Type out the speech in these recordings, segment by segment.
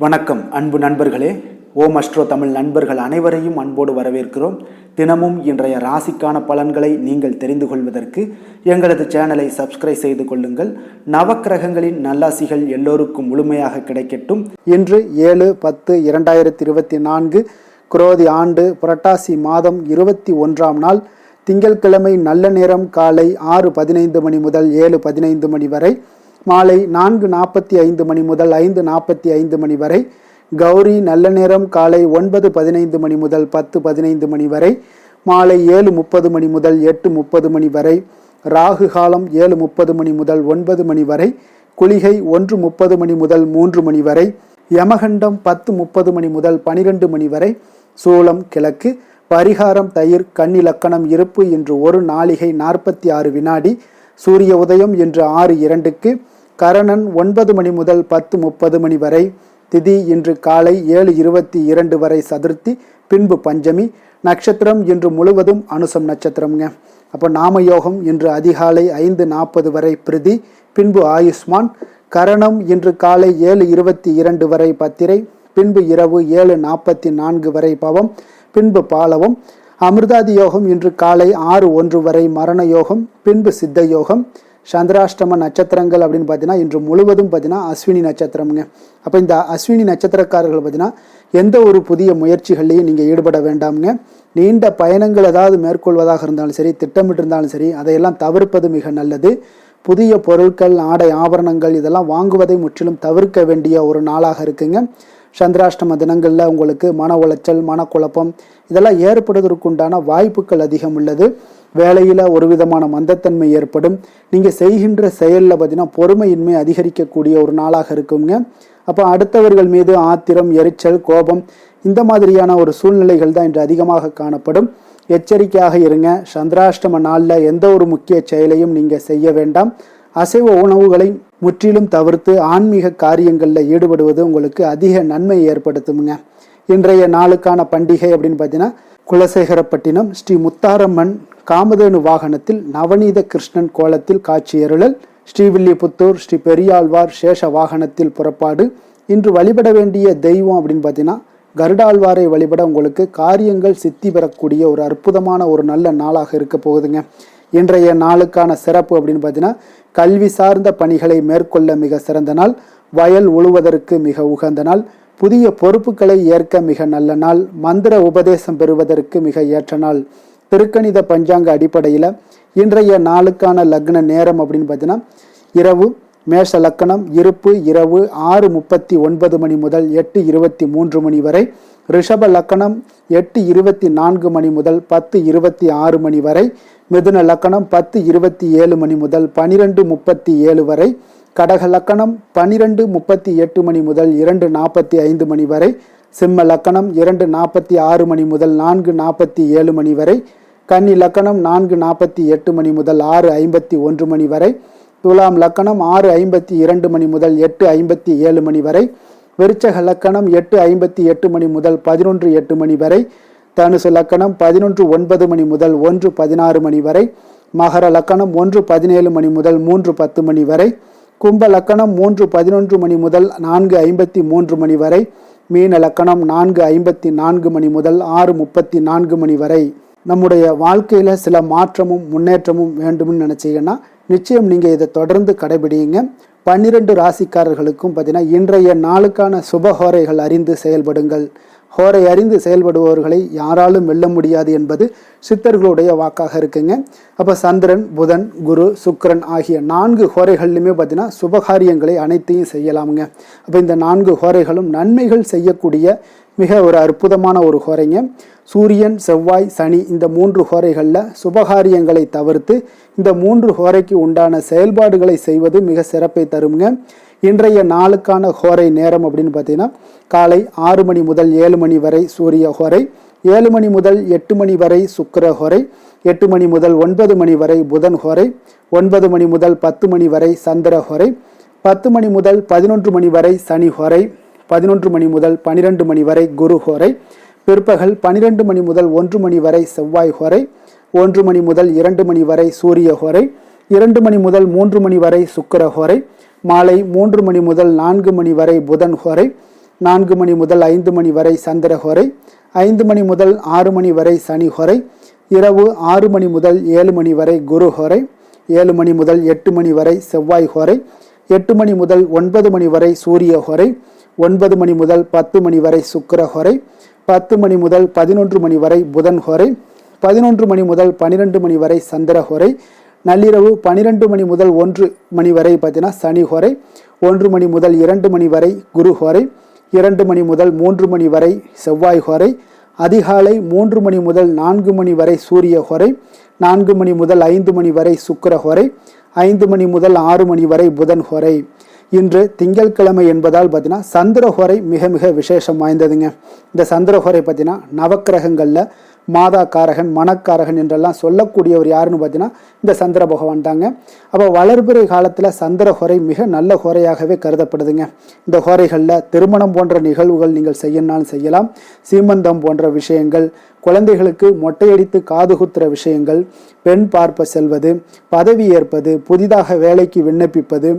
வணக்கம் அன்பு நண்பர்களே. ஓம் அஸ்ட்ரோ தமிழ் நண்பர்கள் அனைவரையும் அன்போடு வரவேற்கிறோம். தினமும் இன்றைய ராசிக்கான பலன்களை நீங்கள் தெரிந்து கொள்வதற்கு எங்களது சேனலை சப்ஸ்கிரைப் செய்து கொள்ளுங்கள். நவக்கிரகங்களின் நல்லாசிகள் எல்லோருக்கும் முழுமையாக கிடைக்கட்டும். இன்று 7/10/2024 குரோதி ஆண்டு புரட்டாசி மாதம் 21ஆம் நாள் திங்கட்கிழமை. நல்ல நேரம் காலை 6:15 மணி முதல் 7:15 மணி வரை, மாலை 4:45 மணி முதல் 5:45 மணி வரை. கௌரி நல்ல நேரம் காலை 9:15 மணி முதல் 10:15 மணி வரை, மாலை 7:30 மணி முதல் 8:30 மணி வரை. ராகு காலம் 7:30 மணி முதல் 9 மணி வரை. குளிகை 1:30 மணி முதல் 3 மணி வரை. யமகண்டம் 10:30 மணி முதல் 12 மணி வரை. சூலம் கிழக்கு. பரிகாரம் தயிர். கன்னி லக்கணம் இருப்பு இன்று 1 நாளிகை 46 வினாடி. சூரிய உதயம் இன்று 6:02க்கு. கரணன் 9 மணி முதல் 10:30 மணி வரை. திதி இன்று காலை 7:22 வரை சதுர்த்தி, பின்பு பஞ்சமி. நட்சத்திரம் இன்று முழுவதும் அனுசம் நட்சத்திரம்ங்க. அப்போ நாமயோகம் இன்று அதிகாலை 5:40 வரை பிரிதி, பின்பு ஆயுஷ்மான். கரணம் இன்று காலை 7:22 வரை பத்திரை, பின்பு இரவு 7:44 வரை பவம், பின்பு பாலவம். அமிர்தாதி யோகம் இன்று காலை 6:01 வரை மரண யோகம், பின்பு சித்த யோகம். சந்திராஷ்டம நட்சத்திரங்கள் அப்படின்னு பார்த்தீங்கன்னா இன்று முழுவதும் பார்த்தீங்கன்னா அஸ்வினி நட்சத்திரம்ங்க. அப்போ இந்த அஸ்வினி நட்சத்திரக்காரர்கள் பார்த்தீங்கன்னா எந்த ஒரு புதிய முயற்சிகள்லையும் நீங்கள் ஈடுபட வேண்டாம்ங்க. நீண்ட பயணங்கள் ஏதாவது மேற்கொள்வதாக இருந்தாலும் சரி, திட்டமிட்டிருந்தாலும் சரி, அதையெல்லாம் தவிர்ப்பது மிக நல்லது. புதிய பொருட்கள், ஆடை ஆபரணங்கள் இதெல்லாம் வாங்குவதை முற்றிலும் தவிர்க்க வேண்டிய ஒரு நாளாக இருக்குங்க. சந்திராஷ்டம தினங்களில் உங்களுக்கு மன உளைச்சல், மனக்குழப்பம் இதெல்லாம் ஏற்படுவதற்குண்டான வாய்ப்புகள் அதிகம் உள்ளது. வேலையில் ஒரு விதமான மந்தத்தன்மை ஏற்படும். நீங்கள் செய்கின்ற செயலில் பார்த்தீங்கன்னா பொறுமையின்மை அதிகரிக்கக்கூடிய ஒரு நாளாக இருக்குங்க. அப்போ அடுத்தவர்கள் மீது ஆத்திரம், எரிச்சல், கோபம் இந்த மாதிரியான ஒரு சூழ்நிலைகள் தான் இன்று அதிகமாக காணப்படும். எச்சரிக்கையாக இருங்க. சந்திராஷ்டம நாளில் எந்த ஒரு முக்கிய செயலையும் நீங்கள் செய்ய வேண்டாம். அசைவ உணவுகளை முற்றிலும் தவிர்த்து ஆன்மீக காரியங்களில் ஈடுபடுவது உங்களுக்கு அதிக நன்மை ஏற்படுத்துங்க. இன்றைய நாளுக்கான பண்டிகை அப்படின்னு பார்த்தீங்கன்னா குலசேகரப்பட்டினம் ஸ்ரீ முத்தாரம்மன் காமதேனு வாகனத்தில் நவநீத கிருஷ்ணன் கோலத்தில் காட்சியருளல். ஸ்ரீவில்லிபுத்தூர் ஸ்ரீ பெரியாழ்வார் சேஷ வாகனத்தில் புறப்பாடு. இன்று வழிபட வேண்டிய தெய்வம் அப்படின்னு பார்த்தீங்கன்னா கருடாழ்வாரை வழிபட உங்களுக்கு காரியங்கள் சித்தி பெறக்கூடிய ஒரு அற்புதமான ஒரு நல்ல நாளாக இருக்க போகுதுங்க. இன்றைய நாளுக்கான சிறப்பு அப்படின்னு பார்த்தீங்கன்னா கல்வி சார்ந்த பணிகளை மேற்கொள்ள மிக சிறந்த நாள். வயல் உழுவதற்கு மிக உகந்த நாள். புதிய பொறுப்புகளை ஏற்க மிக நல்ல நாள். மந்திர உபதேசம் பெறுவதற்கு மிக ஏற்ற நாள். திருக்கணித பஞ்சாங்க அடிப்படையில் இன்றைய நாளுக்கான லக்ன நேரம் அப்படின்னு பார்த்தீங்கன்னா இரவு மேஷ லக்கணம் இருப்பு இரவு 6:39 மணி முதல் 8:23 மணி வரை. ரிஷப லக்கணம் 8:24 மணி முதல் 10:26 மணி வரை. மிதுன லக்கணம் 10:27 மணி முதல் 12:37 வரை. கடக லக்கணம் 12:38 மணி முதல் 2:45 மணி வரை. சிம்ம லக்கணம் 2:46 மணி முதல் 4:47 மணி வரை. கன்னி லக்கணம் 4:48 மணி முதல் 6:51 மணி வரை. துலாம் லக்கணம் 6:52 மணி முதல் 8:57 மணி வரை. விருச்சக லக்கணம் 8:58 மணி முதல் 11:08 மணி வரை. தனுசு லக்கணம் 11:09 மணி முதல் 1:16 மணி வரை. மகர லக்கணம் 1:17 மணி முதல் 3:10 மணி வரை. கும்ப லக்கணம் 3:11 மணி முதல் 4:53 மணி வரை. மீன லக்கணம் 4:54 மணி முதல் 6:34 மணி வரை. நம்முடைய வாழ்க்கையில் சில மாற்றமும் முன்னேற்றமும் வேண்டும்னு நினச்சிங்கன்னா நிச்சயம் நீங்கள் இதை தொடர்ந்து கடைபிடிங்க. 12 ராசிக்காரர்களுக்கும் பார்த்தீங்கன்னா இன்றைய நாளுக்கான சுபஹோரைகள் அறிந்து செயல்படுங்கள். ஹோரை அறிந்து செயல்படுபவர்களை யாராலும் வெல்ல முடியாது என்பது சித்தர்களுடைய வாக்காக இருக்குங்க. அப்போ சந்திரன், புதன், குரு, சுக்கிரன் ஆகிய 4 ஹோரைகள்லையுமே பார்த்தீங்கன்னா சுபகாரியங்களை அனைத்தையும் செய்யலாமுங்க. அப்போ இந்த 4 ஹோரைகளும் நன்மைகள் செய்யக்கூடிய மிக ஒரு அற்புதமான ஒரு ஹோரைங்க. சூரியன், செவ்வாய், சனி இந்த 3 ஹோரைகளில் சுபகாரியங்களை தவிர்த்து இந்த 3 ஹோரைக்கு உண்டான செயல்பாடுகளை செய்வது மிக சிறப்பை தருங்க. இன்றைய நாளுக்கான ஹோரை நேரம் அப்படின்னு பார்த்தீங்கன்னா காலை 6 மணி முதல் 7 மணி வரை சூரிய ஹோரை. 7 மணி முதல் 8 மணி வரை சுக்கிர ஹோரை. 8 மணி முதல் 9 மணி வரை புதன் ஹோரை. 9 மணி முதல் 10 மணி வரை சந்திர ஹோரை. 10 மணி முதல் 11 மணி வரை சனி ஹோரை. 11 மணி முதல் 12 மணி வரை குரு ஹோரை. பிற்பகல் 12 மணி முதல் 1 மணி வரை செவ்வாய் ஹோரை. 1 மணி முதல் 2 மணி வரை சூரிய ஹோரை. 2 மணி முதல் 3 மணி வரை சுக்கிர ஹோரை. மாலை 3 மணி முதல் 4 மணி வரை புதன் ஹோரை. 4 மணி முதல் 5 மணி வரை சந்திரஹோரை, 5 மணி முதல் 6 மணி வரை சனிஹோரை, இரவு 6 மணி முதல் 7 மணி வரை குருஹோரை, 7 மணி முதல் 8 மணி வரை செவ்வாய் ஹோரை, 8 மணி முதல் 9 மணி வரை சூரிய ஹோரை, 9 மணி முதல் 10 மணி வரை சுக்கிர ஹோரை, 10 மணி முதல் 11 மணி வரை புதன் ஹோரை, 11 மணி முதல் 12 மணி வரை சந்திர ஹோரை, நள்ளிரவு 12 மணி முதல் 1 மணி வரை பார்த்தீங்கன்னா சனி ஹோரை, 1 மணி முதல் 2 மணி வரை குரு ஹோரை, 2 மணி முதல் 3 மணி வரை செவ்வாய் ஹோரை, அதிகாலை 3 மணி முதல் 4 மணி வரை சூரிய ஹோரை, 4 மணி முதல் 5 மணி வரை சுக்கிர ஹோரை, 5 மணி முதல் 6 மணி வரை புதன் ஹோரை. இன்று திங்கட்கிழமை என்பதால் பார்த்தீங்கன்னா சந்திரஹோரை மிக மிக விசேஷம் வாய்ந்ததுங்க. இந்த சந்திரஹோரை பார்த்தீங்கன்னா நவக்கிரகங்களில் மாதாக்காரகன் மணக்காரகன் என்றெல்லாம் சொல்லக்கூடியவர் யாருன்னு பார்த்தீங்கன்னா இந்த சந்திர பகவான் தாங்க. அப்போ வளர்பிறை காலத்தில் சந்திரஹோரை மிக நல்ல ஹோரையாகவே கருதப்படுதுங்க. இந்த ஹோரைகளில் திருமணம் போன்ற நிகழ்வுகள் நீங்கள் செய்யணும்னாலும் செய்யலாம், சீமந்தம் போன்ற விஷயங்கள், குழந்தைகளுக்கு மொட்டையடித்து காது குத்துற விஷயங்கள், பெண் பார்ப்ப செல்வது, பதவி ஏற்பது, புதிதாக வேலைக்கு விண்ணப்பிப்பது,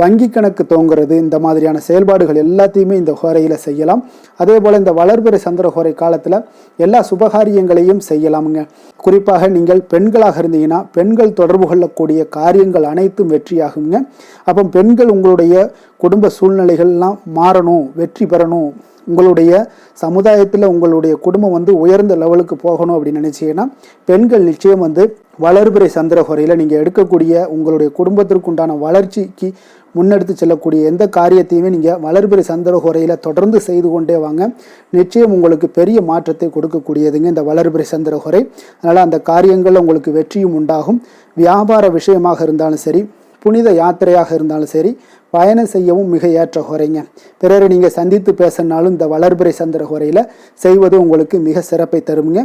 வங்கி கணக்கு தோங்குறது, இந்த மாதிரியான செயல்பாடுகள் எல்லாத்தையுமே இந்த ஹோரையில் செய்யலாம். அதே போல் இந்த வளர்பிறை சந்திர ஹோரை காலத்தில் எல்லா சுபகாரியங்களையும் செய்யலாமுங்க. குறிப்பாக நீங்கள் பெண்களாக இருந்தீங்கன்னா பெண்கள் தொடர்பு கொள்ளக்கூடிய காரியங்கள் அனைத்தும் வெற்றியாகுங்க. அப்போ பெண்கள் உங்களுடைய குடும்ப சூழ்நிலைகள்லாம் மாறணும், வெற்றி பெறணும், உங்களுடைய சமுதாயத்தில் உங்களுடைய குடும்பம் உயர்ந்த லெவலுக்கு போகணும் அப்படின்னு நினைச்சீங்கன்னா பெண்கள் நிச்சயம் வளர்பிறை சந்திரஹோரையில் நீங்கள் எடுக்கக்கூடிய உங்களுடைய குடும்பத்திற்குண்டான வளர்ச்சிக்கு முன்னெடுத்து செல்லக்கூடிய எந்த காரியத்தையுமே நீங்கள் வளர்பிறை சந்திரஹோரையில் தொடர்ந்து செய்து கொண்டே வாங்க. நிச்சயம் உங்களுக்கு பெரிய மாற்றத்தை கொடுக்கக்கூடியதுங்க இந்த வளர்பிறை சந்திரஹோரை. அதனால் அந்த காரியங்களில் உங்களுக்கு வெற்றியும் உண்டாகும். வியாபார விஷயமாக இருந்தாலும் சரி, புனித யாத்திரையாக இருந்தாலும் சரி, பயணம் செய்யவும் மிக ஏற்ற ஹோரைங்க. பிறரை நீங்கள் சந்தித்து பேசினாலும் இந்த வளர்பிறை சந்திர ஹோரையில் செய்வது உங்களுக்கு மிக சிறப்பை தருங்க.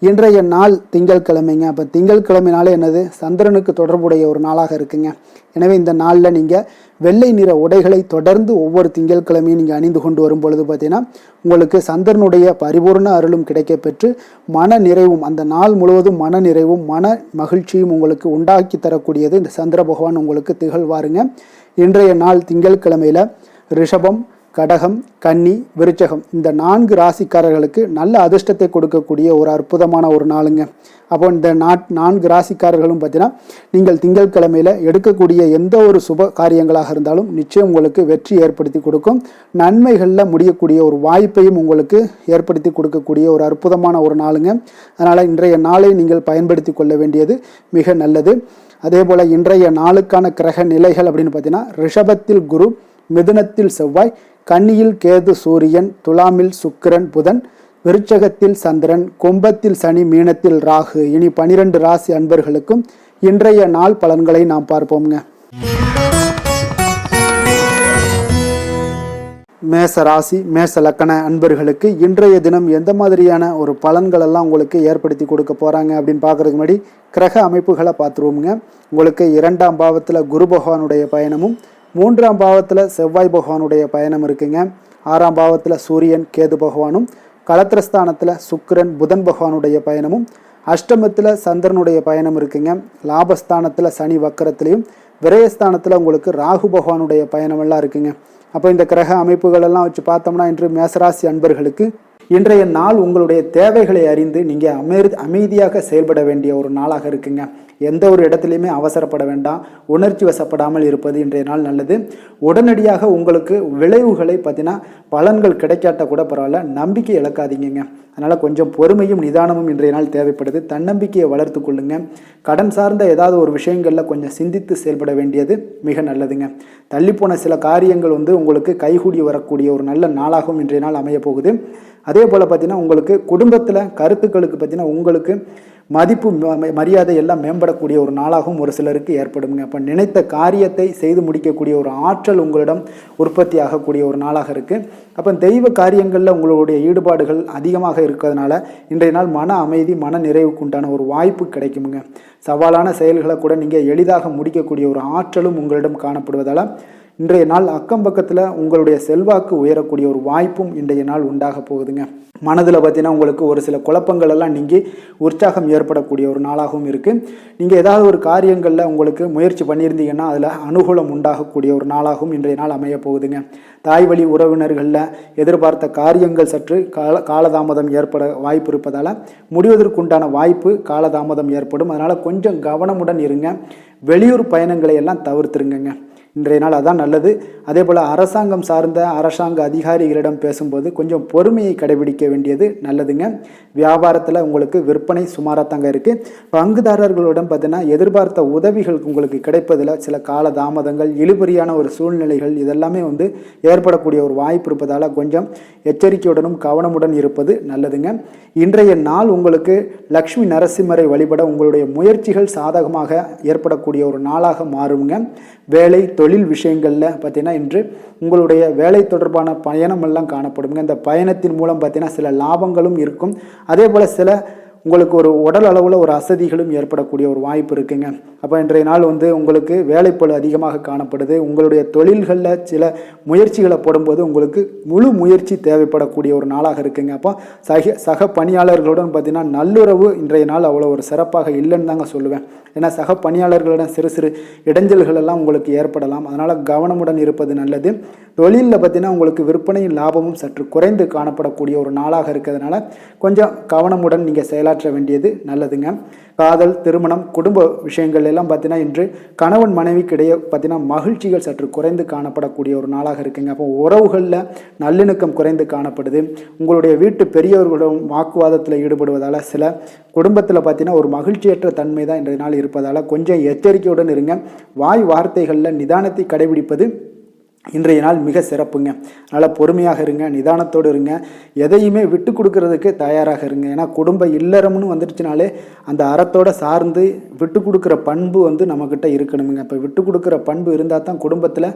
இன்றைய நாள் திங்கட்கிழமைங்க. அப்போ திங்கட்கிழமைனாலே என்னது, சந்திரனுக்கு தொடர்புடைய ஒரு நாளாக இருக்குங்க. எனவே இந்த நாளில் நீங்கள் வெள்ளை நிற உடைகளை தொடர்ந்து ஒவ்வொரு திங்கட்கிழமையும் நீங்கள் அணிந்து கொண்டு வரும் பொழுது பார்த்தீங்கன்னா உங்களுக்கு சந்திரனுடைய பரிபூர்ண அருளும் கிடைக்க பெற்று மன நிறைவும், அந்த நாள் முழுவதும் மன நிறைவும் மன மகிழ்ச்சியும் உங்களுக்கு உண்டாக்கி தரக்கூடியது இந்த சந்திர பகவான் உங்களுக்கு திகழ்வாருங்க. இன்றைய நாள் திங்கட்கிழமையில் ரிஷபம், கடகம், கன்னி, விருச்சகம் இந்த 4 ராசிக்காரர்களுக்கு நல்ல அதிர்ஷ்டத்தை கொடுக்கக்கூடிய ஒரு அற்புதமான ஒரு நாளுங்க. அப்போ இந்த 4 ராசிக்காரர்களும் பார்த்தீங்கன்னா நீங்கள் திங்கட்கிழமையில் எடுக்கக்கூடிய எந்த ஒரு சுப காரியங்களாக இருந்தாலும் நிச்சயம் உங்களுக்கு வெற்றி ஏற்படுத்தி கொடுக்கும். நன்மைகளில் முடியக்கூடிய ஒரு வாய்ப்பையும் உங்களுக்கு ஏற்படுத்தி கொடுக்கக்கூடிய ஒரு அற்புதமான ஒரு நாளுங்க. அதனால் இன்றைய நாளை நீங்கள் பயன்படுத்தி கொள்ள வேண்டியது மிக நல்லது. அதே போல் இன்றைய நாளுக்கான கிரக நிலைகள் அப்படின்னு பார்த்தீங்கன்னா ரிஷபத்தில் குரு, மிதுனத்தில் செவ்வாய், கன்னியில் கேது சூரியன், துலாமில் சுக்கிரன் புதன், விருச்சகத்தில் சந்திரன், கும்பத்தில் சனி, மீனத்தில் ராகு. இனி 12 ராசி அன்பர்களுக்கும் இன்றைய நாள் பலன்களை நாம் பார்ப்போம்ங்க. மேச ராசி மேச லக்கண அன்பர்களுக்கு இன்றைய தினம் எந்த மாதிரியான ஒரு பலன்கள் எல்லாம் உங்களுக்கு ஏற்படுத்தி கொடுக்க போறாங்க அப்படின்னு பார்க்கறதுக்கு முன்னாடி கிரக அமைப்புகளை பார்த்துருவோமுங்க. உங்களுக்கு 2ஆம் பாவத்தில் குரு பகவானுடைய பயணமும், 3ஆம் பாவத்தில் செவ்வாய் பகவானுடைய பயணம் இருக்குங்க. 6ஆம் பாவத்தில் சூரியன் கேது பகவானும், களத்திரஸ்தானத்தில் சுக்கிரன் புதன் பகவானுடைய பயணமும், அஷ்டமத்தில் சந்திரனுடைய பயணம் இருக்குங்க. லாபஸ்தானத்தில் சனி வக்கரத்திலையும், விரயஸ்தானத்தில் உங்களுக்கு ராகு பகவானுடைய பயணம் எல்லாம் இருக்குங்க. அப்போ இந்த கிரக அமைப்புகள் எல்லாம் வச்சு பார்த்தோம்னா இன்று மேசராசி அன்பர்களுக்கு இன்றைய நாள் உங்களுடைய தேவைகளை அறிந்து நீங்கள் அமைதியாக செயல்பட வேண்டிய ஒரு நாளாக இருக்குங்க. எந்த ஒரு இடத்துலையுமே அவசரப்பட வேண்டாம், உணர்ச்சி வசப்படாமல் இருப்பது இன்றைய நாள் நல்லது. உடனடியாக உங்களுக்கு விளைவுகளை பார்த்தீங்கன்னா பலன்கள் கிடைக்காட்ட கூட பரவாயில்ல, நம்பிக்கை இழக்காதீங்க. அதனால் கொஞ்சம் பொறுமையும் நிதானமும் இன்றைய நாள் தேவைப்படுது. தன்னம்பிக்கையை வளர்த்து கொள்ளுங்க. கடன் சார்ந்த ஏதாவது ஒரு விஷயங்களில் கொஞ்சம் சிந்தித்து செயல்பட வேண்டியது மிக நல்லதுங்க. தள்ளிப்போன சில காரியங்கள் உங்களுக்கு கைகூடி வரக்கூடிய ஒரு நல்ல நாளாகவும் இன்றைய நாள் அமைய போகுது. அதே போல் பார்த்தீங்கன்னா உங்களுக்கு குடும்பத்தில் கருத்துக்களுக்கு பார்த்தீங்கன்னா உங்களுக்கு மதிப்பு மரியாதை எல்லாம் மேம்படக்கூடிய ஒரு நாளாகவும் ஒரு சிலருக்கு ஏற்படுங்க. அப்போ நினைத்த காரியத்தை செய்து முடிக்கக்கூடிய ஒரு ஆற்றல் உங்களிடம் உற்பத்தி ஆகக்கூடிய ஒரு நாளாக இருக்குது. அப்போ தெய்வ காரியங்களில் உங்களுடைய ஈடுபாடுகள் அதிகமாக இருக்கிறதுனால இன்றைய நாள் மன அமைதி மன நிறைவுக்கு உண்டான ஒரு வாய்ப்பு கிடைக்குமுங்க. சவாலான செயல்களை கூட நீங்கள் எளிதாக முடிக்கக்கூடிய ஒரு ஆற்றலும் உங்களிடம் காணப்படுவதால் இன்றைய நாள் அக்கம் பக்கத்தில் உங்களுடைய செல்வாக்கு உயரக்கூடிய ஒரு வாய்ப்பும் இன்றைய நாள் உண்டாக போகுதுங்க. மனதில் பார்த்தீங்கன்னா உங்களுக்கு ஒரு சில குழப்பங்கள் எல்லாம் நீங்கி உற்சாகம் ஏற்படக்கூடிய ஒரு நாளாகவும் இருக்குது. நீங்கள் ஏதாவது ஒரு காரியங்களில் உங்களுக்கு முயற்சி பண்ணியிருந்தீங்கன்னா அதில் அனுகூலம் உண்டாகக்கூடிய ஒரு நாளாகவும் இன்றைய நாள் அமைய போகுதுங்க. தாய் வழி உறவினர்களில் எதிர்பார்த்த காரியங்கள் சற்று காலதாமதம் ஏற்பட வாய்ப்பு இருப்பதால் முடிவதற்குண்டான வாய்ப்பு காலதாமதம் ஏற்படும். அதனால் கொஞ்சம் கவனமுடன் இருங்க. வெளியூர் பயணங்களை எல்லாம் தவிர்த்துருங்க. இன்றைய நாள் அதான் நல்லது. அதே போல் அரசாங்கம் சார்ந்த அரசாங்க அதிகாரிகளிடம் பேசும்போது கொஞ்சம் பொறுமையை கடைபிடிக்க வேண்டியது நல்லதுங்க. வியாபாரத்தில் உங்களுக்கு விற்பனை சுமாராக தாங்க இருக்குது. பங்குதாரர்களிடம் பார்த்தீங்கன்னா எதிர்பார்த்த உதவிகள் உங்களுக்கு கிடைப்பதில் சில கால தாமதங்கள், இழுபறியான ஒரு சூழ்நிலைகள் இதெல்லாமே ஏற்படக்கூடிய ஒரு வாய்ப்பு இருப்பதால் கொஞ்சம் எச்சரிக்கையுடனும் கவனமுடன் இருப்பது நல்லதுங்க. இன்றைய நாள் உங்களுக்கு லக்ஷ்மி நரசிம்மரை வழிபட உங்களுடைய முயற்சிகள் சாதகமாக ஏற்படக்கூடிய ஒரு நாளாக மாறுங்க. வேலை தொழில் விஷயங்களில் பார்த்தீங்கன்னா இன்று உங்களுடைய வேலை தொடர்பான பயணம் எல்லாம் காணப்படுங்க. இந்த பயணத்தின் மூலம் பார்த்தீங்கன்னா சில லாபங்களும் இருக்கும். அதே போல் சில உங்களுக்கு ஒரு உடல் அளவில் ஒரு அசதிகளும் ஏற்படக்கூடிய ஒரு வாய்ப்பு இருக்குங்க. அப்போ இன்றைய நாள் உங்களுக்கு வேலைப்பளு அதிகமாக காணப்படுது. உங்களுடைய தொழில்களில் சில முயற்சிகளை போடும்போது உங்களுக்கு முழு முயற்சி தேவைப்படக்கூடிய ஒரு நாளாக இருக்குங்க. அப்போ சக பணியாளர்களுடன் பார்த்தீங்கன்னா நல்லுறவு இன்றைய நாள் அவ்வளோ ஒரு சிறப்பாக இல்லைன்னு தாங்க சொல்லுவேன். ஏன்னா சக பணியாளர்களிடம் சிறு சிறு இடைஞ்சல்கள் எல்லாம் உங்களுக்கு ஏற்படலாம். அதனால் கவனமுடன் இருப்பது நல்லது. தொழிலில் பார்த்தீங்கன்னா உங்களுக்கு விற்பனையும் லாபமும் சற்று குறைந்து காணப்படக்கூடிய ஒரு நாளாக இருக்கிறதுனால கொஞ்சம் கவனமுடன் நீங்கள் செயலாற்ற வேண்டியது நல்லதுங்க. காதல், திருமணம், குடும்ப விஷயங்கள் எல்லாம் பார்த்தீங்கன்னா இன்று கணவன் மனைவிக்கு இடையே பார்த்தீங்கன்னா மகிழ்ச்சிகள் சற்று குறைந்து காணப்படக்கூடிய ஒரு நாளாக இருக்குங்க. அப்போ உறவுகளில் நல்லிணக்கம் குறைந்து காணப்படுது. உங்களுடைய வீட்டு பெரியவர்களுடன் வாக்குவாதத்தில் ஈடுபடுவதால் சில குடும்பத்தில் பார்த்தீங்கன்னா ஒரு மகிழ்ச்சியற்ற தன்மை தான் இன்றைய நாள் இருப்பதால் கொஞ்சம் எச்சரிக்கையுடன் இருங்க. வாய் வார்த்தைகளில் நிதானத்தை கடைபிடிப்பது இன்றைய நாள் மிக சிறப்புங்க. அதனால் பொறுமையாக இருங்க, நிதானத்தோடு இருங்க, எதையுமே விட்டு கொடுக்கறதுக்கு தயாராக இருங்க. ஏன்னா குடும்ப இல்லறம்னு வந்துடுச்சுனாலே அந்த அறத்தோடு சார்ந்து விட்டு கொடுக்குற பண்பு நம்மக்கிட்ட இருக்கணுங்க. இப்போ விட்டு கொடுக்குற பண்பு இருந்தால் தான் குடும்பத்தில்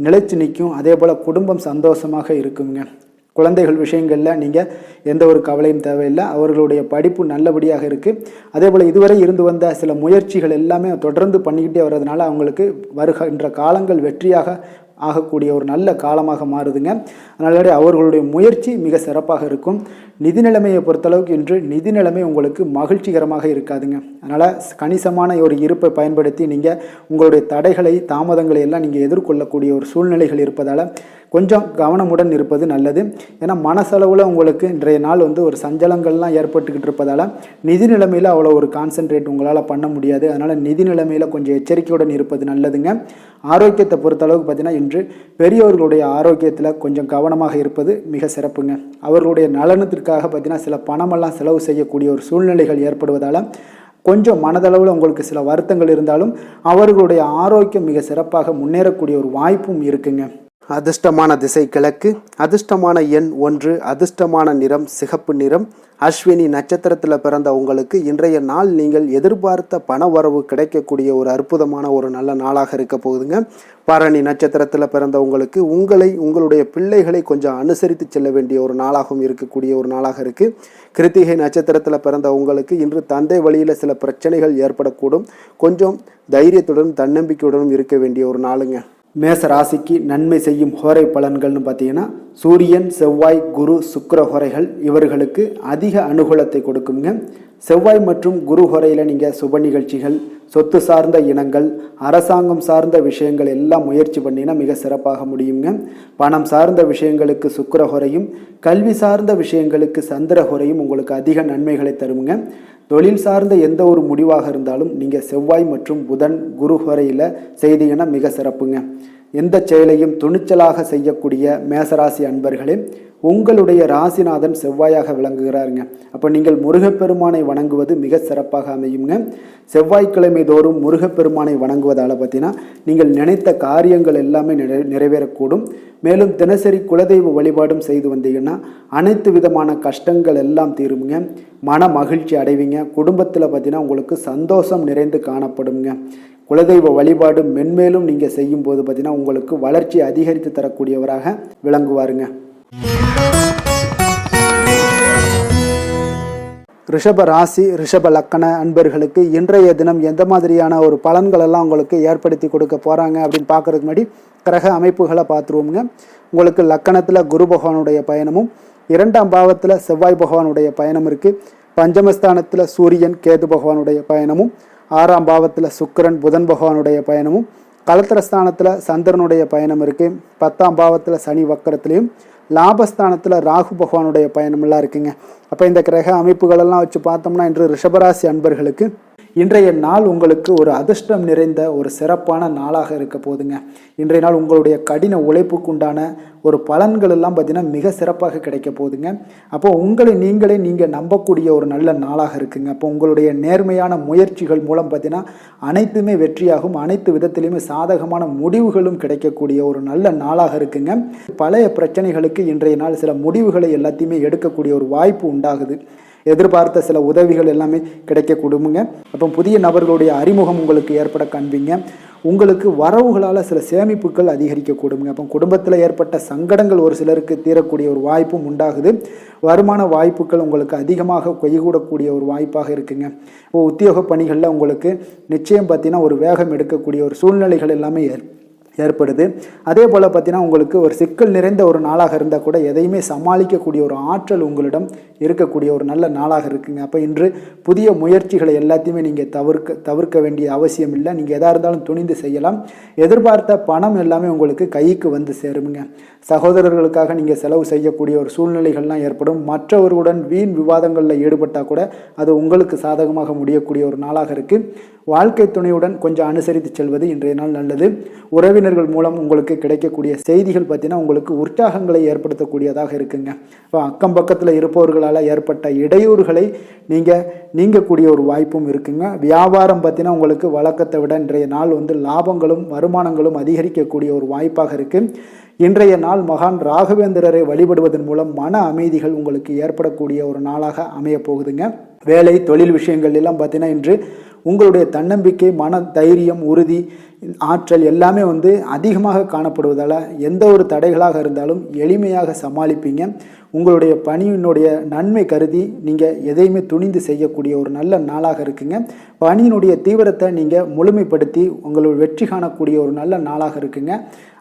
நிலைச்சு நிற்கும். அதே போல் குடும்பம் சந்தோஷமாக இருக்குங்க. குழந்தைகள் விஷயங்களில் நீங்கள் எந்த ஒரு கவலையும் தேவையில்லை. அவர்களுடைய படிப்பு நல்லபடியாக இருக்குது. அதே போல் இதுவரை இருந்து வந்த சில முயற்சிகள் எல்லாமே தொடர்ந்து பண்ணிக்கிட்டே வர்றதுனால அவங்களுக்கு வருகின்ற காலங்கள் வெற்றியாக ஆகக்கூடிய ஒரு நல்ல காலமாக மாறுதுங்க. அதனால அவர்களுடைய முயற்சி மிக சிறப்பாக இருக்கும். நிதி நிலைமையை பொறுத்தளவுக்கு இன்று நிதி நிலைமை உங்களுக்கு மகிழ்ச்சிகரமாக இருக்காதுங்க. அதனால் கணிசமான ஒரு இருப்பை பயன்படுத்தி நீங்கள் உங்களுடைய தடைகளை, தாமதங்களை எல்லாம் நீங்கள் எதிர்கொள்ளக்கூடிய ஒரு சூழ்நிலைகள் இருப்பதால் கொஞ்சம் கவனமுடன் இருப்பது நல்லது. ஏன்னா மனசளவில் உங்களுக்கு இன்றைய நாள் ஒரு சஞ்சலங்கள்லாம் ஏற்பட்டுக்கிட்டு இருப்பதால் நிதி நிலைமையில் அவ்வளோ ஒரு கான்சன்ட்ரேட் உங்களால் பண்ண முடியாது. அதனால் நிதி நிலைமையில் கொஞ்சம் எச்சரிக்கையுடன் இருப்பது நல்லதுங்க. ஆரோக்கியத்தை பொறுத்தளவுக்கு பார்த்தீங்கன்னா இன்று பெரியவர்களுடைய ஆரோக்கியத்தில் கொஞ்சம் கவனமாக இருப்பது மிக சிறப்புங்க. அவர்களுடைய நலனத்திற்காக பார்த்தீங்கன்னா சில பணமெல்லாம் செலவு செய்யக்கூடிய ஒரு சூழ்நிலைகள் ஏற்படுவதால் கொஞ்சம் மனதளவில் உங்களுக்கு சில வருத்தங்கள் இருந்தாலும் அவர்களுடைய ஆரோக்கியம் மிக சிறப்பாக முன்னேறக்கூடிய ஒரு வாய்ப்பும் இருக்குங்க. அதிர்ஷ்டமான திசை கிழக்கு, அதிர்ஷ்டமான எண் 1, அதிர்ஷ்டமான நிறம் சிகப்பு நிறம். அஸ்வினி நட்சத்திரத்தில் பிறந்த உங்களுக்கு இன்றைய நாள் நீங்கள் எதிர்பார்த்த பண வரவு கிடைக்கக்கூடிய ஒரு அற்புதமான ஒரு நல்ல நாளாக இருக்க போகுதுங்க. பரணி நட்சத்திரத்தில் பிறந்த உங்களுக்கு உங்களுடைய பிள்ளைகளை கொஞ்சம் அனுசரித்து செல்ல வேண்டிய ஒரு நாளாகவும் இருக்கக்கூடிய ஒரு நாளாக இருக்குது. கிருத்திகை நட்சத்திரத்தில் பிறந்த உங்களுக்கு இன்று தந்தை வழியில் சில பிரச்சனைகள் ஏற்படக்கூடும். கொஞ்சம் தைரியத்துடன் தன்னம்பிக்கையுடனும் இருக்க வேண்டிய ஒரு நாளுங்க. மேச ராசிக்கு நன்மை செய்யும் ஹோரை பலன்கள்னு பார்த்தீங்கன்னா சூரியன், செவ்வாய், குரு, சுக்கிர ஹோரைகள் இவர்களுக்கு அதிக அனுகூலத்தை கொடுக்குங்க. செவ்வாய் மற்றும் குரு ஹோரையில் நீங்கள் சுப நிகழ்ச்சிகள், சொத்து சார்ந்த இனங்கள், அரசாங்கம் சார்ந்த விஷயங்கள் எல்லாம் முயற்சி பண்ணினா மிக சிறப்பாக முடியுங்க. பணம் சார்ந்த விஷயங்களுக்கு சுக்கிர ஹோரையும், கல்வி சார்ந்த விஷயங்களுக்கு சந்திர ஹோரையும் உங்களுக்கு அதிக நன்மைகளை தருங்க. தொழில் சார்ந்த எந்த ஒரு முடிவாக இருந்தாலும் நீங்கள் செவ்வாய் மற்றும் புதன், குரு ஹோரையில் செய்தீங்கன்னா மிக சிறப்புங்க. எந்த செயலையும் துணிச்சலாக செய்யக்கூடிய மேசராசி அன்பர்களே, உங்களுடைய ராசிநாதன் செவ்வாயாக விளங்குகிறாருங்க. அப்போ நீங்கள் முருகப்பெருமானை வணங்குவது மிக சிறப்பாக அமையுங்க. செவ்வாய்க்கிழமை தோறும் முருகப்பெருமானை வணங்குவதால் பார்த்தீங்கன்னா நீங்கள் நினைத்த காரியங்கள் எல்லாமே நிறைவேறக்கூடும். மேலும் தினசரி குலதெய்வ வழிபாடும் செய்து வந்தீங்கன்னா அனைத்து விதமான கஷ்டங்கள் எல்லாம் தீருங்க. மன மகிழ்ச்சி அடைவீங்க. குடும்பத்தில் பார்த்தீங்கன்னா உங்களுக்கு சந்தோஷம் நிறைந்து காணப்படுங்க. குலதெய்வ வழிபாடு மென்மேலும் நீங்கள் செய்யும்போது பார்த்தீங்கன்னா உங்களுக்கு வளர்ச்சி அதிகரித்து தரக்கூடியவராக விளங்குவாருங்க. ரிஷப ராசி ரிஷப லக்கண அன்பர்களுக்கு இன்றைய தினம் எந்த மாதிரியான ஒரு பலன்கள் எல்லாம் உங்களுக்கு ஏற்படுத்தி கொடுக்க போகிறாங்க அப்படின்னு பார்க்குறதுக்கு முன்னாடி கிரக அமைப்புகளை பார்த்துருவோங்க. உங்களுக்கு லக்கணத்தில் குரு பகவானுடைய பயணமும், 2ஆம் பாவத்தில் செவ்வாய் பகவானுடைய பயணம் இருக்குது. பஞ்சமஸ்தானத்தில் சூரியன் கேது பகவானுடைய பயணமும், 6ஆம் பாவத்தில் சுக்கிரன் புதன் பகவானுடைய பயணமும், கலத்திரஸ்தானத்தில் சந்திரனுடைய பயணம் இருக்குது. 10ஆம் பாவத்தில் சனி வக்கரத்துலேயும், லாபஸ்தானத்தில் ராகு பகவானுடைய பயணமெல்லாம் இருக்குங்க. அப்போ இந்த கிரக அமைப்புகளெல்லாம் வச்சு பார்த்தோம்னா இன்று ரிஷபராசி அன்பர்களுக்கு இன்றைய நாள் உங்களுக்கு ஒரு அதிர்ஷ்டம் நிறைந்த ஒரு சிறப்பான நாளாக இருக்க போதுங்க. இன்றைய நாள் உங்களுடைய கடின உழைப்புக்கு உண்டான ஒரு பலன்கள் எல்லாம் பார்த்தீங்கன்னா மிக சிறப்பாக கிடைக்க போகுதுங்க. அப்போ உங்களை நீங்கள் நம்பக்கூடிய ஒரு நல்ல நாளாக இருக்குங்க. அப்போ உங்களுடைய நேர்மையான முயற்சிகள் மூலம் பார்த்தீங்கன்னா அனைத்துமே வெற்றியாகும், அனைத்து விதத்திலையுமே சாதகமான முடிவுகளும் கிடைக்கக்கூடிய ஒரு நல்ல நாளாக இருக்குங்க. பழைய பிரச்சனைகளுக்கு இன்றைய நாள் சில முடிவுகளை எல்லாத்தையுமே எடுக்கக்கூடிய ஒரு வாய்ப்பு உண்டாகுது. எதிர்பார்த்த சில உதவிகள் எல்லாமே கிடைக்க கொடுங்க. அப்போ புதிய நபர்களுடைய அறிமுகம் உங்களுக்கு ஏற்பட காண்பீங்க. உங்களுக்கு வரவுகளால் சில சேமிப்புகள் அதிகரிக்க கொடுங்க. அப்போ குடும்பத்தில் ஏற்பட்ட சங்கடங்கள் ஒரு சிலருக்கு தீரக்கூடிய ஒரு வாய்ப்பும் உண்டாகுது. வருமான வாய்ப்புகள் உங்களுக்கு அதிகமாக கைகூடக்கூடிய ஒரு வாய்ப்பாக இருக்குங்க. இப்போ உத்தியோக பணிகளில் உங்களுக்கு நிச்சயம் பார்த்தீங்கன்னா ஒரு வேகம் எடுக்கக்கூடிய ஒரு சூழ்நிலைகள் எல்லாமே ஏற்படுது. அதே போல் பார்த்தீங்கன்னா உங்களுக்கு ஒரு சிக்கல் நிறைந்த ஒரு நாளாக இருந்தால் கூட எதையுமே சமாளிக்கக்கூடிய ஒரு ஆற்றல் உங்களிடம் இருக்கக்கூடிய ஒரு நல்ல நாளாக இருக்குங்க. அப்போ இன்று புதிய முயற்சிகளை எல்லாத்தையுமே நீங்கள் தவிர்க்க வேண்டிய அவசியம் இல்லை. நீங்கள் எதாக இருந்தாலும் துணிந்து செய்யலாம். எதிர்பார்த்த பணம் எல்லாமே உங்களுக்கு கைக்கு வந்து சேருங்க. சகோதரர்களுக்காக நீங்கள் செலவு செய்யக்கூடிய ஒரு சூழ்நிலைகள்லாம் ஏற்படும். மற்றவர்களுடன் வீண் விவாதங்களில் ஈடுபட்டால் கூட அது உங்களுக்கு சாதகமாக முடியக்கூடிய ஒரு நாளாக இருக்குது. வாழ்க்கை துணையுடன் கொஞ்சம் அனுசரித்து செல்வது இன்றைய நாள் நல்லது. உறவினர்கள் மூலம் உங்களுக்கு கிடைக்கக்கூடிய செய்திகள் பார்த்தீங்கன்னா உங்களுக்கு உற்சாகங்களை ஏற்படுத்தக்கூடியதாக இருக்குங்க. இப்போ அக்கம் பக்கத்தில் இருப்பவர்களால் ஏற்பட்ட இடையூறுகளை நீங்கக்கூடிய ஒரு வாய்ப்பும் இருக்குங்க. வியாபாரம் பார்த்தீங்கன்னா உங்களுக்கு வழக்கத்தை விட இன்றைய நாள் லாபங்களும் வருமானங்களும் அதிகரிக்கக்கூடிய ஒரு வாய்ப்பாக இருக்குது. இன்றைய நாள் மகான் ராகவேந்திரரை வழிபடுவதன் மூலம் மன அமைதிகள் உங்களுக்கு ஏற்படக்கூடிய ஒரு நாளாக அமைய போகுதுங்க. வேலை தொழில் விஷயங்கள் எல்லாம் பார்த்தீங்கன்னா இன்று உங்களுடைய தன்னம்பிக்கை, மன தைரியம், உறுதி, ஆற்றல் எல்லாமே அதிகமாக காணப்படுவதால் எந்த ஒரு தடைகளாக இருந்தாலும் எளிமையாக சமாளிப்பீங்க. உங்களுடைய பணியினுடைய நன்மை கருதி நீங்கள் எதையுமே துணிந்து செய்யக்கூடிய ஒரு நல்ல நாளாக இருக்குங்க. பணியினுடைய தீவிரத்தை நீங்கள் முழுமைப்படுத்தி உங்களுடைய வெற்றி காணக்கூடிய ஒரு நல்ல நாளாக இருக்குங்க.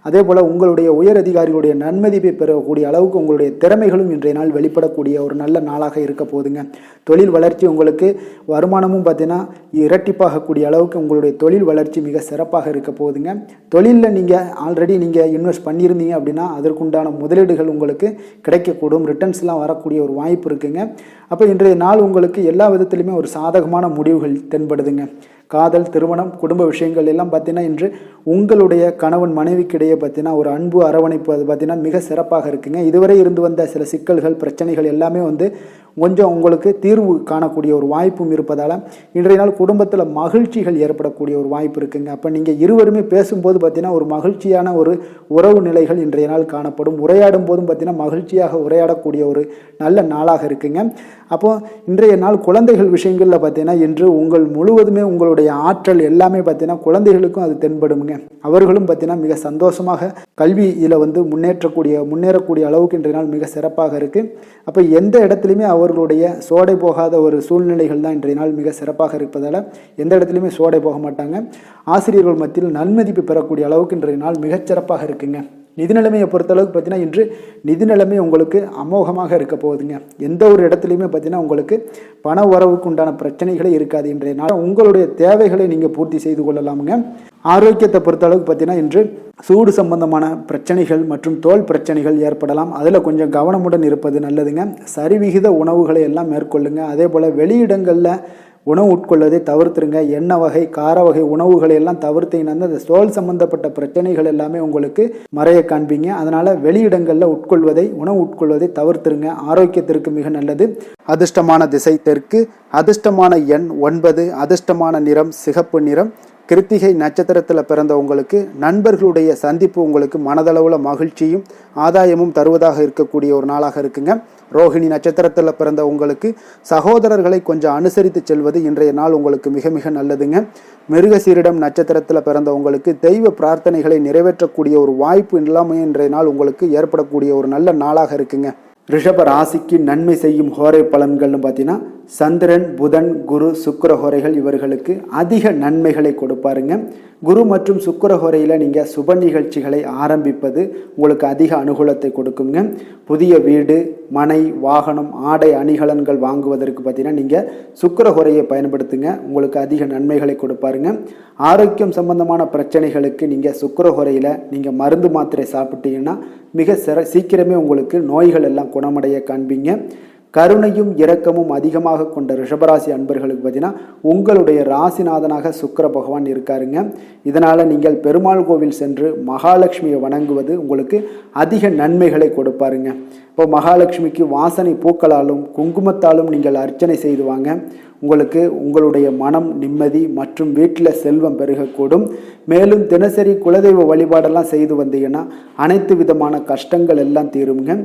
அதே போல் உங்களுடைய உயர் அதிகாரிகளுடைய நன்மதிப்பை பெறக்கூடிய அளவுக்கு உங்களுடைய திறமைகளும் இன்றைய நாள் வெளிப்படக்கூடிய ஒரு நல்ல நாளாக இருக்க போதுங்க. தொழில் வளர்ச்சி உங்களுக்கு வருமானமும் பார்த்தீங்கன்னா இரட்டிப்பாகக்கூடிய அளவுக்கு உங்களுடைய தொழில் வளர்ச்சி மிக சிறப்பாக இருக்க போகுதுங்க. தொழிலில் நீங்கள் ஆல்ரெடி இன்வெஸ்ட் பண்ணியிருந்தீங்க அப்படின்னா அதற்குண்டான முதலீடுகள் உங்களுக்கு கிடைக்கக்கூடும். ரிட்டர்ன்ஸ்லாம் வரக்கூடிய ஒரு வாய்ப்பு இருக்குங்க. அப்போ இன்றைய நாள் உங்களுக்கு எல்லா விதத்திலுமே ஒரு சாதகமான முடிவுகள் தென்படுதுங்க. காதல், திருமணம், குடும்ப விஷயங்கள் எல்லாம் பார்த்தீங்கன்னா இன்று உங்களுடைய கணவன் மனைவிக்கிடையே பார்த்தீங்கன்னா ஒரு அன்பு அரவணைப்பு அது பார்த்தீங்கன்னா மிக சிறப்பாக இருக்குங்க. இதுவரை இருந்து வந்த சில சிக்கல்கள் பிரச்சனைகள் எல்லாமே கொஞ்சம் உங்களுக்கு தீர்வு காணக்கூடிய ஒரு வாய்ப்பும் இருப்பதால் இன்றைய நாள் குடும்பத்தில் மகிழ்ச்சிகள் ஏற்படக்கூடிய ஒரு வாய்ப்பு இருக்குங்க. அப்போ நீங்கள் இருவருமே பேசும்போது பார்த்தீங்கன்னா ஒரு மகிழ்ச்சியான ஒரு உறவு நிலைகள் இன்றைய நாள் காணப்படும். உரையாடும் போதும் பார்த்தீங்கன்னா மகிழ்ச்சியாக உரையாடக்கூடிய ஒரு நல்ல நாளாக இருக்குங்க. அப்போது இன்றைய நாள் குழந்தைகள் விஷயங்களில் பார்த்தீங்கன்னா இன்று முழுவதுமே உங்களுடைய ஆற்றல் எல்லாமே பார்த்தீங்கன்னா குழந்தைகளுக்கும் அது தென்படுங்க. அவர்களும் பார்த்தீங்கன்னா மிக சந்தோஷமாக கல்வியில் முன்னேறக்கூடிய அளவுக்கு இன்றைய நாள் மிக சிறப்பாக இருக்குது. அப்போ எந்த இடத்துலையுமே அவர்களுடைய சோடை போகாத ஒரு சூழ்நிலைகள் தான் இன்றைய நாள் மிக சிறப்பாக இருப்பதால் எந்த இடத்துலையுமே சோடை போக மாட்டாங்க. ஆசிரியர்கள் மத்தியில் நன்மதிப்பு பெறக்கூடிய அளவுக்கு இன்றைய நாள் மிகச்சிறப்பாக இருக்குங்க. நிதி நிலைமையை பொறுத்தளவுக்கு பார்த்தீங்கன்னா இன்று நிதி நிலைமை உங்களுக்கு அமோகமாக இருக்க போகுதுங்க. எந்த ஒரு இடத்துலையுமே பார்த்தீங்கன்னா உங்களுக்கு பண வரவுக்கு உண்டான பிரச்சனைகளே இருக்காது. இன்றைய நாள் உங்களுடைய தேவைகளை நீங்கள் பூர்த்தி செய்து கொள்ளலாமுங்க. ஆரோக்கியத்தை பொறுத்தளவுக்கு பார்த்தீங்கன்னா இன்று சூடு சம்பந்தமான பிரச்சனைகள் மற்றும் தோல் பிரச்சனைகள் ஏற்படலாம். அதில் கொஞ்சம் கவனமுடன் இருப்பது நல்லதுங்க. சரிவிகித உணவுகளை எல்லாம் மேற்கொள்ளுங்க. அதே போல் வெளியிடங்களில் உணவு உட்கொள்வதை தவிர்த்துருங்க. எண்ணெய் வகை, கார வகை உணவுகளை எல்லாம் தவிர்த்தீங்கன்னா அந்த தோல் சம்பந்தப்பட்ட பிரச்சனைகள் எல்லாமே உங்களுக்கு மறைய காண்பீங்க. அதனால் வெளியிடங்களில் உணவு உட்கொள்வதை தவிர்த்துருங்க. ஆரோக்கியத்திற்கு மிக நல்லது. அதிர்ஷ்டமான திசை தெற்கு, அதிர்ஷ்டமான எண் 9, அதிர்ஷ்டமான நிறம் சிகப்பு நிறம். கிருத்திகை நட்சத்திரத்தில் பிறந்த உங்களுக்கு நண்பர்களுடைய சந்திப்பு உங்களுக்கு மனதளவில் மகிழ்ச்சியும் ஆதாயமும் தருவதாக இருக்கக்கூடிய ஒரு நாளாக இருக்குங்க. ரோஹிணி நட்சத்திரத்தில் பிறந்த உங்களுக்கு சகோதரர்களை கொஞ்சம் அனுசரித்து செல்வது இன்றைய நாள் உங்களுக்கு மிக மிக நல்லதுங்க. மிருகசீரிடம் நட்சத்திரத்தில் பிறந்த உங்களுக்கு தெய்வ பிரார்த்தனைகளை நிறைவேற்றக்கூடிய ஒரு வாய்ப்பு எல்லாமே இன்றைய நாள் உங்களுக்கு ஏற்படக்கூடிய ஒரு நல்ல நாளாக இருக்குங்க. ரிஷப ராசிக்கு நன்மை செய்யும் ஹோரை பலன்கள்னு பார்த்தீங்கன்னா சந்திரன், புதன், குரு, சுக்கிர ஹோரைகள் இவர்களுக்கு அதிக நன்மைகளை கொடுப்பாருங்க. குரு மற்றும் சுக்கிர ஹோரையில் நீங்கள் சுப நிகழ்ச்சிகளை ஆரம்பிப்பது உங்களுக்கு அதிக அனுகூலத்தை கொடுக்குங்க. புதிய வீடு, மனை, வாகனம், ஆடை அணிகலன்கள் வாங்குவதற்கு பார்த்தீங்கன்னா நீங்கள் சுக்கிர ஹோரையை பயன்படுத்துங்க. உங்களுக்கு அதிக நன்மைகளை கொடுப்பாருங்க. ஆரோக்கியம் சம்பந்தமான பிரச்சனைகளுக்கு நீங்கள் சுக்கிர ஹோரையில் நீங்கள் மருந்து மாத்திரை சாப்பிட்டீங்கன்னா மிக சீக்கிரமே உங்களுக்கு நோய்கள் எல்லாம் குணமடைய காண்பீங்க. கருணையும் இரக்கமும் அதிகமாக கொண்ட ரிஷபராசி அன்பர்களுக்கு பார்த்தீங்கன்னா உங்களுடைய ராசிநாதனாக சுக்கிர பகவான் இருக்காருங்க. இதனால் நீங்கள் பெருமாள் கோவில் சென்று மகாலட்சுமியை வணங்குவது உங்களுக்கு அதிக நன்மைகளை கொடுப்பாருங்க. இப்போ மகாலட்சுமிக்கு வாசனை பூக்களாலும் குங்குமத்தாலும் நீங்கள் அர்ச்சனை செய்து வாங்க. உங்களுக்கு உங்களுடைய மனம் நிம்மதி மற்றும் வீட்டில் செல்வம் பெருகக்கூடும். மேலும் தினசரி குலதெய்வ வழிபாடெல்லாம் செய்து வந்தீங்கன்னா அனைத்து விதமான கஷ்டங்கள் எல்லாம் தீருங்க.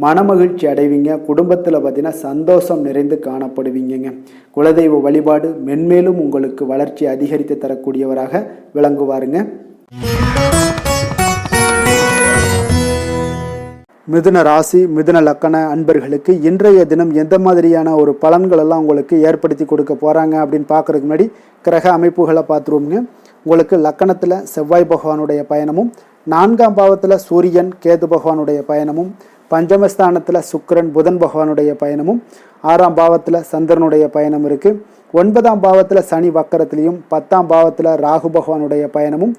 மனமகிழ்ச்சி அடைவீங்க. குடும்பத்தில் பார்த்தீங்கன்னா சந்தோஷம் நிறைந்து காணப்படுவீங்க. குலதெய்வ வழிபாடு மென்மேலும் உங்களுக்கு வளர்ச்சி அதிகரித்து தரக்கூடியவராக விளங்குவாருங்க. மிதுன ராசி, மிதுன லக்கண அன்பர்களுக்கு இன்றைய தினம் எந்த மாதிரியான ஒரு பலன்கள் எல்லாம் உங்களுக்கு ஏற்படுத்தி கொடுக்க போகிறாங்க அப்படின்னு பார்க்குறதுக்கு முன்னாடி கிரக அமைப்புகளை பார்த்துருவோங்க. உங்களுக்கு லக்கணத்தில் செவ்வாய் பகவானுடைய பயணமும், 4ஆம் பாவத்தில் சூரியன் கேது பகவானுடைய பயணமும், பஞ்சமஸ்தானத்தில் சுக்கிரன் புதன் பகவானுடைய பயணமும், 6ஆம் பாவத்தில் சந்திரனுடைய பயணம் இருக்குது. 9ஆம் பாவத்தில் சனி வக்கரத்திலையும், 10ஆம் பாவத்தில் ராகு பகவானுடைய பயணமும்,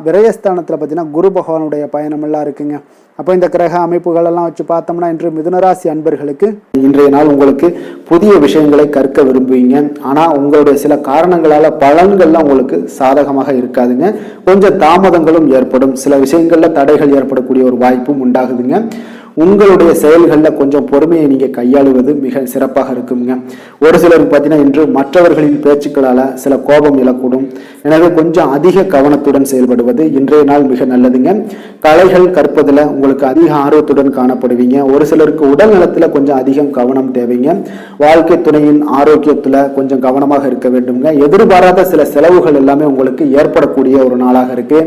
விரயஸ்தானத்தில் பார்த்தீங்கன்னா குரு பகவானுடைய பயணம் எல்லாம் இருக்குங்க. அப்போ இந்த கிரக அமைப்புகளெல்லாம் வச்சு பார்த்தோம்னா இன்று மிதுனராசி அன்பர்களுக்கு இன்றைய நாள் உங்களுக்கு புதிய விஷயங்களை கற்க விரும்புவீங்க. ஆனால் உங்களுடைய சில காரணங்களால் பலன்கள்லாம் உங்களுக்கு சாதகமாக இருக்காதுங்க. கொஞ்சம் தாமதங்களும் ஏற்படும். சில விஷயங்களில் தடைகள் ஏற்படக்கூடிய ஒரு வாய்ப்பும் உண்டாகுதுங்க. உங்களுடைய செயல்களில் கொஞ்சம் பொறுமையை நீங்கள் கையாளுவது மிக சிறப்பாக இருக்குங்க. ஒரு சிலருக்கு பார்த்தீங்கன்னா இன்று மற்றவர்களின் பேச்சுக்களால் சில கோபம் இழக்கூடும். எனவே கொஞ்சம் அதிக கவனத்துடன் செயல்படுவது இன்றைய நாள் மிக நல்லதுங்க. கலைகள் கற்பதில் உங்களுக்கு அதிக ஆர்வத்துடன் காணப்படுவீங்க. ஒரு சிலருக்கு உடல் நலத்தில் கொஞ்சம் அதிகம் கவனம் தேவைங்க. வாழ்க்கை துணையின் ஆரோக்கியத்தில் கொஞ்சம் கவனமாக இருக்க வேண்டுங்க. எதிர்பாராத சில செலவுகள் எல்லாமே உங்களுக்கு ஏற்படக்கூடிய ஒரு நாளாக இருக்கு.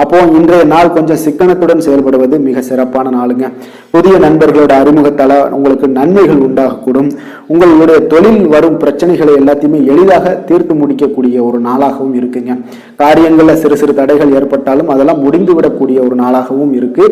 அப்போ இன்றைய நாள் கொஞ்சம் சிக்கனத்துடன் செயல்படுவது மிக சிறப்பான நாளுங்க. புதிய நண்பர்களோட அறிமுகத்தால் உங்களுக்கு நன்மைகள் உண்டாகக்கூடும். உங்களுடைய தொழில் வரும் பிரச்சனைகளை எல்லாத்தையுமே எளிதாக தீர்த்து முடிக்கக்கூடிய ஒரு நாளாகவும் இருக்குங்க. காரியங்களில் சிறு சிறு தடைகள் ஏற்பட்டாலும் அதெல்லாம் முடிந்துவிடக்கூடிய ஒரு நாளாகவும் இருக்கு.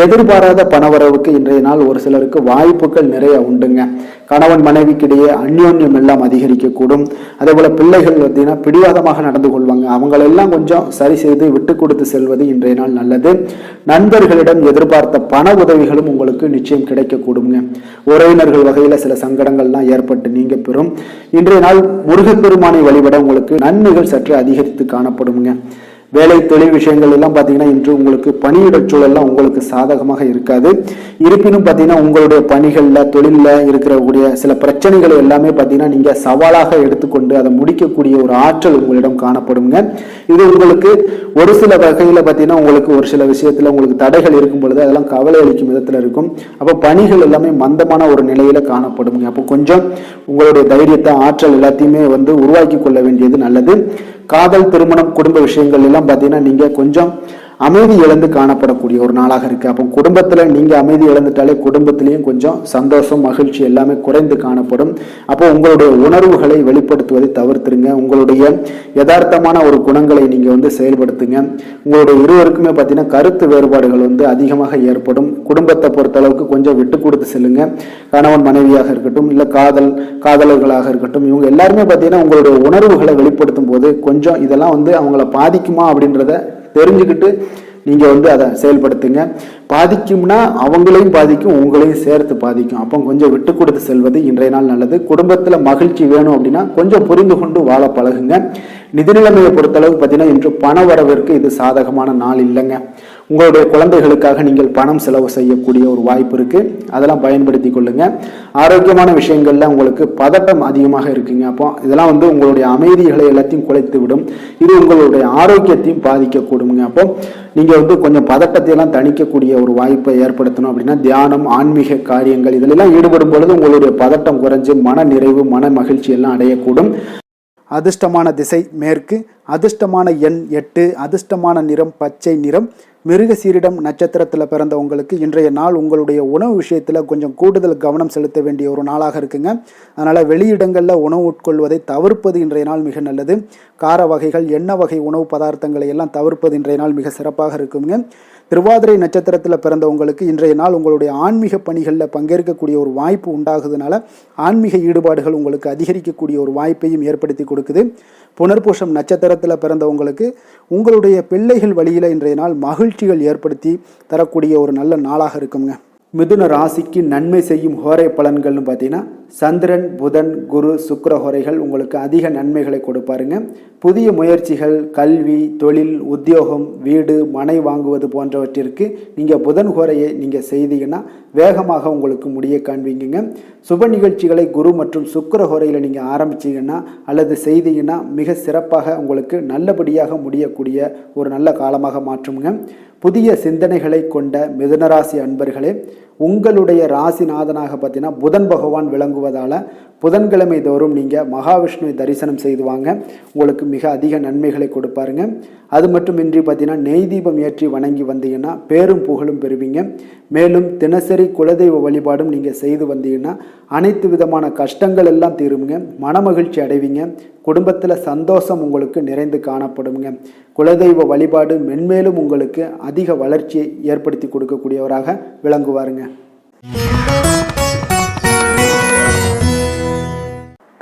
எதிர்பாராத பணவரவுக்கு இன்றைய நாள் ஒரு சிலருக்கு வாய்ப்புகள் நிறைய உண்டுங்க. கணவன் மனைவிக்கிடையே அந்யோன்யம் எல்லாம் அதிகரிக்கக்கூடும். அதே போல பிள்ளைகள் பார்த்தீங்கன்னா பிடிவாதமாக நடந்து கொள்வாங்க. அவங்களெல்லாம் கொஞ்சம் சரி செய்து விட்டு கொடுத்து செல்வது இன்றைய நாள் நல்லது. நண்பர்களிடம் எதிர்பார்த்த பண உதவிகளும் உங்களுக்கு நிச்சயம் கிடைக்கக்கூடுங்க. உறவினர்கள் வகையில சில சங்கடங்கள்லாம் ஏற்பட்டு நீங்க பெறும். இன்றைய நாள் முருகப்பெருமானை வழிபட உங்களுக்கு நன்மைகள் சற்று அதிகரித்து காணப்படுங்க. வேலை தொழில் விஷயங்கள் எல்லாம் பார்த்தீங்கன்னா இன்று உங்களுக்கு பணியிட சூழல்லாம் உங்களுக்கு சாதகமாக இருக்காது. இருப்பினும் பார்த்தீங்கன்னா உங்களுடைய பணிகளில் தொழிலில் இருக்கக்கூடிய சில பிரச்சனைகளை எல்லாமே பார்த்தீங்கன்னா நீங்கள் சவாலாக எடுத்துக்கொண்டு அதை முடிக்கக்கூடிய ஒரு ஆற்றல் உங்களிடம் காணப்படுங்க. இது உங்களுக்கு ஒரு சில வகையில் பார்த்தீங்கன்னா உங்களுக்கு ஒரு சில விஷயத்தில் உங்களுக்கு தடைகள் இருக்கும் பொழுது அதெல்லாம் கவலை அளிக்கும் விதத்தில் இருக்கும். அப்போ பணிகள் எல்லாமே மந்தமான ஒரு நிலையில காணப்படுங்க. அப்போ கொஞ்சம் உங்களுடைய தைரியத்தை ஆற்றல் எல்லாத்தையுமே உருவாக்கி கொள்ள வேண்டியது நல்லது. காதல், திருமணம், குடும்ப விஷயங்கள் எல்லாம் பார்த்தீங்கன்னா நீங்க கொஞ்சம் அமைதி இழந்து காணப்படக்கூடிய ஒரு நாளாக இருக்கு. அப்போ குடும்பத்துல நீங்க அமைதி இழந்துட்டாலே குடும்பத்திலையும் கொஞ்சம் சந்தோஷம் மகிழ்ச்சி எல்லாமே குறைந்து காணப்படும். அப்போ உங்களுடைய உணர்வுகளை வெளிப்படுத்துவதை தவிர்த்துருங்க. உங்களுடைய யதார்த்தமான ஒரு குணங்களை நீங்க செயல்படுத்துங்க. உங்களுடைய இருவருக்குமே பார்த்தீங்கன்னா கருத்து வேறுபாடுகள் அதிகமாக ஏற்படும். குடும்பத்தை பொறுத்த அளவுக்கு கொஞ்சம் விட்டு கொடுத்து செல்லுங்க. கணவன் மனைவியாக இருக்கட்டும், இல்லை காதலர்களாக இருக்கட்டும், இவங்க எல்லாருமே பார்த்தீங்கன்னா உங்களுடைய உணர்வுகளை வெளிப்படுத்தும் போது கொஞ்சம் இதெல்லாம் அவங்கள பாதிக்குமா அப்படின்றத தெரிஞ்சுக்கிட்டு நீங்க அதை செயல்படுத்துங்க. பாதிக்கும்னா அவங்களையும் பாதிக்கும், உங்களையும் சேர்த்து பாதிக்கும். அப்போ கொஞ்சம் விட்டு கொடுத்து செல்வது இன்றைய நாள் நல்லது. குடும்பத்துல மகிழ்ச்சி வேணும் அப்படின்னா கொஞ்சம் புரிந்து கொண்டு வாழ பழகுங்க. நிதி நிலைமையை பொறுத்தளவுக்கு பார்த்தீங்கன்னா இன்று பண வரவிற்கு இது சாதகமான நாள் இல்லைங்க. உங்களுடைய குழந்தைகளுக்காக நீங்கள் பணம் செலவு செய்யக்கூடிய ஒரு வாய்ப்பு இருக்கு. அதெல்லாம் பயன்படுத்தி கொள்ளுங்க. ஆரோக்கியமான விஷயங்கள்ல உங்களுக்கு பதட்டம் அதிகமாக இருக்குங்க. அப்போ இதெல்லாம் உங்களுடைய அமைதிகளை எல்லாத்தையும் குலைத்து விடும். இது உங்களுடைய ஆரோக்கியத்தையும் பாதிக்கக்கூடுங்க. அப்போ நீங்க கொஞ்சம் பதட்டத்தை எல்லாம் தணிக்கக்கூடிய ஒரு வாய்ப்பை ஏற்படுத்தணும் அப்படின்னா தியானம், ஆன்மீக காரியங்கள் இதிலெல்லாம் ஈடுபடும் பொழுது உங்களுடைய பதட்டம் குறைஞ்சு மன நிறைவு, மன மகிழ்ச்சி எல்லாம் அடையக்கூடும். அதிர்ஷ்டமான திசை மேற்கு, அதிர்ஷ்டமான எண் 8, அதிர்ஷ்டமான நிறம் பச்சை நிறம், மிருகசீரிடம் நட்சத்திரத்தில் பிறந்தவங்களுக்கு இன்றைய நாள் உங்களுடைய உணவு விஷயத்தில் கொஞ்சம் கூடுதல் கவனம் செலுத்த வேண்டிய ஒரு நாளாக இருக்குங்க. அதனால் வெளியிடங்களில் உணவு உட்கொள்வதை தவிர்ப்பது இன்றைய நாள் மிக நல்லது. கார வகைகள், எண்ணெய் வகை உணவு பதார்த்தங்களை எல்லாம் தவிர்ப்பது இன்றைய நாள் மிக சிறப்பாக இருக்குங்க. திருவாதிரை நட்சத்திரத்தில் பிறந்தவங்களுக்கு இன்றைய நாள் உங்களுடைய ஆன்மீக பணிகளில் பங்கேற்கக்கூடிய ஒரு வாய்ப்பு உண்டாகுதுனால ஆன்மீக ஈடுபாடுகள் உங்களுக்கு அதிகரிக்கக்கூடிய ஒரு வாய்ப்பையும் ஏற்படுத்தி கொடுக்குது. புனர்பூசம் நட்சத்திரத்தில் பிறந்தவங்களுக்கு உங்களுடைய பிள்ளைகள் வழியில் இன்றைய நாள் மகிழ்ச்சிகள் ஏற்படுத்தி தரக்கூடிய ஒரு நல்ல நாளாக இருக்குங்க. மிதுன ராசிக்கு நன்மை செய்யும் ஹோரை பலன்கள்னு பார்த்தீங்கன்னா சந்திரன், புதன், குரு, சுக்கிர ஹோரைகள் உங்களுக்கு அதிக நன்மைகளை கொடுப்பாருங்க. புதிய முயற்சிகள், கல்வி, தொழில், உத்தியோகம், வீடு, மனை வாங்குவது போன்றவற்றிற்கு நீங்கள் புதன் ஹோரையை நீங்கள் செய்தீங்கன்னா வேகமாக உங்களுக்கு முடிய காண்பீங்க. சுப நிகழ்ச்சிகளை குரு மற்றும் சுக்கிர ஹோரையில் நீங்கள் ஆரம்பிச்சிங்கன்னா அல்லது செய்தீங்கன்னா மிக சிறப்பாக உங்களுக்கு நல்லபடியாக முடியக்கூடிய ஒரு நல்ல காலமாக மாற்றுங்க. புதிய சிந்தனைகளை கொண்ட மிதுனராசி அன்பர்களே, உங்களுடைய ராசிநாதனாக பார்த்தீங்கன்னா புதன் பகவான் விளங்குவதால் புதன்கிழமை தோறும் நீங்கள் மகாவிஷ்ணுவை தரிசனம் செய்து வாங்க, உங்களுக்கு மிக அதிக நன்மைகளை கொடுப்பாருங்க. அது மட்டுமின்றி பார்த்தீங்கன்னா நெய் தீபம் ஏற்றி வணங்கி வந்தீங்கன்னா பேரும் புகழும் பெறுவீங்க. மேலும் தினசரி குலதெய்வ வழிபாடும் நீங்கள் செய்து வந்தீங்கன்னா அனைத்து விதமான கஷ்டங்கள் எல்லாம் தீருங்க, மனமகிழ்ச்சி அடைவீங்க, குடும்பத்தில் சந்தோஷம் உங்களுக்கு நிறைந்து காணப்படுங்க. குலதெய்வ வழிபாடு மென்மேலும் உங்களுக்கு அதிக வளர்ச்சியை ஏற்படுத்தி கொடுக்கக்கூடியவராக விளங்குவாருங்க.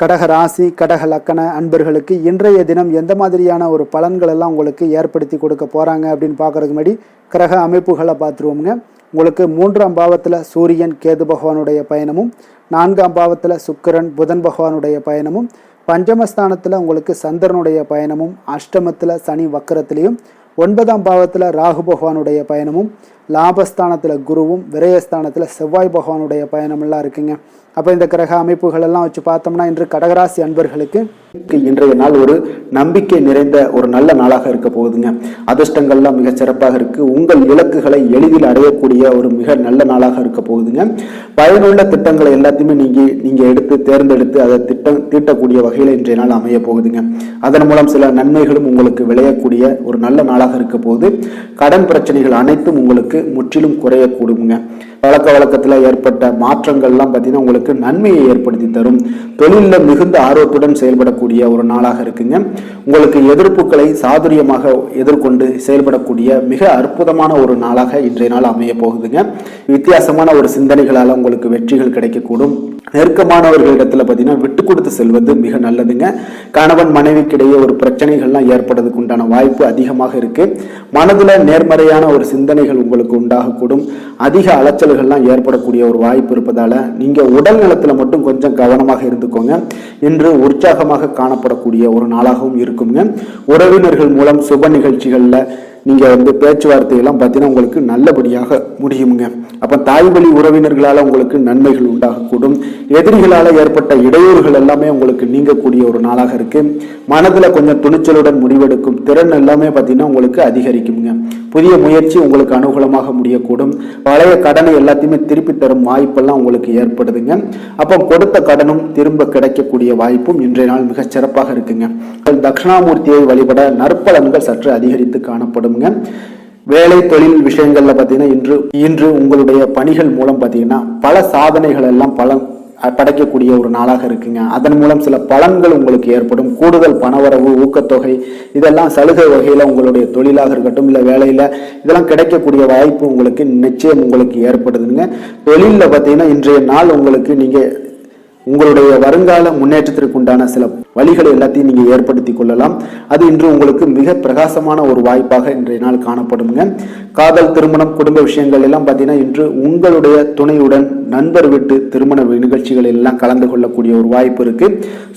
கடக ராசி, கடக லக்கண அன்பர்களுக்கு இன்றைய தினம் எந்த மாதிரியான ஒரு பலன்கள் எல்லாம் உங்களுக்கு ஏற்படுத்தி கொடுக்க போகிறாங்க அப்படின்னு பார்க்குறதுக்கு முன்னாடி கிரக அமைப்புகளை பார்த்துருவோங்க. உங்களுக்கு 3ஆம் பாவத்தில் சூரியன் கேது பகவானுடைய பயணமும், 4ஆம் பாவத்தில் சுக்கிரன் புதன் பகவானுடைய பயணமும், பஞ்சமஸ்தானத்தில் உங்களுக்கு சந்திரனுடைய பயணமும், அஷ்டமத்தில் சனி வக்கரத்திலையும், 9ஆம் பாவத்தில் ராகு பகவானுடைய பயணமும், லாபஸ்தானத்தில் குருவும், விரயஸ்தானத்தில் செவ்வாய் பகவானுடைய பயணமெல்லாம் இருக்குங்க. அப்போ இந்த கிரக அமைப்புகள் எல்லாம் வச்சு பார்த்தோம்னா இன்று கடகராசி அன்பர்களுக்கு இன்றைய நாள் ஒரு நம்பிக்கை நிறைந்த ஒரு நல்ல நாளாக இருக்க போகுதுங்க. அதிர்ஷ்டங்கள்லாம் மிக சிறப்பாக இருக்கு. உங்கள் இலக்குகளை எளிதில் அடையக்கூடிய ஒரு மிக நல்ல நாளாக இருக்க போகுதுங்க. பயனுள்ள திட்டங்களை எல்லாத்தையுமே நீங்க எடுத்து தேர்ந்தெடுத்து அதை தீட்டக்கூடிய வகையில் இன்றைய நாள் அமைய போகுதுங்க. அதன் மூலம் சில நன்மைகளும் உங்களுக்கு விளையக்கூடிய ஒரு நல்ல நாளாக இருக்க போகுது. கடன் பிரச்சனைகள் அனைத்தும் உங்களுக்கு முற்றிலும் குறையக்கூடுங்க. பழக்க வழக்கத்தில் ஏற்பட்ட மாற்றங்கள்லாம் பார்த்தீங்கன்னா உங்களுக்கு நன்மையை ஏற்படுத்தி தரும். தொழிலில் மிகுந்த ஆர்வத்துடன் செயல்படக்கூடிய ஒரு நாளாக இருக்குங்க. உங்களுக்கு எதிர்ப்புகளை சாதுரியமாக எதிர்கொண்டு செயல்படக்கூடிய மிக அற்புதமான ஒரு நாளாக இன்றைய நாள் அமைய போகுதுங்க. வித்தியாசமான ஒரு சிந்தனைகளால் உங்களுக்கு வெற்றிகள் கிடைக்கக்கூடும். நெருக்கமானவர்களிடத்துல பார்த்தீங்கன்னா விட்டு கொடுத்து செல்வது மிக நல்லதுங்க. கணவன் மனைவிக்கிடையே ஒரு பிரச்சனைகள்லாம் ஏற்படுறதுக்கு உண்டான வாய்ப்பு அதிகமாக இருக்கு. மனதுல நேர்மறையான ஒரு சிந்தனைகள் உங்களுக்கு உண்டாகக்கூடும். அதிக அலைச்சல்கள்லாம் ஏற்படக்கூடிய ஒரு வாய்ப்பு இருப்பதால நீங்க உடல் நலத்துல மட்டும் கொஞ்சம் கவனமாக இருந்துக்கோங்க. இன்று உற்சாகமாக காணப்படக்கூடிய ஒரு நாளாகவும் இருக்குங்க. உறவினர்கள் மூலம் சுப நிகழ்ச்சிகள்ல நீங்க பேச்சுவார்த்தை எல்லாம் பார்த்தீங்கன்னா உங்களுக்கு நல்லபடியாக முடியுங்க. அப்ப தாய் வழி உறவினர்களால உங்களுக்கு நன்மைகள் உண்டாகக்கூடும். எதிரிகளால ஏற்பட்ட இடையூறுகள் எல்லாமே உங்களுக்கு நீங்கக்கூடிய ஒரு நாளாக இருக்கு. மனதுல கொஞ்சம் துணிச்சலுடன் முடிவெடுக்கும் திறன் எல்லாமே பார்த்தீங்கன்னா உங்களுக்கு அதிகரிக்குங்க. புதிய முயற்சி உங்களுக்கு அனுகூலமாக முடியக்கூடும். பழைய கடனை எல்லாத்தையுமே திருப்பி தரும் வாய்ப்பெல்லாம் உங்களுக்கு ஏற்படுதுங்க. அப்போ கொடுத்த கடனும் திரும்ப கிடைக்கக்கூடிய வாய்ப்பும் இன்றைய நாள் மிக சிறப்பாக இருக்குங்க. தட்சிணாமூர்த்தியை வழிபட நற்பலன்கள் சற்று அதிகரித்து காணப்படும். வேலை தொழில் விஷயங்கள்ல பாத்தீங்கன்னா இன்று உங்களுடைய பணிகள் மூலம் பாத்தீங்கன்னா பல சாதனைகள் எல்லாம் படைக்கக்கூடிய ஒரு நாளாக இருக்குங்க. அதன் மூலம் சில பலன்கள் உங்களுக்கு ஏற்படும். கூடுதல் பணவரவு, ஊக்கத்தொகை இதெல்லாம் சலுகை வகையில உங்களுடைய தொழிலாக இருக்கட்டும் இல்ல வேலையில இதெல்லாம் கிடைக்கக்கூடிய வாய்ப்பு உங்களுக்கு நிச்சயம் உங்களுக்கு ஏற்படுதுங்க. தொழில பாத்தீங்கன்னா இன்றைய நாள் உங்களுக்கு நீங்க உங்களுடைய வருங்கால முன்னேற்றத்திற்கு உண்டான சில வழிகளை எல்லாத்தையும் நீங்க ஏற்படுத்தி கொள்ளலாம். அது இன்று உங்களுக்கு மிக பிரகாசமான ஒரு வாய்ப்பாக இன்றைய நாள் காணப்படுங்க. காதல், திருமணம், குடும்ப விஷயங்கள் எல்லாம் பார்த்தீங்கன்னா இன்று உங்களுடைய துணையுடன் நண்பர் வீட்டு திருமண நிகழ்ச்சிகள் எல்லாம் கலந்து கொள்ளக்கூடிய ஒரு வாய்ப்பு இருக்கு.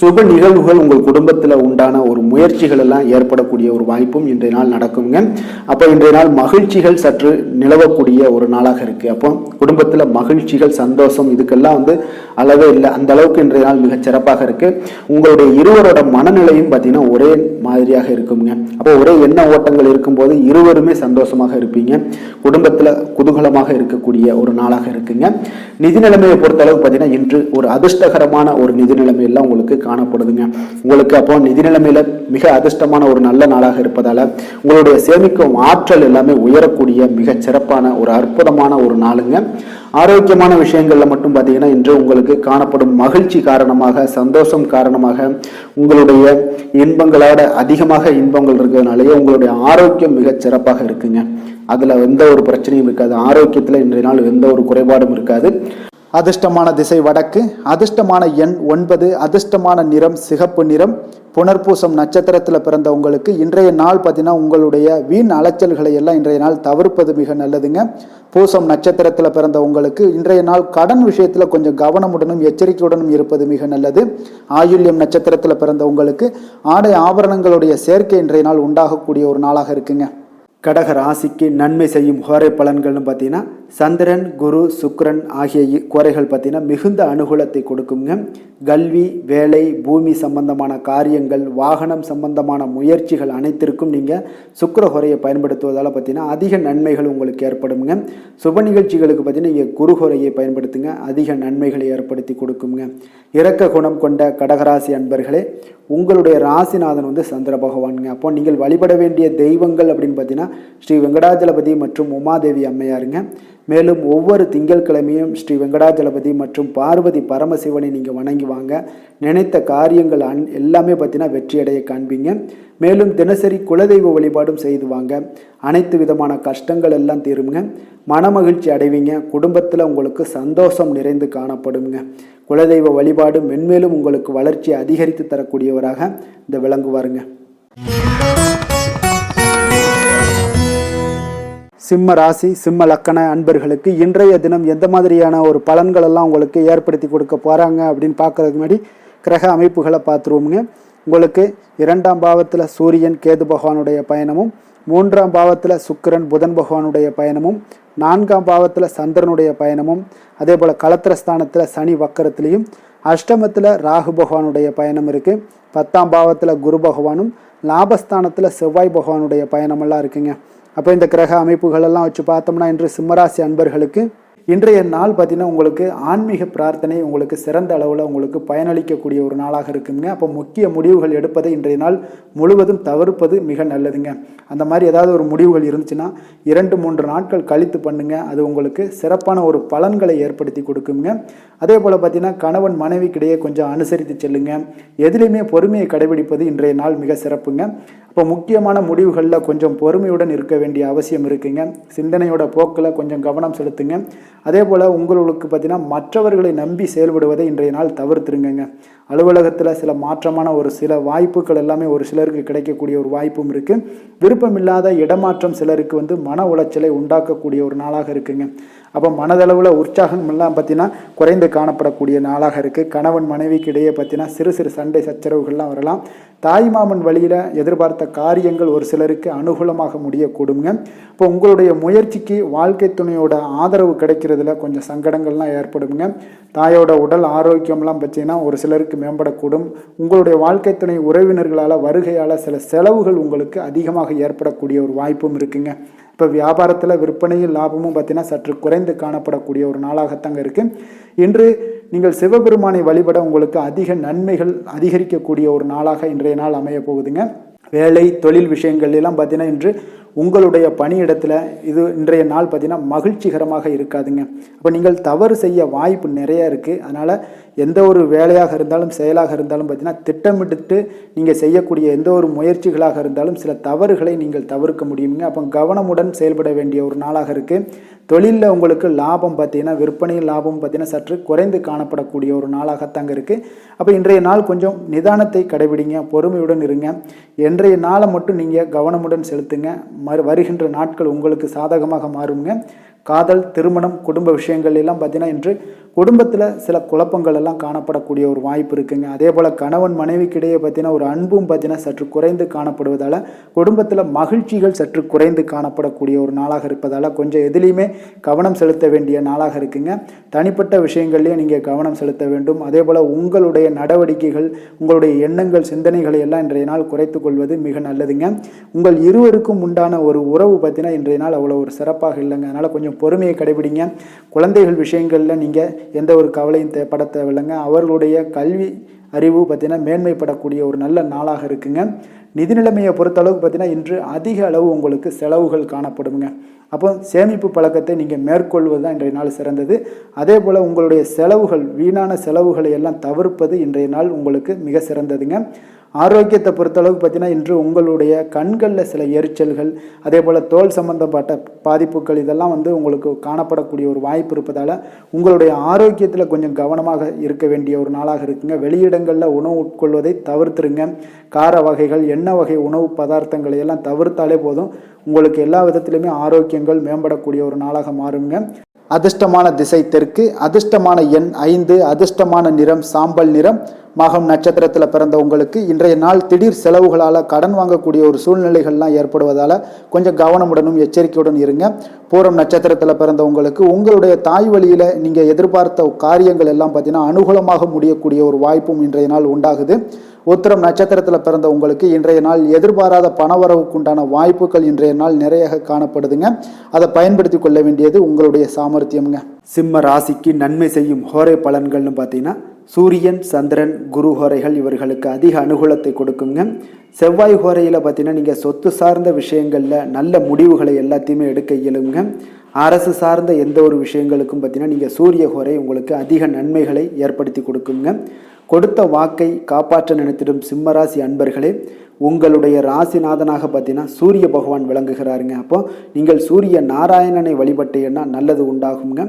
சுப நிகழ்வுகள் உங்கள் குடும்பத்தில் உண்டான ஒரு முயற்சிகள் எல்லாம் ஏற்படக்கூடிய ஒரு வாய்ப்பும் இன்றைய நாள் நடக்குங்க. அப்போ இன்றைய நாள் மகிழ்ச்சிகள் சற்று நிலவக்கூடிய ஒரு நாளாக இருக்கு. அப்போ குடும்பத்தில் மகிழ்ச்சிகள், சந்தோஷம் இதுக்கெல்லாம் அளவே இல்லை. அந்த அளவுக்கு இன்றைய நாள் மிகச் சிறப்பாக இருக்கு. உங்களுடைய இருவரோட மனநிலையும் பார்த்தீங்கன்னா ஒரே மாதிரியாக இருக்குங்க. அப்போ ஒரே எண்ண ஓட்டங்கள் இருக்கும்போது இருவருமே சந்தோஷமாக இருப்பீங்க. குடும்பத்தில் குதூகலமாக இருக்கக்கூடிய ஒரு நாளாக இருக்குங்க. நிதி நிலைமையை பொறுத்தளவு பார்த்தீங்கன்னா இன்று ஒரு அதிர்ஷ்டகரமான ஒரு நிதி நிலைமையெல்லாம் உங்களுக்கு காணப்படுதுங்க. உங்களுக்கு அப்போ நிதி நிலைமையில மிக அதிர்ஷ்டமான ஒரு நல்ல நாளாக இருப்பதால உங்களுடைய சேமிக்கும் ஆற்றல் எல்லாமே உயரக்கூடிய மிக சிறப்பான ஒரு அற்புதமான ஒரு நாளுங்க. ஆரோக்கியமான விஷயங்கள்ல மட்டும் பார்த்தீங்கன்னா இன்று உங்களுக்கு காணப்படும் மகிழ்ச்சி காரணமாக, சந்தோஷம் காரணமாக, உங்களுடைய இன்பங்களோட அதிகமாக இன்பங்கள் இருக்கிறதுனாலேயே உங்களுடைய ஆரோக்கியம் மிக சிறப்பாக இருக்குங்க. அதுல எந்த ஒரு பிரச்சனையும் இருக்காது. ஆரோக்கியத்துல இன்றைய நாள் எந்த ஒரு குறைபாடும் இருக்காது. அதிர்ஷ்டமான திசை வடக்கு, அதிர்ஷ்டமான எண் 9, அதிர்ஷ்டமான நிறம் சிகப்பு நிறம். புனர்பூசம் நட்சத்திரத்தில் பிறந்த உங்களுக்கு இன்றைய நாள் பார்த்தீங்கன்னா உங்களுடைய வீண் அலைச்சல்களை எல்லாம் இன்றைய நாள் தவிர்ப்பது மிக நல்லதுங்க. பூசம் நட்சத்திரத்தில் பிறந்த உங்களுக்கு இன்றைய நாள் கடன் விஷயத்தில் கொஞ்சம் கவனமுடனும் எச்சரிக்கையுடனும் இருப்பது மிக நல்லது. ஆயுள்யம் நட்சத்திரத்தில் பிறந்த உங்களுக்கு ஆடை ஆபரணங்களுடைய சேர்க்கை இன்றைய நாள் உண்டாகக்கூடிய ஒரு நாளாக இருக்குங்க. கடக ராசிக்கு நன்மை செய்யும் ஹோரை பலன்கள்னு பார்த்தீங்கன்னா சந்திரன், குரு, சுக்கிரன் ஆகிய கோரைகள் பார்த்தீங்கன்னா மிகுந்த அனுகூலத்தை கொடுக்குங்க. கல்வி, வேலை, பூமி சம்பந்தமான காரியங்கள், வாகனம் சம்பந்தமான முயற்சிகள் அனைத்திற்கும் நீங்கள் சுக்கிர ஹோரையை பயன்படுத்துவதால் பார்த்தீங்கன்னா அதிக நன்மைகள் உங்களுக்கு ஏற்படுங்க. சுப நிகழ்ச்சிகளுக்கு பார்த்தீங்கன்னா நீங்கள் குரு ஹோரையை பயன்படுத்துங்க, அதிக நன்மைகளை ஏற்படுத்தி கொடுக்குங்க. இரக்க குணம் கொண்ட கடகராசி அன்பர்களே, உங்களுடைய ராசிநாதன் வந்து சந்திர பகவானுங்க. அப்போ நீங்கள் வழிபட வேண்டிய தெய்வங்கள் அப்படின்னு பார்த்தீங்கன்னா ஸ்ரீ வெங்கடாஜலபதி மற்றும் உமாதேவி அம்மையாருங்க. மேலும் ஒவ்வொரு திங்கட்கிழமையும் ஸ்ரீ வெங்கடாஜலபதி மற்றும் பார்வதி பரமசிவனை நீங்கள் வணங்கி வாங்க. நினைத்த காரியங்கள் எல்லாமே பார்த்தீங்கன்னா வெற்றியடைய காண்பீங்க. மேலும் தினசரி குலதெய்வ வழிபாடும் செய்து வாங்க. அனைத்து விதமான கஷ்டங்கள் எல்லாம் தீருங்க. மனமகிழ்ச்சி அடைவீங்க. குடும்பத்தில் உங்களுக்கு சந்தோஷம் நிறைந்து காணப்படுங்க. குலதெய்வ வழிபாடு மென்மேலும் உங்களுக்கு வளர்ச்சியை அதிகரித்து தரக்கூடியவராக இந்த விளங்குவாருங்க. சிம்ம ராசி, சிம்ம லக்கண அன்பர்களுக்கு இன்றைய தினம் எந்த மாதிரியான ஒரு பலன்கள் எல்லாம் உங்களுக்கு ஏற்படுத்தி கொடுக்க போகிறாங்க அப்படின்னு பார்க்கறதுக்கு முன்னாடி கிரக அமைப்புகளை பார்த்துருவோமுங்க. உங்களுக்கு 2ஆம் பாவத்தில் சூரியன் கேது பகவானுடைய பயணமும், 3ஆம் பாவத்தில் சுக்கிரன் புதன் பகவானுடைய பயணமும், 4ஆம் பாவத்தில் சந்திரனுடைய பயணமும், அதே போல் களத்திரஸ்தானத்தில் சனி வக்கரத்திலையும், அஷ்டமத்தில் ராகு பகவானுடைய பயணம் இருக்குது. 10ஆம் பாவத்தில் குரு பகவானும், லாபஸ்தானத்தில் செவ்வாய் பகவானுடைய பயணமெல்லாம் இருக்குங்க. அப்போ இந்த கிரக அமைப்புகளெல்லாம் வச்சு பார்த்தோம்னா இன்று சிம்மராசி அன்பர்களுக்கு இன்றைய நாள் பார்த்தீங்கன்னா உங்களுக்கு ஆன்மீக பிரார்த்தனை உங்களுக்கு சிறந்த அளவில் உங்களுக்கு பயனளிக்கக்கூடிய ஒரு நாளாக இருக்குங்க. அப்போ முக்கிய முடிவுகள் எடுப்பதை இன்றைய நாள் முழுவதும் தவிர்ப்பது மிக நல்லதுங்க. அந்த மாதிரி ஏதாவது ஒரு முடிவுகள் இருந்துச்சுன்னா 2-3 நாட்கள் கழித்து பண்ணுங்க. அது உங்களுக்கு சிறப்பான ஒரு பலன்களை ஏற்படுத்தி கொடுக்குங்க. அதே போல் பார்த்தீங்கன்னா கணவன் மனைவிக்கிடையே கொஞ்சம் அனுசரித்து செல்லுங்க. எதிலையுமே பொறுமையை கடைபிடிப்பது இன்றைய நாள் மிக சிறப்புங்க. இப்போ முக்கியமான முடிவுகளில் கொஞ்சம் பொறுமையுடன் இருக்க வேண்டிய அவசியம் இருக்குங்க. சிந்தனையோட போக்கில் கொஞ்சம் கவனம் செலுத்துங்க. அதே போல் உங்களுக்கு பார்த்தீங்கன்னா மற்றவர்களை நம்பி செயல்படுவதை இன்றைய நாள் தவிர்த்துருங்க. அலுவலகத்தில் சில மாற்றமான ஒரு சில வாய்ப்புகள் எல்லாமே ஒரு சிலருக்கு கிடைக்கக்கூடிய ஒரு வாய்ப்பும் இருக்குது. விருப்பமில்லாத இடமாற்றம் சிலருக்கு வந்து மன உளைச்சலை உண்டாக்கக்கூடிய ஒரு நாளாக இருக்குங்க. அப்போ மனதளவில் உற்சாகம் எல்லாம் பார்த்தீங்கன்னா குறைந்து காணப்படக்கூடிய நாளாக இருக்குது. கணவன் மனைவிக்கு இடையே பார்த்தீங்கன்னா சிறு சிறு சண்டை சச்சரவுகள்லாம் வரலாம். தாய்மாமன் வழியில் எதிர்பார்த்த காரியங்கள் ஒரு சிலருக்கு அனுகூலமாக முடியக்கூடுங்க. இப்போ உங்களுடைய முயற்சிக்கு வாழ்க்கை துணையோட ஆதரவு கிடைக்கிறதுல கொஞ்சம் சங்கடங்கள்லாம் ஏற்படுங்க. தாயோட உடல் ஆரோக்கியம்லாம் பார்த்தீங்கன்னா ஒரு சிலருக்கு மேம்படக்கூடும். உங்களுடைய வாழ்க்கை துணை உறவினர்களால் வருகையால் சில செலவுகள் உங்களுக்கு அதிகமாக ஏற்படக்கூடிய ஒரு வாய்ப்பும் இருக்குங்க. இப்போ வியாபாரத்தில் விற்பனையும் லாபமும் பார்த்தீங்கன்னா சற்று குறைந்து காணப்படக்கூடிய ஒரு நாளாகத்தாங்க இருக்குது. இன்று நீங்கள் சிவபெருமானை வழிபட உங்களுக்கு அதிக நன்மைகள் அதிகரிக்கக்கூடிய ஒரு நாளாக இன்றைய நாள் அமைய போகுதுங்க. வேலை தொழில் விஷயங்கள் எல்லாம் பார்த்தீங்கன்னா இன்று உங்களுடைய பணியிடத்தில் இது இன்றைய நாள் பார்த்தீங்கன்னா மகிழ்ச்சிகரமாக இருக்காதுங்க. அப்போ நீங்கள் தவறு செய்ய வாய்ப்பு நிறைய இருக்குது. அதனால் எந்த ஒரு வேலையாக இருந்தாலும் செயலாக இருந்தாலும் பார்த்தீங்கன்னா திட்டமிட்டு நீங்கள் செய்யக்கூடிய எந்த ஒரு முயற்சிகளாக இருந்தாலும் சில தவறுகளை நீங்கள் தவிர்க்க முடியுங்க. அப்போ கவனமுடன் செயல்பட வேண்டிய ஒரு நாளாக இருக்குது. தொழிலில் உங்களுக்கு லாபம் பார்த்தீங்கன்னா விற்பனையில் லாபம் பார்த்தீங்கன்னா சற்று குறைந்து காணப்படக்கூடிய ஒரு நாளாகத்தாங்க இருக்குது. அப்போ இன்றைய நாள் கொஞ்சம் நிதானத்தை கடைபிடிங்க, பொறுமையுடன் இருங்க. இன்றைய நாளை மட்டும் நீங்கள் கவனமுடன் செலுத்துங்க. வருகின்ற நாட்கள் உங்களுக்கு சாதகமாக மாறுங்க. காதல், திருமணம், குடும்ப விஷயங்கள் எல்லாம் பார்த்தீங்கன்னா இன்று குடும்பத்தில் சில குழப்பங்கள் எல்லாம் காணப்படக்கூடிய ஒரு வாய்ப்பு இருக்குங்க. அதே போல் கணவன் மனைவிக்கிடையே பார்த்தீங்கன்னா ஒரு அன்பும் பார்த்தீங்கன்னா சற்று குறைந்து காணப்படுவதால் குடும்பத்தில் மகிழ்ச்சிகள் சற்று குறைந்து காணப்படக்கூடிய ஒரு நாளாக இருப்பதால் கொஞ்சம் எதுலேயுமே கவனம் செலுத்த வேண்டிய நாளாக இருக்குங்க. தனிப்பட்ட விஷயங்கள்லேயும் நீங்கள் கவனம் செலுத்த வேண்டும். அதே போல் உங்களுடைய நடவடிக்கைகள், உங்களுடைய எண்ணங்கள், சிந்தனைகளை எல்லாம் இன்றைய நாள் குறைத்து கொள்வது மிக நல்லதுங்க. உங்கள் இருவருக்கும் உண்டான ஒரு உறவு பார்த்தீங்கன்னா இன்றைய நாள் அவ்வளோ ஒரு சிறப்பாக இல்லைங்க. அதனால் கொஞ்சம் பொறுமையை கடைபிடிங்க. குழந்தைகள் விஷயங்களில் நீங்கள் எந்த ஒரு கவலையும் பட தேவையில்லைங்க. அவர்களுடைய கல்வி அறிவு பார்த்தீங்கன்னா மேன்மைப்படக்கூடிய ஒரு நல்ல நாளாக இருக்குங்க. நிதி நிலைமையை பொறுத்தளவுக்கு பார்த்தீங்கன்னா இன்று அதிக அளவு உங்களுக்கு செலவுகள் காணப்படுங்க. அப்போ சேமிப்பு பழக்கத்தை நீங்கள் மேற்கொள்வது தான் இன்றைய நாள் சிறந்தது. அதே போல் உங்களுடைய செலவுகள், வீணான செலவுகளை எல்லாம் தவிர்ப்பது இன்றைய நாள் உங்களுக்கு மிக சிறந்ததுங்க. ஆரோக்கியத்தை பொறுத்தளவுக்கு பார்த்தீங்கன்னா இன்று உங்களுடைய கண்களில் சில எரிச்சல்கள், அதே போல் தோல் சம்பந்தப்பட்ட பாதிப்புகள் இதெல்லாம் உங்களுக்கு காணப்படக்கூடிய ஒரு வாய்ப்பு இருப்பதால் உங்களுடைய ஆரோக்கியத்தில் கொஞ்சம் கவனமாக இருக்க வேண்டிய ஒரு நாளாக இருக்குங்க. வெளியிடங்களில் உணவு உட்கொள்வதை தவிர்த்துருங்க. கார வகைகள், எண்ணெய் வகை உணவு பதார்த்தங்களை எல்லாம் தவிர்த்தாலே போதும். உங்களுக்கு எல்லா விதத்திலுமே ஆரோக்கியங்கள் மேம்படக்கூடிய ஒரு நாளாக மாறுங்க. அதிர்ஷ்டமான திசை தெற்கு, அதிர்ஷ்டமான எண் 5, அதிர்ஷ்டமான நிறம் சாம்பல் நிறம். மகம் நட்சத்திரத்தில் பிறந்த உங்களுக்கு இன்றைய நாள் திடீர் செலவுகளால் கடன் வாங்கக்கூடிய ஒரு சூழ்நிலைகள்லாம் ஏற்படுவதால் கொஞ்சம் கவனமுடனும் எச்சரிக்கையுடன் இருங்க. பூரம் நட்சத்திரத்தில் பிறந்த உங்களுக்கு உங்களுடைய தாய் வழியில் நீங்கள் எதிர்பார்த்த காரியங்கள் எல்லாம் பார்த்தீங்கன்னா அனுகூலமாக முடியக்கூடிய ஒரு வாய்ப்பும் இன்றைய நாள் உண்டாகுது. உத்திரம் நட்சத்திரத்தில் பிறந்த உங்களுக்கு இன்றைய நாள் எதிர்பாராத பணவரவுக்குண்டான வாய்ப்புகள் இன்றைய நாள் நிறைய காணப்படுதுங்க. அதை பயன்படுத்தி கொள்ள வேண்டியது உங்களுடைய சாமர்த்தியம்ங்க. சிம்ம ராசிக்கு நன்மை செய்யும் ஹோரை பலன்கள்னு பார்த்தீங்கன்னா சூரியன், சந்திரன், குரு ஹோரைகள் இவர்களுக்கு அதிக அனுகூலத்தை கொடுக்குங்க. செவ்வாய் ஹோரையில் பார்த்தீங்கன்னா நீங்கள் சொத்து சார்ந்த விஷயங்களில் நல்ல முடிவுகளை எல்லாத்தையுமே எடுக்க இயலுங்க. அரசு சார்ந்த எந்த ஒரு விஷயங்களுக்கும் பார்த்தீங்கன்னா நீங்கள் சூரிய ஹோரை உங்களுக்கு அதிக நன்மைகளை ஏற்படுத்தி கொடுக்குங்க. கொடுத்த வாக்கை காப்பாற்ற நினைத்திடும் சிம்மராசி அன்பர்களே, உங்களுடைய ராசிநாதனாக பார்த்தீங்கன்னா சூரிய பகவான் விளங்குகிறாருங்க. அப்போ நீங்கள் சூரிய நாராயணனை வழிபட்டீங்கன்னா நல்லது உண்டாகுங்க.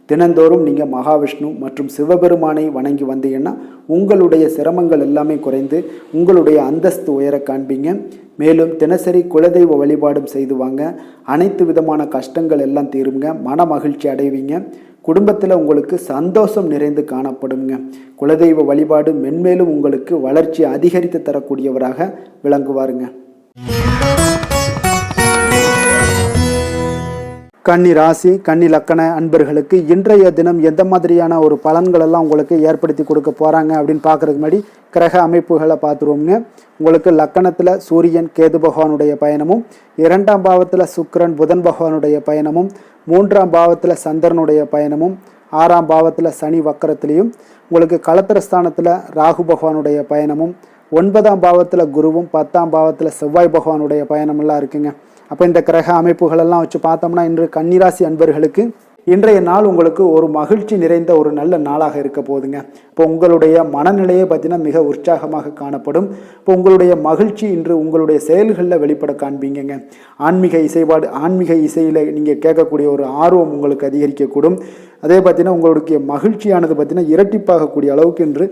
தினந்தோறும் நீங்கள் மகாவிஷ்ணு மற்றும் சிவபெருமானை வணங்கி வந்தீங்கன்னா உங்களுடைய சிரமங்கள் எல்லாமே குறைந்து உங்களுடைய அந்தஸ்து உயர காண்பீங்க. மேலும் தினசரி குலதெய்வ வழிபாடும் செய்து வாங்க. அனைத்து விதமான கஷ்டங்கள் எல்லாம் தீருங்க. மன மகிழ்ச்சி அடைவீங்க. குடும்பத்தில் உங்களுக்கு சந்தோஷம் நிறைந்து காணப்படுங்க. குலதெய்வ வழிபாடு மென்மேலும் உங்களுக்கு வளர்ச்சி அதிகரித்து தரக்கூடியவராக விளங்குவாருங்க. கன்னி ராசி, கன்னி லக்கண அன்பர்களுக்கு இன்றைய தினம் எந்த மாதிரியான ஒரு பலன்கள் எல்லாம் உங்களுக்கு ஏற்படுத்தி கொடுக்க போகிறாங்க அப்படின்னு பார்க்குறதுக்கு முன்னாடி கிரக அமைப்புகளை பார்த்துருவோங்க. உங்களுக்கு லக்கணத்தில் சூரியன் கேது பகவானுடைய பயணமும், 2ஆம் பாவத்தில் சுக்கிரன் புதன் பகவானுடைய பயணமும், 3ஆம் பாவத்தில் சந்திரனுடைய பயணமும், 6ஆம் பாவத்தில் சனி வக்கரத்திலையும், உங்களுக்கு களத்திரஸ்தானத்தில் ராகு பகவானுடைய பயணமும், 9ஆம் பாவத்தில் குருவும், 10ஆம் பாவத்தில் செவ்வாய் பகவானுடைய பயணமெல்லாம் இருக்குங்க. அப்போ இந்த கிரக அமைப்புகளெல்லாம் வச்சு பார்த்தோம்னா இன்று கன்னிராசி அன்பர்களுக்கு இன்றைய நாள் உங்களுக்கு ஒரு மகிழ்ச்சி நிறைந்த ஒரு நல்ல நாளாக இருக்க போகுதுங்க. இப்போ உங்களுடைய மனநிலையை பார்த்தீங்கன்னா மிக உற்சாகமாக காணப்படும். இப்போ உங்களுடைய மகிழ்ச்சி இன்று உங்களுடைய செயல்களில் வெளிப்பட காண்பீங்கங்க. ஆன்மீக இசையில் நீங்கள் கேட்கக்கூடிய ஒரு ஆர்வம் உங்களுக்கு அதிகரிக்கக்கூடும். அதே பார்த்தீங்கன்னா உங்களுடைய மகிழ்ச்சியானது பார்த்தீங்கன்னா இரட்டிப்பாகக்கூடிய அளவுக்கு இன்று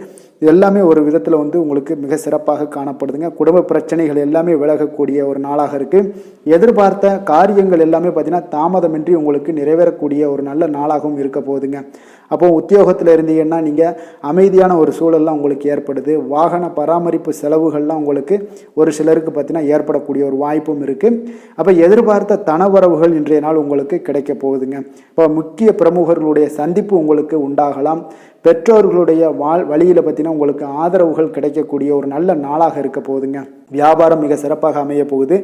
எல்லாமே ஒரு விதத்தில் உங்களுக்கு மிக சிறப்பாக காணப்படுதுங்க. குடும்ப பிரச்சனைகள் எல்லாமே விலகக்கூடிய ஒரு நாளாக இருக்குது. எதிர்பார்த்த காரியங்கள் எல்லாமே பார்த்தீங்கன்னா தாமதமின்றி உங்களுக்கு நிறைவேறக்கூடிய ஒரு நல்ல நாளாகவும் இருக்க போகுதுங்க. அப்போ உத்தியோகத்தில் இருந்தீங்கன்னா நீங்கள் அமைதியான ஒரு சூழல்லாம் உங்களுக்கு ஏற்படுது. வாகன பராமரிப்பு செலவுகள்லாம் உங்களுக்கு ஒரு சிலருக்கு பார்த்தீங்கன்னா ஏற்படக்கூடிய ஒரு வாய்ப்பும் இருக்குது. அப்போ எதிர்பார்த்த தனவரவுகள் இன்றைய நாள் உங்களுக்கு கிடைக்க போகுதுங்க. இப்போ முக்கிய பிரமுகர்களுடைய சந்திப்பு உங்களுக்கு உண்டாகலாம். பெற்றோர்களுடைய வழியில் பார்த்தீங்கன்னா உங்களுக்கு ஆதரவுகள் கிடைக்கக்கூடிய ஒரு நல்ல நாளாக இருக்க போகுதுங்க. வியாபாரம் மிக சிறப்பாக அமைய போகுது.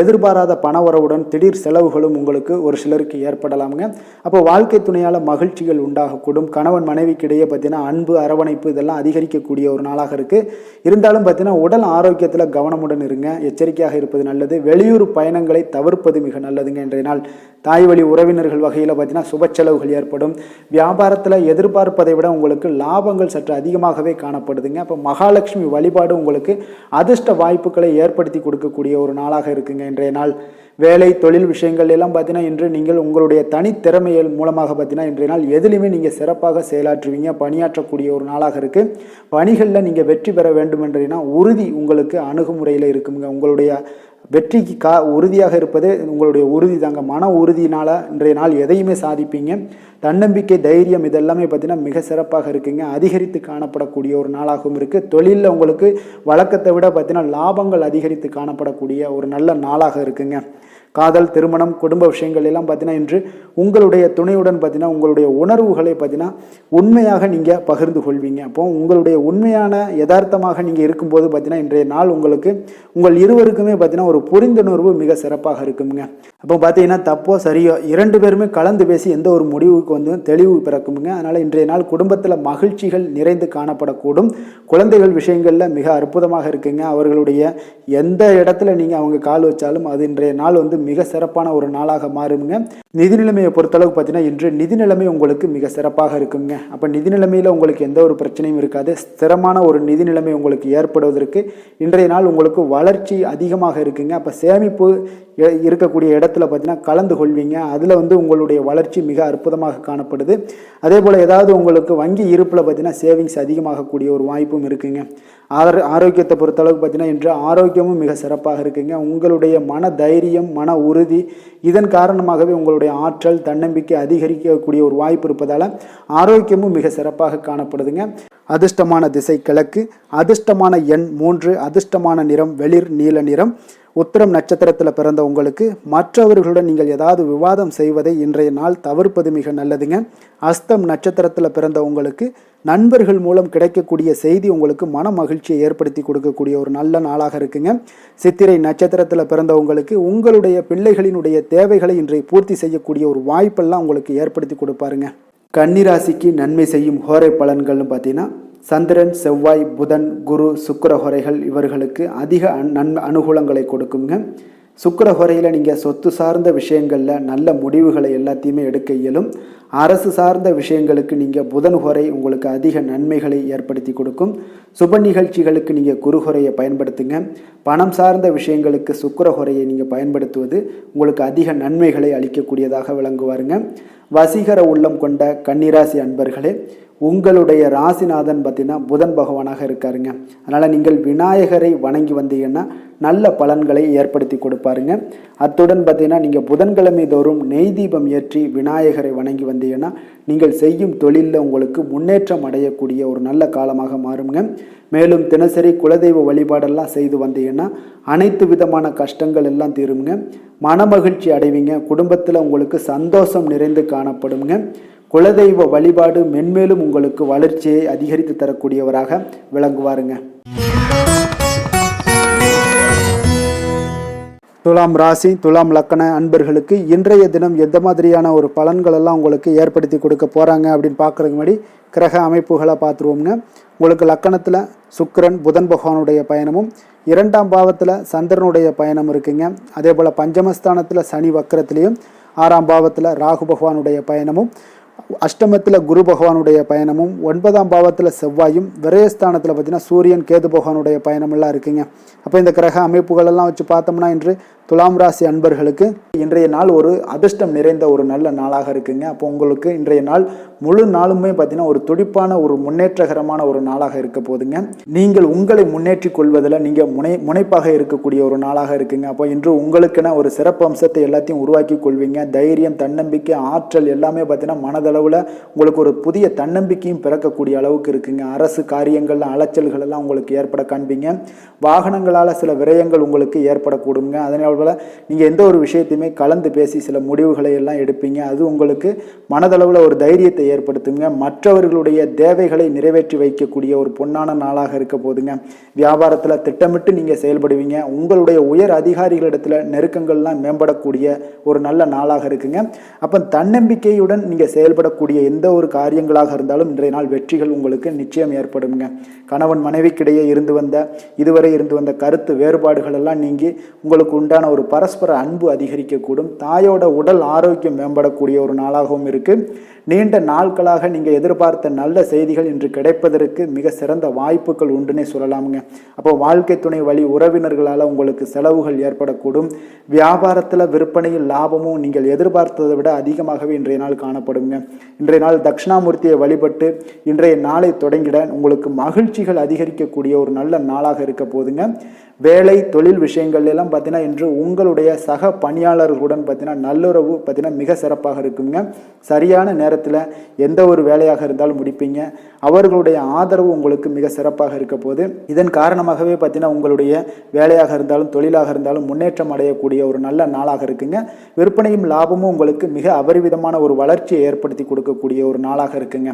எதிர்பாராத பணவரவுடன் திடீர் செலவுகளும் உங்களுக்கு ஒரு சிலருக்கு ஏற்படலாமுங்க. அப்போ வாழ்க்கை துணையால் மகிழ்ச்சிகள் உண்டாகக்கூடும். கணவன் மனைவிக்கிடையே பார்த்தீங்கன்னா அன்பு, அரவணைப்பு இதெல்லாம் அதிகரிக்கக்கூடிய ஒரு நாளாக இருக்குது. இருந்தாலும் பார்த்தீங்கன்னா உடல் ஆரோக்கியத்தில் கவனமுடன் இருங்க. எச்சரிக்கையாக இருப்பது நல்லது. வெளியூர் பயணங்களை தவிர்ப்பது மிக நல்லதுங்க. இன்றைய நாள் தாய் வழி உறவினர்கள் வகையில் பார்த்தீங்கன்னா சுப செலவுகள் ஏற்படும். வியாபாரத்தில் எதிர்பார்ப்பதை விட உங்களுக்கு லாபங்கள் சற்று அதிகமாகவே காணப்படுதுங்க. அப்போ மகாலட்சுமி வழிபாடு உங்களுக்கு அதிர்ஷ்ட வாய்ப்புகளை ஏற்படுத்தி கொடுக்கக்கூடிய ஒரு நாளாக இருக்குங்க இன்றைய நாள். வேலை தொழில் விஷயங்கள் எல்லாம் பார்த்தீங்கன்னா இன்று நீங்கள் உங்களுடைய தனித்திறமைகள் மூலமாக பார்த்தீங்கன்னா இன்றைய நாள் எதிலுமே நீங்கள் சிறப்பாக செயலாற்றுவீங்க. பணியாற்றக்கூடிய ஒரு நாளாக இருக்குது. பணிகளில் நீங்கள் வெற்றி பெற வேண்டும் என்றீங்கன்னா உறுதி உங்களுக்கு அணுகுமுறையில் இருக்குங்க. உங்களுடைய வெற்றிக்கு உறுதியாக இருப்பது உங்களுடைய உறுதி தாங்க. மன உறுதியினால் இன்றைய நாள் எதையுமே சாதிப்பீங்க. தன்னம்பிக்கை, தைரியம் இதெல்லாமே பார்த்தீங்கன்னா மிக சிறப்பாக இருக்குங்க. அதிகரித்து காணப்படக்கூடிய ஒரு நாளாகவும் இருக்குது. தொழிலில் உங்களுக்கு வழக்கத்தை விட பார்த்தீங்கன்னா லாபங்கள் அதிகரித்து காணப்படக்கூடிய ஒரு நல்ல நாளாக இருக்குங்க. காதல், திருமணம், குடும்ப விஷயங்கள் எல்லாம் பார்த்தீங்கன்னா இன்று உங்களுடைய துணையுடன் பார்த்தீங்கன்னா உங்களுடைய உணர்வுகளை பார்த்தீங்கன்னா உண்மையாக நீங்கள் பகிர்ந்து கொள்வீங்க. அப்போ உங்களுடைய உண்மையான யதார்த்தமாக நீங்கள் இருக்கும்போது பார்த்தீங்கன்னா இன்றைய நாள் உங்களுக்கு உங்கள் இருவருக்குமே பார்த்தீங்கன்னா ஒரு புரிந்துணர்வு மிக சிறப்பாக இருக்குங்க. அப்போ பார்த்தீங்கன்னா தப்போ சரியோ 2 பேருமே கலந்து பேசி எந்த ஒரு முடிவுக்கு வந்து தெளிவு பிறக்குங்க. அதனால் இன்றைய நாள் குடும்பத்தில் மகிழ்ச்சிகள் நிறைந்து காணப்படக்கூடும். குழந்தைகள் விஷயங்களில் மிக அற்புதமாக இருக்குங்க. அவர்களுடைய எந்த இடத்துல நீங்கள் அவங்க கால் வச்சாலும் அது இன்றைய நாள் வந்து மிக சிறப்பான ஒரு நாளாக மாறுங்க. நிதி நிலைமையை பொறுத்தளவுக்கு பார்த்தீங்கன்னா இன்று நிதி நிலைமை உங்களுக்கு மிக சிறப்பாக இருக்குங்க. அப்போ நிதி நிலைமையில் உங்களுக்கு எந்த ஒரு பிரச்சனையும் இருக்காது. ஸ்திரமான ஒரு நிதி நிலைமை உங்களுக்கு ஏற்படுவதற்கு இன்றைய நாள் உங்களுக்கு வளர்ச்சி அதிகமாக இருக்குங்க. அப்போ சேமிப்பு இருக்கக்கூடிய இடத்துல பார்த்தீங்கன்னா கலந்து கொள்வீங்க. அதில் வந்து உங்களுடைய வளர்ச்சி மிக அற்புதமாக காணப்படுது. அதே போல் ஏதாவது உங்களுக்கு வங்கி இருப்பில் பார்த்தீங்கன்னா சேவிங்ஸ் அதிகமாகக்கூடிய ஒரு வாய்ப்பும் இருக்குங்க. ஆரோக்கியத்தை பொறுத்தளவுக்கு பார்த்தீங்கன்னா இன்று ஆரோக்கியமும் மிக சிறப்பாக இருக்குங்க. உங்களுடைய மன தைரியம், மன உறுதி இதன் காரணமாகவே உங்களுடைய ஆற்றல், தன்னம்பிக்கை அதிகரிக்கக்கூடிய ஒரு வாய்ப்பு இருப்பதால் ஆரோக்கியமும் மிக சிறப்பாக காணப்படுதுங்க. அதிர்ஷ்டமான திசை கிழக்கு, அதிர்ஷ்டமான எண் 3, அதிர்ஷ்டமான நிறம் வெளிர் நீல நிறம். உத்திரம் நட்சத்திரத்தில் பிறந்த உங்களுக்கு மற்றவர்களுடன் நீங்கள் ஏதாவது விவாதம் செய்வதை இன்றைய நாள் தவிர்ப்பது மிக நல்லதுங்க. அஸ்தம் நட்சத்திரத்தில் பிறந்த உங்களுக்கு நண்பர்கள் மூலம் கிடைக்கக்கூடிய செய்தி உங்களுக்கு மன மகிழ்ச்சியை ஏற்படுத்தி கொடுக்கக்கூடிய ஒரு நல்ல நாளாக இருக்குங்க. சித்திரை நட்சத்திரத்தில் பிறந்த உங்களுக்கு உங்களுடைய பிள்ளைகளினுடைய தேவைகளை இன்றைய பூர்த்தி செய்யக்கூடிய ஒரு வாய்ப்பெல்லாம் உங்களுக்கு ஏற்படுத்தி கொடுப்பாருங்க. கன்னிராசிக்கு நன்மை செய்யும் ஹோரை பலன்கள்னு பார்த்தீங்கன்னா சந்திரன், செவ்வாய், புதன், குரு, சுக்கிர ஹோரைகள் இவர்களுக்கு அதிக அனுகூலங்களை கொடுக்குங்க. சுக்கிர ஹோரையில் நீங்கள் சொத்து சார்ந்த விஷயங்களில் நல்ல முடிவுகளை எல்லாத்தையுமே எடுக்க இயலும். அரசு சார்ந்த விஷயங்களுக்கு நீங்கள் புதன் ஹோரை உங்களுக்கு அதிக நன்மைகளை ஏற்படுத்தி கொடுக்கும். சுப நிகழ்ச்சிகளுக்கு நீங்கள் குரு ஹோரையை பயன்படுத்துங்க. பணம் சார்ந்த விஷயங்களுக்கு சுக்கிர ஹோரையை நீங்கள் பயன்படுத்துவது உங்களுக்கு அதிக நன்மைகளை அளிக்கக்கூடியதாக விளங்குவாருங்க. வசீகர உள்ளம் கொண்ட கன்னிராசி அன்பர்களே, உங்களுடைய ராசிநாதன் பார்த்தீங்கன்னா புதன் பகவானாக இருக்காருங்க. அதனால் நீங்கள் விநாயகரை வணங்கி வந்தீங்கன்னா நல்ல பலன்களை ஏற்படுத்தி கொடுப்பாருங்க. அத்துடன் பார்த்தீங்கன்னா நீங்கள் புதன்கிழமை தோறும் நெய் தீபம் ஏற்றி விநாயகரை வணங்கி வந்தீங்கன்னா நீங்கள் செய்யும் தொழிலில் உங்களுக்கு முன்னேற்றம் அடையக்கூடிய ஒரு நல்ல காலமாக மாறுங்க. மேலும் தினசரி குலதெய்வ வழிபாடெல்லாம் செய்து வந்தீங்கன்னா அனைத்து விதமான கஷ்டங்கள் எல்லாம் தீருங்க. மனமகிழ்ச்சி அடைவீங்க. குடும்பத்தில் உங்களுக்கு சந்தோஷம் நிறைந்து காணப்படுங்க. குலதெய்வ வழிபாடு மென்மேலும் உங்களுக்கு வளர்ச்சியை அதிகரித்து தரக்கூடியவராக விளங்குவாருங்க. துலாம் ராசி, துலாம் லக்கண அன்பர்களுக்கு இன்றைய தினம் எந்த மாதிரியான ஒரு பலன்கள் எல்லாம் உங்களுக்கு ஏற்படுத்தி கொடுக்க போகிறாங்க அப்படின்னு பார்க்குறதுக்கு முன்னாடி கிரக அமைப்புகளை பார்த்துருவோம்ங்க. உங்களுக்கு லக்கணத்தில் சுக்கிரன் புதன் பகவானுடைய பயணமும், 2ஆம் பாவத்தில் சந்திரனுடைய பயணம் இருக்குங்க. அதே போல் பஞ்சமஸ்தானத்தில் சனி வக்கரத்திலையும், 6ஆம் பாவத்தில் ராகு பகவானுடைய பயணமும், அஷ்டமத்தில் குரு பகவானுடைய பயணமும், 9ஆம் பாவத்தில் செவ்வாயும், விரயஸ்தானத்தில் பார்த்தீங்கன்னா சூரியன் கேது பகவானுடைய பயணமெல்லாம் இருக்குங்க. அப்போ இந்த கிரக அமைப்புகளெல்லாம் வச்சு பார்த்தோம்னா இன்று துலாம் ராசி அன்பர்களுக்கு இன்றைய நாள் ஒரு அதிர்ஷ்டம் நிறைந்த ஒரு நல்ல நாளாக இருக்குங்க. அப்போ உங்களுக்கு இன்றைய நாள் முழு நாளுமே பார்த்தீங்கன்னா ஒரு துடிப்பான ஒரு முன்னேற்றகரமான ஒரு நாளாக இருக்க போதுங்க. நீங்கள் உங்களை முன்னேற்றி கொள்வதில் நீங்கள் முனைப்பாக இருக்கக்கூடிய ஒரு நாளாக இருக்குங்க. அப்போ இன்று உங்களுக்கென ஒரு சிறப்பு அம்சத்தை எல்லாத்தையும் உருவாக்கி கொள்வீங்க. தைரியம், தன்னம்பிக்கை, ஆற்றல் எல்லாமே பார்த்தீங்கன்னா மனதளவில் உங்களுக்கு ஒரு புதிய தன்னம்பிக்கையும் பிறக்கக்கூடிய அளவுக்கு இருக்குங்க. அரசு காரியங்கள்ல அலைச்சல்கள் எல்லாம் உங்களுக்கு ஏற்பட காண்பீங்க. வாகனங்களால் சில விரயங்கள் உங்களுக்கு ஏற்படக்கூடுங்க. அதனால நீங்கள் எந்த ஒரு விஷயத்தையுமே கலந்து பேசி சில முடிவுகளை எல்லாம் எடுப்பீங்க. அது உங்களுக்கு மனதளவில் ஒரு தைரியத்தை ஏற்படுத்துங்க. மற்றவர்களுடைய தேவைகளை நிறைவேற்றி வைக்கக்கூடிய ஒரு பொன்னான நாளாக இருக்க போதுங்க. வியாபாரத்தில் திட்டமிட்டு நீங்கள் செயல்படுவீங்க. உங்களுடைய உயர் அதிகாரிகளிடத்தில் நெருக்கங்கள்லாம் மேம்படக்கூடிய ஒரு நல்ல நாளாக இருக்குங்க. அப்போ தன்னம்பிக்கையுடன் நீங்கள் செயல்படக்கூடிய எந்த ஒரு காரியங்களாக இருந்தாலும் இன்றைய நாள் வெற்றிகள் உங்களுக்கு நிச்சயம் ஏற்படுங்க. கணவன் மனைவிக்கிடையே இதுவரை இருந்து வந்த கருத்து வேறுபாடுகள் எல்லாம் நீங்கி உங்களுக்கு உண்டான ஒரு பரஸ்பர அன்பு அதிகரிக்கக்கூடும். தாயோட உடல் ஆரோக்கியம் மேம்படக்கூடிய ஒரு நாளாகவும் இருக்கு. நீண்ட நாட்களாக நீங்கள் எதிர்பார்த்த நல்ல செய்திகள் இன்று கிடைப்பதற்கு மிக சிறந்த வாய்ப்புகள் உண்டுன்னே சொல்லலாமுங்க. அப்போ வாழ்க்கை துணை வழி உறவினர்களால் உங்களுக்கு செலவுகள் ஏற்படக்கூடும். வியாபாரத்தில் விற்பனையில் லாபமும் நீங்கள் எதிர்பார்த்ததை விட அதிகமாகவே இன்றைய நாள் காணப்படுங்க. இன்றைய நாள் தட்சிணாமூர்த்தியை வழிபட்டு இன்றைய நாளை தொடங்கிட உங்களுக்கு மகிழ்ச்சிகள் அதிகரிக்கக்கூடிய ஒரு நல்ல நாளாக இருக்க போதுங்க. வேலை தொழில் விஷயங்கள் எல்லாம் பார்த்தீங்கன்னா இன்று உங்களுடைய சக பணியாளர்களுடன் பார்த்தீங்கன்னா நல்லுறவு பார்த்தீங்கன்னா மிக சிறப்பாக இருக்குங்க. சரியான நேரத்தில் எந்த ஒரு வேலையாக இருந்தாலும் முடிப்பீங்க. அவர்களுடைய ஆதரவு உங்களுக்கு மிக சிறப்பாக இருக்க போது. இதன் காரணமாகவே பார்த்தீங்கன்னா உங்களுடைய வேலையாக இருந்தாலும் தொழிலாக இருந்தாலும் முன்னேற்றம் அடையக்கூடிய ஒரு நல்ல நாளாக இருக்குங்க. விற்பனையும் லாபமும் உங்களுக்கு மிக அபரிவிதமான ஒரு வளர்ச்சியை ஏற்படுத்தி கொடுக்கக்கூடிய ஒரு நாளாக இருக்குங்க.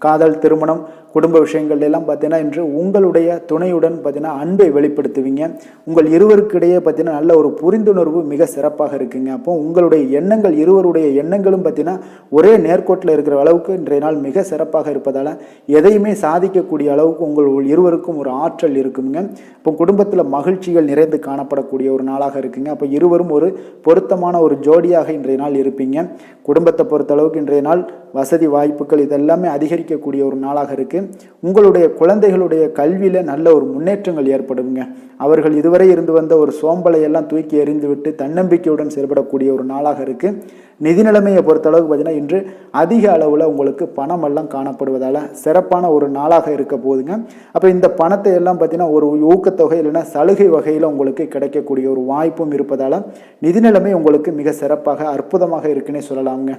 காதல், திருமணம், குடும்ப விஷயங்கள் எல்லாம் பார்த்தீங்கன்னா இன்று உங்களுடைய துணையுடன் பார்த்தீங்கன்னா அன்பை வெளிப்படுத்துவீங்க. உங்கள் இருவருக்கிடையே பார்த்தீங்கன்னா நல்ல ஒரு புரிந்துணர்வு மிக சிறப்பாக இருக்குங்க. அப்போ உங்களுடைய எண்ணங்கள் இருவருடைய எண்ணங்களும் பார்த்தீங்கன்னா ஒரே நேர்கோட்டில் இருக்கிற அளவுக்கு இன்றைய நாள் மிக சிறப்பாக இருப்பதால் எதையுமே சாதிக்கக்கூடிய அளவுக்கு உங்கள் இருவருக்கும் ஒரு ஆற்றல் இருக்குங்க. இப்போ குடும்பத்தில் மகிழ்ச்சிகள் நிறைந்து காணப்படக்கூடிய ஒரு நாளாக இருக்குங்க. அப்போ இருவரும் ஒரு பொருத்தமான ஒரு ஜோடியாக இன்றைய நாள் இருப்பீங்க. குடும்பத்தை பொறுத்த அளவுக்கு இன்றைய நாள் வசதி வாய்ப்புகள் இதெல்லாமே அதிகரிக்கக்கூடிய ஒரு நாளாக இருக்கு. உங்களுடைய குழந்தைகளுடைய கல்வியில நல்ல ஒரு முன்னேற்றங்கள் ஏற்படுங்க. அவர்கள் இதுவரை இருந்து வந்த ஒரு சோம்பலை எல்லாம் தூக்கி எறிந்துவிட்டு தன்னம்பிக்கையுடன் செயல்படக்கூடிய ஒரு நாளாக இருக்கு. நிதி நிலைமையை பொறுத்தளவுக்கு பார்த்தீங்கன்னா இன்று அதிக அளவில் உங்களுக்கு பணம் எல்லாம் காணப்படுவதால் சிறப்பான ஒரு நாளாக இருக்க போதுங்க. அப்போ இந்த பணத்தை எல்லாம் பார்த்தீங்கன்னா ஒரு ஊக்கத்தொகை இல்லைன்னா சலுகை வகையில் உங்களுக்கு கிடைக்கக்கூடிய ஒரு வாய்ப்பும் இருப்பதால் நிதி நிலைமை உங்களுக்கு மிக சிறப்பாக அற்புதமாக இருக்குன்னே சொல்லலாங்க.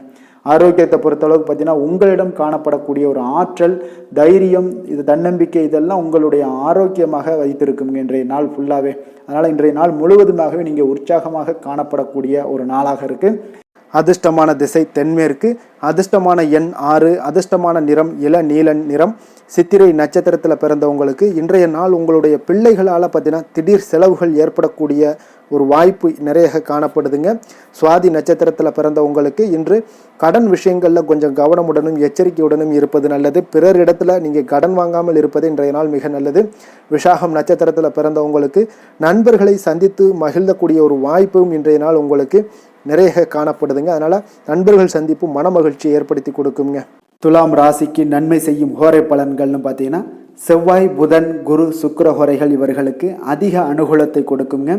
ஆரோக்கியத்தை பொறுத்தளவுக்கு பார்த்தீங்கன்னா உங்களிடம் காணப்படக்கூடிய ஒரு ஆற்றல், தைரியம், இது தன்னம்பிக்கை இதெல்லாம் உங்களுடைய ஆரோக்கியமாக வைத்திருக்குங்க இன்றைய நாள் ஃபுல்லாகவே. அதனால் இன்றைய நாள் முழுவதுமாகவே நீங்கள் உற்சாகமாக காணப்படக்கூடிய ஒரு நாளாக இருக்குது. அதிர்ஷ்டமான திசை தென்மேற்கு, அதிர்ஷ்டமான எண் 6, அதிர்ஷ்டமான நிறம் இள நீல நிறம். சித்திரை நட்சத்திரத்தில் பிறந்தவங்களுக்கு இன்றைய நாள் உங்களுடைய பிள்ளைகளால் பார்த்தீங்கன்னா திடீர் செலவுகள் ஏற்படக்கூடிய ஒரு வாய்ப்பு நிறைய காணப்படுதுங்க. சுவாதி நட்சத்திரத்தில் பிறந்தவங்களுக்கு இன்று கடன் விஷயங்களில் கொஞ்சம் கவனமுடனும் எச்சரிக்கையுடனும் இருப்பது நல்லது. பிறர் இடத்துல நீங்கள் கடன் வாங்காமல் இருப்பது இன்றைய நாள் மிக நல்லது. விசாகம் நட்சத்திரத்தில் பிறந்தவங்களுக்கு நண்பர்களை சந்தித்து மகிழ்ந்தக்கூடிய ஒரு வாய்ப்பும் இன்றைய நாள் உங்களுக்கு நிறைய காணப்படுதுங்க. அதனால் நண்பர்கள் சந்திப்பு மன மகிழ்ச்சியை ஏற்படுத்தி கொடுக்குங்க. துலாம் ராசிக்கு நன்மை செய்யும் ஹோரை பலன்கள்னு பார்த்தீங்கன்னா செவ்வாய், புதன், குரு, சுக்கிர ஹோரைகள் இவர்களுக்கு அதிக அனுகூலத்தை கொடுக்குங்க.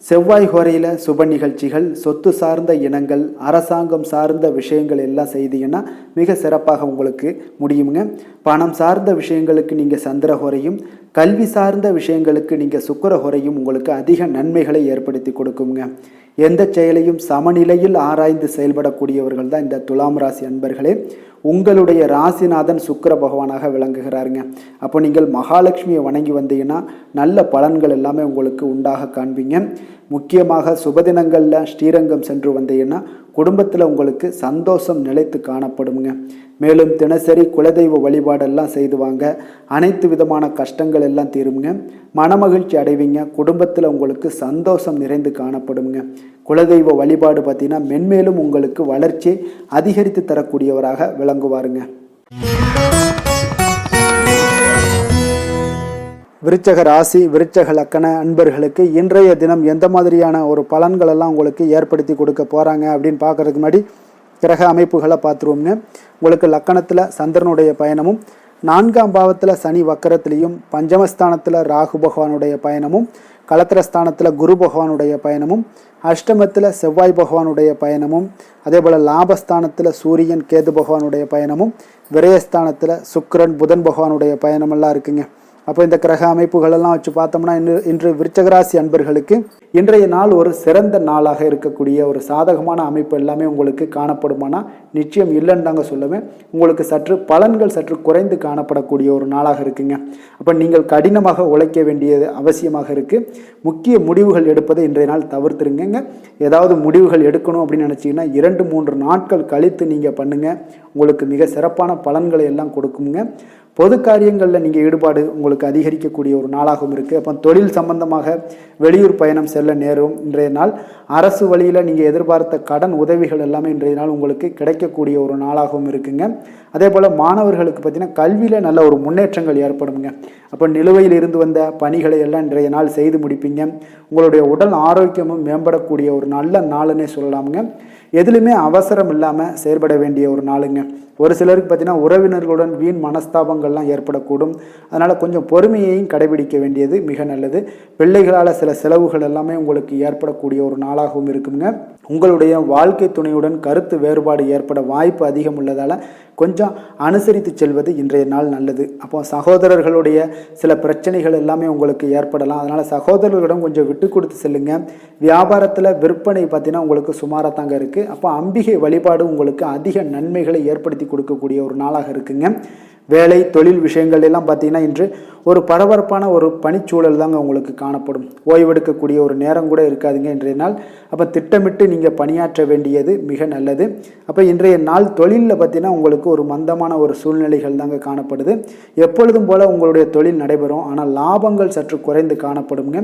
செவ்வாய் ஹோரையில் சுப நிகழ்ச்சிகள், சொத்து சார்ந்த இனங்கள், அரசாங்கம் சார்ந்த விஷயங்கள் எல்லாம் செய்தீங்கன்னா மிக சிறப்பாக உங்களுக்கு முடியுங்க. பணம் சார்ந்த விஷயங்களுக்கு நீங்கள் சந்திர ஹோரையும், கல்வி சார்ந்த விஷயங்களுக்கு நீங்கள் சுக்கிர ஹோரையும் உங்களுக்கு அதிக நன்மைகளை ஏற்படுத்தி கொடுக்குங்க. எந்த செயலையும் சமநிலையில் ஆராய்ந்து செயல்படக்கூடியவர்கள் தான் இந்த துலாம் ராசி அன்பர்களே. உங்களுடைய ராசிநாதன் சுக்கிர பகவானாக விளங்குகிறாருங்க. அப்போ நீங்கள் மகாலட்சுமியை வணங்கி வந்தீங்கன்னா நல்ல பலன்கள் எல்லாமே உங்களுக்கு உண்டாக காண்பீங்க. முக்கியமாக சுபதினங்களில் ஸ்ரீரங்கம் சென்று வந்தீங்கன்னா குடும்பத்தில் உங்களுக்கு சந்தோஷம் நிலைத்து காணப்படுங்க. மேலும் தினசரி குலதெய்வ வழிபாடெல்லாம் செய்து வாங்க. அனைத்து விதமான கஷ்டங்கள் எல்லாம் தீருங்க. மனமகிழ்ச்சி அடைவீங்க. குடும்பத்தில் உங்களுக்கு சந்தோஷம் நிறைந்து காணப்படுங்க. குலதெய்வ வழிபாடு பார்த்தீங்கன்னா மென்மேலும் உங்களுக்கு வளர்ச்சி அதிகரித்து தரக்கூடியவராக விளங்குவாருங்க. விருச்சக ராசி, விருச்சக லக்கண அன்பர்களுக்கு இன்றைய தினம் எந்த மாதிரியான ஒரு பலன்கள் எல்லாம் உங்களுக்கு ஏற்படுத்தி கொடுக்க போகிறாங்க அப்படின்னு பார்க்கறதுக்கு முன்னாடி கிரக அமைப்புகளை பார்த்துருவோங்க. உங்களுக்கு லக்கணத்தில் சந்திரனுடைய பயணமும், 4ஆம் பாவத்தில் சனி வக்கரத்திலையும், பஞ்சமஸ்தானத்தில் ராகு பகவானுடைய பயணமும், களத்திரஸ்தானத்தில் குரு பகவானுடைய பயணமும், அஷ்டமத்தில் செவ்வாய் பகவானுடைய பயணமும், அதே போல் லாபஸ்தானத்தில் சூரியன் கேது பகவானுடைய பயணமும், விரயஸ்தானத்தில் சுக்கிரன் புதன் பகவானுடைய பயணமெல்லாம் இருக்குங்க. அப்போ இந்த கிரக அமைப்புகளெல்லாம் வச்சு பார்த்தோம்னா இன்று விருச்சகராசி அன்பர்களுக்கு இன்றைய நாள் ஒரு சிறந்த நாளாக இருக்கக்கூடிய ஒரு சாதகமான அமைப்பு எல்லாமே உங்களுக்கு காணப்படுமானா நிச்சயம் இல்லைன்னு தாங்க சொல்லுவேன். உங்களுக்கு சற்று பலன்கள் சற்று குறைந்து காணப்படக்கூடிய ஒரு நாளாக இருக்குங்க. அப்போ நீங்கள் கடினமாக உழைக்க வேண்டியது அவசியமாக இருக்குது. முக்கிய முடிவுகள் எடுப்பதை இன்றைய நாள் தவிர்த்துருங்க. ஏதாவது முடிவுகள் எடுக்கணும் அப்படின்னு நினச்சிங்கன்னா 2-3 நாட்கள் கழித்து நீங்கள் பண்ணுங்கள். உங்களுக்கு மிக சிறப்பான பலன்களை எல்லாம் கொடுக்குங்க. பொது காரியங்களில் நீங்கள் ஈடுபாடு உங்களுக்கு அதிகரிக்கக்கூடிய ஒரு நாளாகவும் இருக்குது. அப்போ தொழில் சம்பந்தமாக வெளியூர் பயணம் செல்ல நேரும் இன்றைய நாள். அரசு வழியில் நீங்கள் எதிர்பார்த்த கடன் உதவிகள் எல்லாமே இன்றைய நாள் உங்களுக்கு கிடைக்கக்கூடிய ஒரு நாளாகவும் இருக்குங்க. அதே போல் மாணவர்களுக்கு பார்த்தீங்கன்னா கல்வியில் நல்ல ஒரு முன்னேற்றங்கள் ஏற்படுங்க. அப்போ நிலுவையில் இருந்து வந்த பணிகளை எல்லாம் இன்றைய நாள் செய்து முடிப்பீங்க. உங்களுடைய உடல் ஆரோக்கியமும் மேம்படக்கூடிய ஒரு நல்ல நாளுன்னே சொல்லலாமுங்க. எதுலையுமே அவசரம் இல்லாமல் செயல்பட வேண்டிய ஒரு நாளுங்க. ஒரு சிலருக்கு பார்த்தீங்கன்னா உறவினர்களுடன் வீண் மனஸ்தாபங்கள்லாம் ஏற்படக்கூடும். அதனால் கொஞ்சம் பொறுமையையும் கடைபிடிக்க வேண்டியது மிக நல்லது. பிள்ளைகளால் சில செலவுகள் எல்லாமே உங்களுக்கு ஏற்படக்கூடிய ஒரு நாளாகவும் இருக்குங்க. உங்களுடைய வாழ்க்கை துணையுடன் கருத்து வேறுபாடு ஏற்பட வாய்ப்பு அதிகம் உள்ளதால் கொஞ்சம் அனுசரித்து செல்வது இன்றைய நாள் நல்லது. அப்போ சகோதரர்களுடைய சில பிரச்சனைகள் எல்லாமே உங்களுக்கு ஏற்படலாம். அதனால் சகோதரர்களிடம் கொஞ்சம் விட்டு கொடுத்து செல்லுங்க. வியாபாரத்தில் விற்பனை பார்த்தீங்கன்னா உங்களுக்கு சுமாராக தாங்க இருக்குது. அப்போ அம்பிகை வழிபாடு உங்களுக்கு அதிக நன்மைகளை ஏற்படுத்தி கொடுக்கக்கூடிய ஒரு நாளாக இருக்குங்க. வேலை தொழில் விஷயங்கள் எல்லாம் பார்த்தீங்கன்னா இன்று ஒரு பரபரப்பான ஒரு பணிச்சூழல் தாங்க உங்களுக்கு காணப்படும். ஓய்வெடுக்கக்கூடிய ஒரு நேரம் கூட இருக்காதுங்க இன்றைய நாள். அப்போ திட்டமிட்டு நீங்கள் பணியாற்ற வேண்டியது மிக நல்லது. அப்போ இன்றைய நாள் தொழிலில் பார்த்தீங்கன்னா உங்களுக்கு ஒரு மந்தமான ஒரு சூழ்நிலைகள் தாங்க காணப்படுது. எப்பொழுதும் போல் உங்களுடைய தொழில் நடைபெறும், ஆனால் லாபங்கள் சற்று குறைந்து காணப்படுங்க.